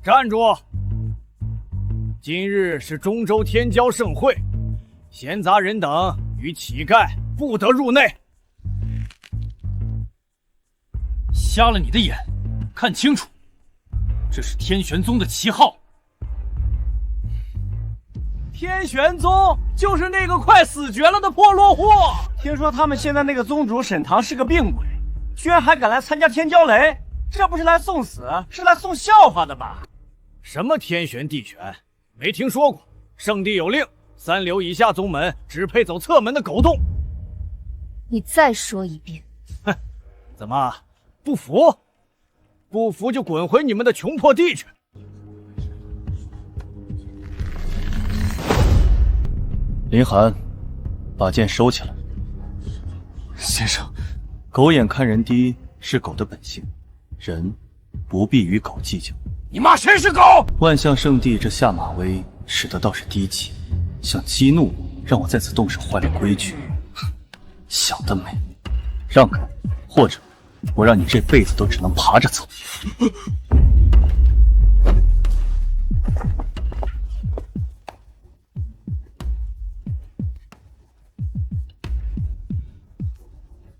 站住！今日是中州天骄盛会，闲杂人等与乞丐不得入内。瞎了你的眼，看清楚，这是天玄宗的旗号。天玄宗就是那个快死绝了的破落户。听说他们现在那个宗主沈唐是个病鬼，居然还敢来参加天骄雷，这不是来送死，是来送笑话的吧？什么天旋地旋，没听说过。圣帝有令，3流以下宗门只配走侧门的狗洞。你再说一遍。哼，怎么不服？不服就滚回你们的穷破地去！林寒，把剑收起来。先生，狗眼看人低是狗的本性，人不必与狗计较。你骂谁是狗？万象圣地这下马威使得倒是低级，想激怒我，让我再次动手坏了规矩。想得美！让开，或者我让你这辈子都只能爬着走。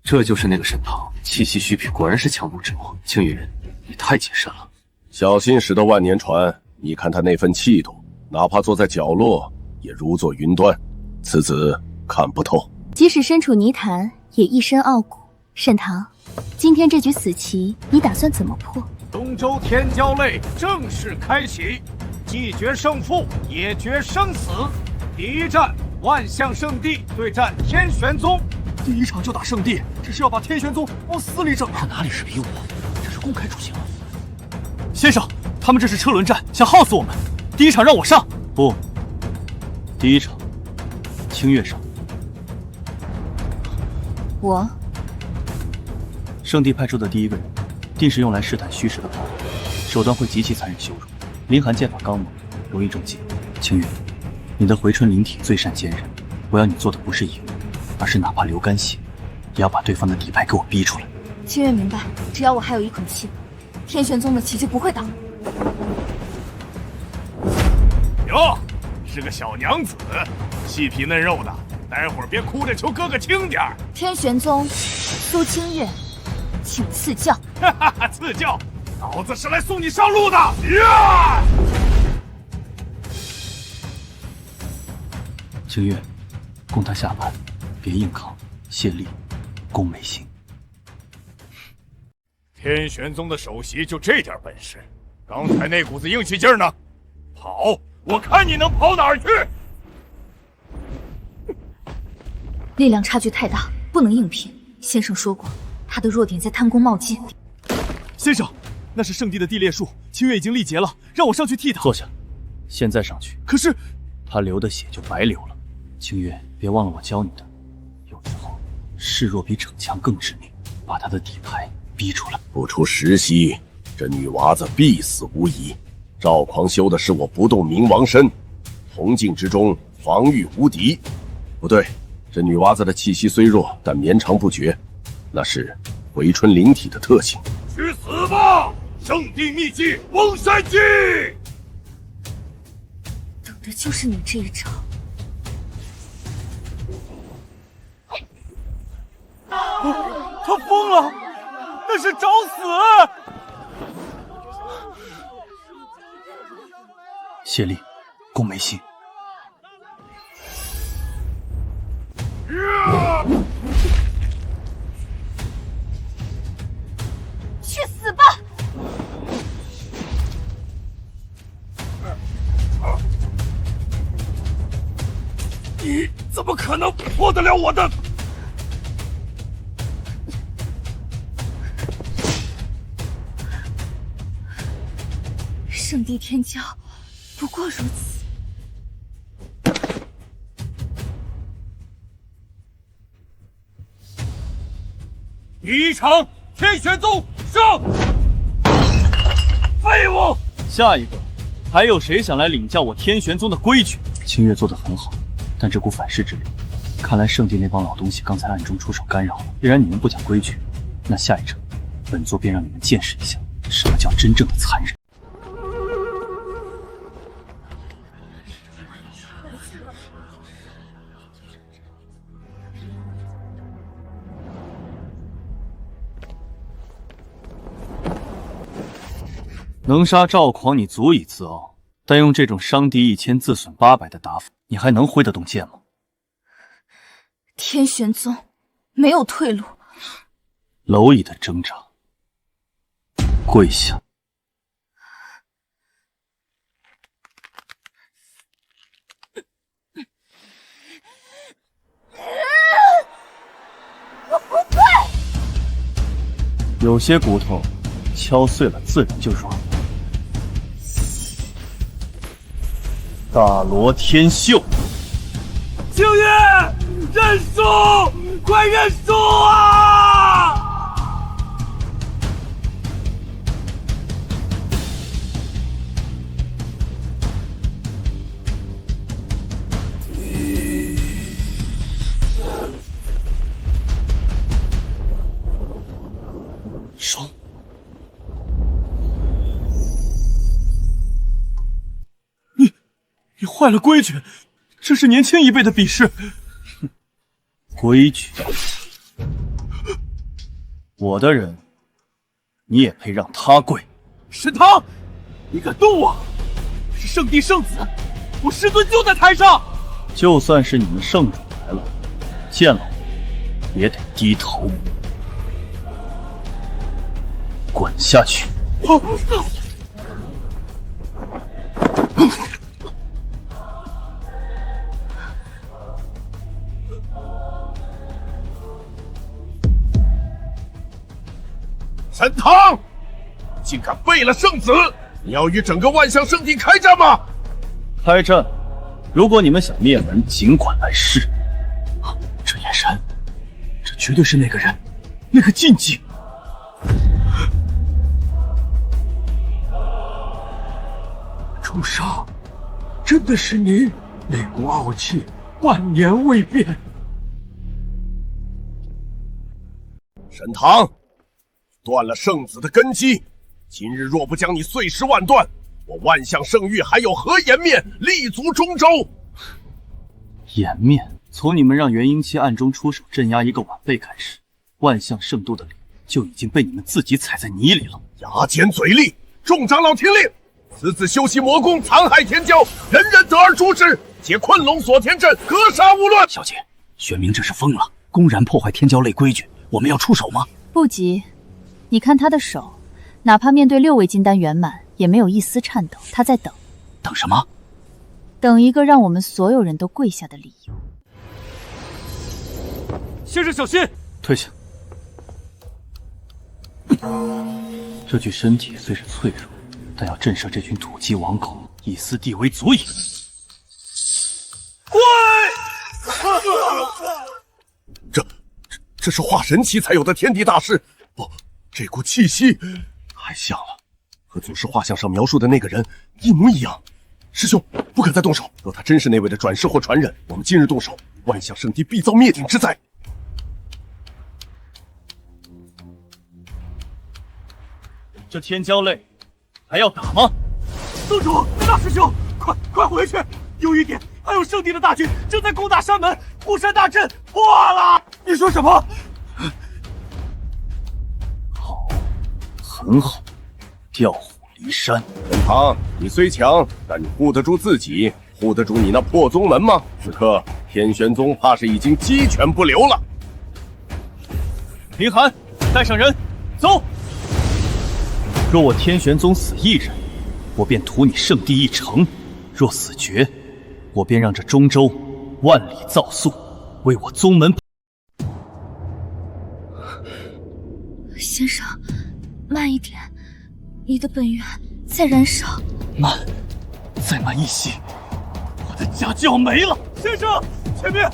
这就是那个沈堂，气息虚痞，果然是强弩之末。青云，你太谨慎了，小心驶得万年船。你看他那份气度，哪怕坐在角落也如坐云端。此子看不透，即使身处泥潭，也一身傲骨。沈堂，今天这局死棋，你打算怎么破？东周天骄类正式开启，既决胜负，也决生死。第一战，万象圣地对战天玄宗。第一场就打圣地，这是要把天玄宗往死里整。这哪里是比武，这是公开处刑了。先生，他们这是车轮战，想耗死我们。第一场让我上。不，第一场清月上。我。圣地派出的第一个人，定是用来试探虚实的炮，手段会极其残忍羞辱。林寒剑法刚猛，容易中计。清月，你的回春灵体最善坚韧，我要你做的不是赢，而是哪怕流干血，也要把对方的底牌给我逼出来。清月明白，只要我还有一口气，天玄宗的棋就不会倒。哟，是个小娘子，细皮嫩肉的，待会儿别哭着求哥哥轻点儿。天玄宗，苏清月，请赐教。哈哈哈，赐教，老子是来送你上路的。呀！清月，供他下盘，别硬扛，谢力，攻美心。天玄宗的首席就这点本事，刚才那股子硬气劲儿呢？跑，我看你能跑哪儿去！力量差距太大，不能硬拼。先生说过，他的弱点在贪功冒进。先生，那是圣地的地裂术，清月已经力竭了，让我上去替他。坐下，现在上去。可是他流的血就白流了。清月，别忘了我教你的，有时候示弱比逞强更致命，把他的底牌逼出来。不出10息，这女娃子必死无疑。赵狂修的是我不动明王身，铜镜之中防御无敌。不对，这女娃子的气息虽弱，但绵长不绝，那是回春灵体的特性。去死吧！圣地秘技翁山记，等的就是你这一招。他疯了，那是找死！谢力，攻眉心。去死吧！你怎么可能破得了我的？圣地天骄，不过如此。第一场，天玄宗上！废物！下一个，还有谁想来领教我天玄宗的规矩？清月做得很好，但这股反噬之力，看来圣地那帮老东西刚才暗中出手干扰了。既然你们不讲规矩，那下一场，本座便让你们见识一下什么叫真正的残忍。能杀赵狂，你足以自傲，但用这种伤敌1000自损800的打法，你还能挥得动剑吗？天玄宗没有退路。蝼蚁的挣扎，跪下。我不跪。有些骨头敲碎了，自然就软。大罗天秀，青玉，认输，快认输啊！说。你坏了规矩，这是年轻一辈的比试。规矩，我的人，你也配让他跪？沈唐，你敢动我？是圣帝圣子，我师尊就在台上。就算是你们圣主来了，见了我也得低头。滚下去！沈唐，竟敢背了圣旨！你要与整个万象圣地开战吗？开战！如果你们想灭门，尽管来试。这眼神，这绝对是那个人，那个禁忌。朱砂，真的是你？那股傲气，万年未变。沈唐，断了圣子的根基，今日若不将你碎尸万段，我万象圣域还有何颜面立足中州？颜面？从你们让元婴期暗中出手镇压一个晚辈开始，万象圣都的脸就已经被你们自己踩在泥里了。牙尖嘴利，众长老听令，此次修习魔功，残害天骄，人人得而诛之，皆困龙锁天阵，格杀勿论。小姐，玄冥这是疯了，公然破坏天骄类规矩，我们要出手吗？不急，你看他的手，哪怕面对6位金丹圆满，也没有一丝颤抖。他在等，等什么？等一个让我们所有人都跪下的理由。先生小心！退下。这具身体虽是脆弱，但要震慑这群土鸡王狗，一丝地为足矣。跪！这是化神期才有的天地大事。不，这股气息太像了，和祖师画像上描述的那个人一模一样。师兄，不可再动手。若他真是那位的转世或传人，我们今日动手，万象圣地必遭灭顶之灾。这天骄类还要打吗？宗主，大师兄，快回去！有一点，还有圣地的大军正在攻打山门，护山大阵破了。你说什么？好，很好，调虎离山。沈唐，你虽强，但你护得住自己，护得住你那破宗门吗？此刻天玄宗怕是已经鸡犬不留了。林寒，带上人，走。若我天玄宗死一人，我便屠你圣地一城；若死绝，我便让这中州万里造肃，为我宗门。先生，慢一点，你的本源在燃烧。慢，再慢一些，我的家就要没了。先生，前面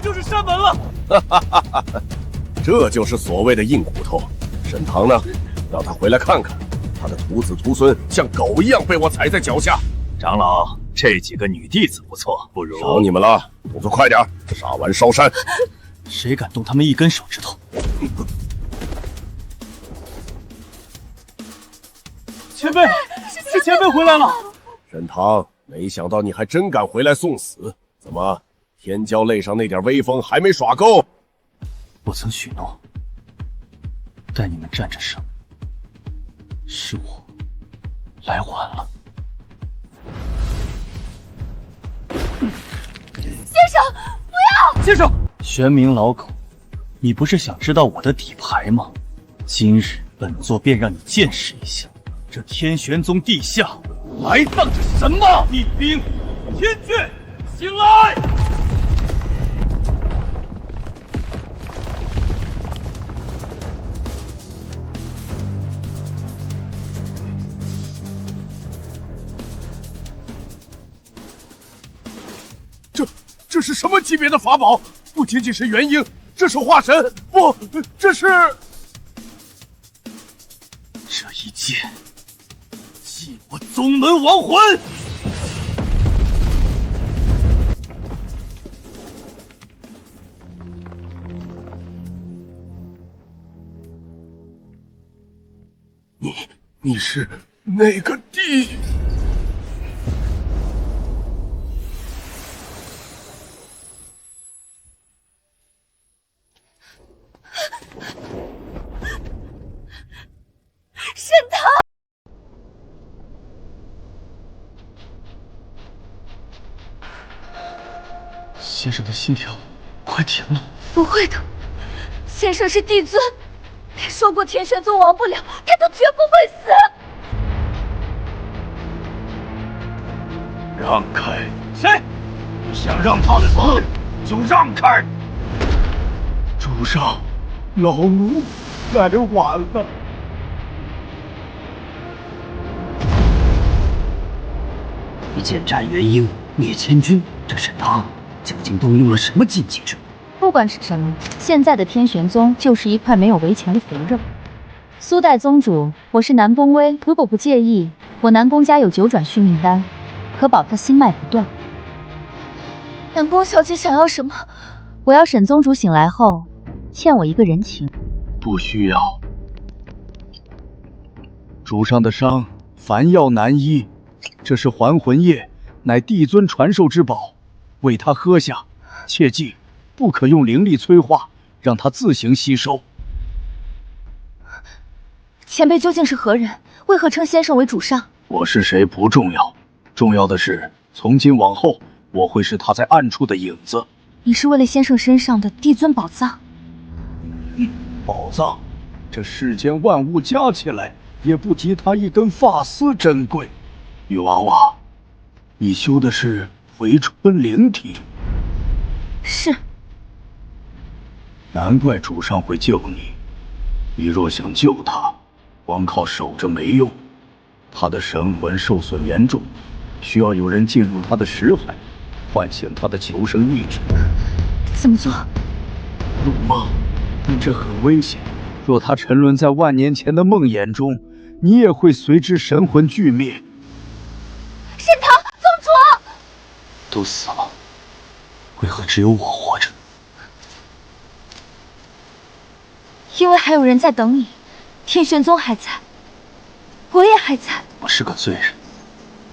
就是山门了。这就是所谓的硬骨头。沈唐呢？让他回来看看，他的徒子徒孙像狗一样被我踩在脚下。长老，这几个女弟子不错，不如少你们了，动作快点，杀完烧山。谁敢动他们一根手指头？前辈，是前辈回来了。沈唐，没想到你还真敢回来送死，怎么天骄类上那点威风还没耍够？我曾许诺带你们站着胜，是我来晚了。先生，不要！先生，玄冥老狗，你不是想知道我的底牌吗？今日本座便让你见识一下，这天玄宗地下埋葬着什么！一兵天阙，醒来！这是什么级别的法宝？不仅仅是元婴，这是化神，不，这是……这一剑，祭我宗门亡魂！你是那个地？沈棠，先生的心跳快停了。不会的，先生是帝尊，他说过天玄宗亡不了，他都绝不会死。让开！谁？你想让他死，就让开！主上，老奴来晚了。一剑斩元婴，灭千军，这沈棠究竟动用了什么禁忌之物？不管是什么，现在的天玄宗就是一块没有围墙的肥肉。苏代宗主，我是南宫威，如果不介意，我南宫家有9转续命丹，可保他心脉不断。南宫小姐想要什么？我要沈宗主醒来后欠我一个人情。不需要。主上的伤，凡药难医。这是还魂液，乃帝尊传授之宝，为他喝下。切记，不可用灵力催化，让他自行吸收。前辈究竟是何人？为何称先生为主上？我是谁不重要，重要的是，从今往后，我会是他在暗处的影子。你是为了先生身上的帝尊宝藏？宝藏，这世间万物加起来，也不及他一根发丝珍贵。女娃娃，你修的是回春灵体。是。难怪主上会救你。你若想救他，光靠守着没用。他的神魂受损严重，需要有人进入他的识海，唤醒他的求生意志。怎么做？入梦，这很危险。若他沉沦在万年前的梦魇中，你也会随之神魂俱灭。沈棠，宗主都死了，为何只有我活着？因为还有人在等你，天玄宗还在，我也还在。我是个罪人，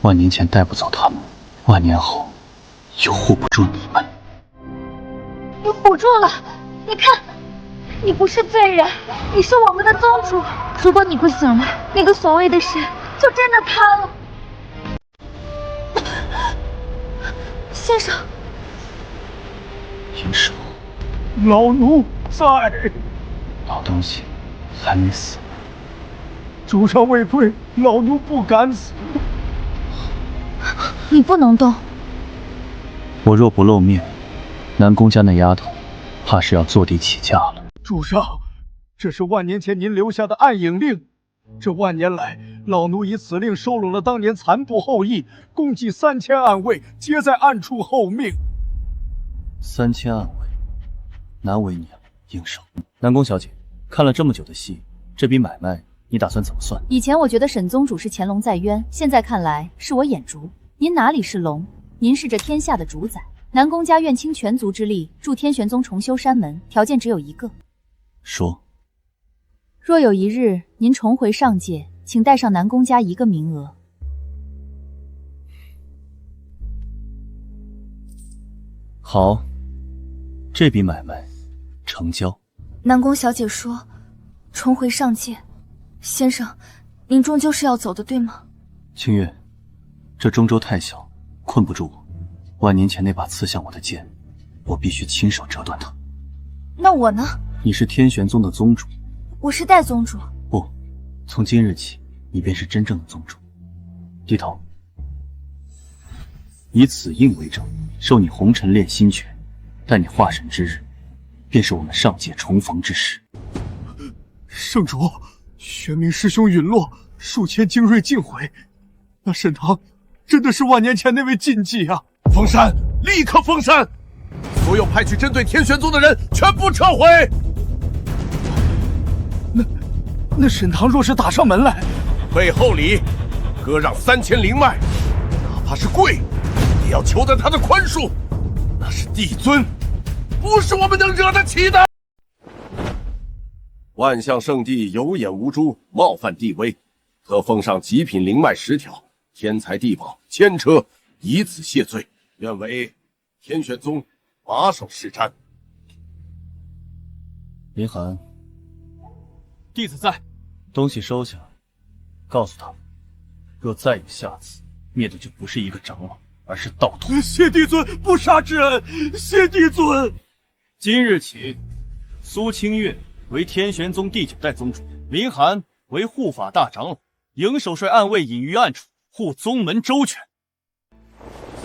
万年前带不走他们，万年后又护不住你们。你唬住了，你看，你不是罪人，你是我们的宗主。如果你不醒来，那个所谓的神就真的塌了。先生，银手，老奴在。老东西，还没死。主上未退，老奴不敢死。你不能动。我若不露面，南宫家那丫头，怕是要坐地起价了。主上，这是万年前您留下的暗影令。这万年来，老奴以此令收拢了当年残部后裔，共计3000暗卫，皆在暗处候命。3000暗卫，难为你了，应手。南宫小姐，看了这么久的戏，这笔买卖你打算怎么算？以前我觉得沈宗主是潜龙在渊，现在看来是我眼拙。您哪里是龙？您是这天下的主宰。南宫家愿倾全族之力助天玄宗重修山门，条件只有一个。说。若有一日您重回上界，请带上南宫家1个名额。好，这笔买卖成交。南宫小姐说，重回上界，先生，您终究是要走的，对吗？清月，这中州太小，困不住我。万年前那把刺向我的剑，我必须亲手折断它。那我呢？你是天玄宗的宗主，我是代宗主。不，从今日起，你便是真正的宗主。低头，以此印为证，授你红尘炼心诀。待你化神之日，便是我们上界重逢之时。圣主，玄冥师兄陨落，数千精锐尽毁，那沈堂真的是万年前那位禁忌啊！封山，立刻封山！所有派去针对天玄宗的人全部撤回！那沈堂若是打上门来，背后里割让3000灵脉，哪怕是跪，也要求得他的宽恕。那是帝尊，不是我们能惹得起的。万象圣地有眼无珠，冒犯帝威，特奉上极品灵脉10条，天才地宝1000车，以此谢罪。愿为天玄宗把守是瞻。林寒，弟子在。东西收下，告诉他，若再有下次，灭的就不是一个长老，而是道童。谢帝尊不杀之恩，谢帝尊。今日起，苏清月为天玄宗第9代宗主，林寒为护法大长老，营守帅暗卫隐于暗处，护宗门周全。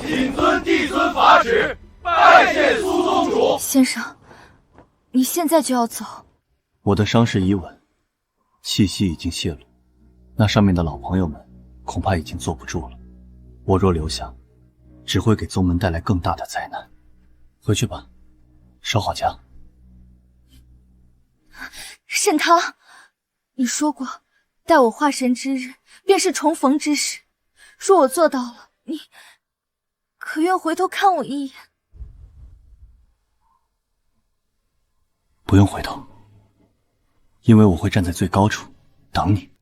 谨遵帝尊法旨，拜见苏宗主。先生，你现在就要走？我的伤势已稳，气息已经泄露，那上面的老朋友们恐怕已经坐不住了。我若留下，只会给宗门带来更大的灾难。回去吧，守好家。沈堂，你说过，待我化神之日，便是重逢之时。若我做到了，你可愿回头看我一眼？不用回头，因为我会站在最高处等你。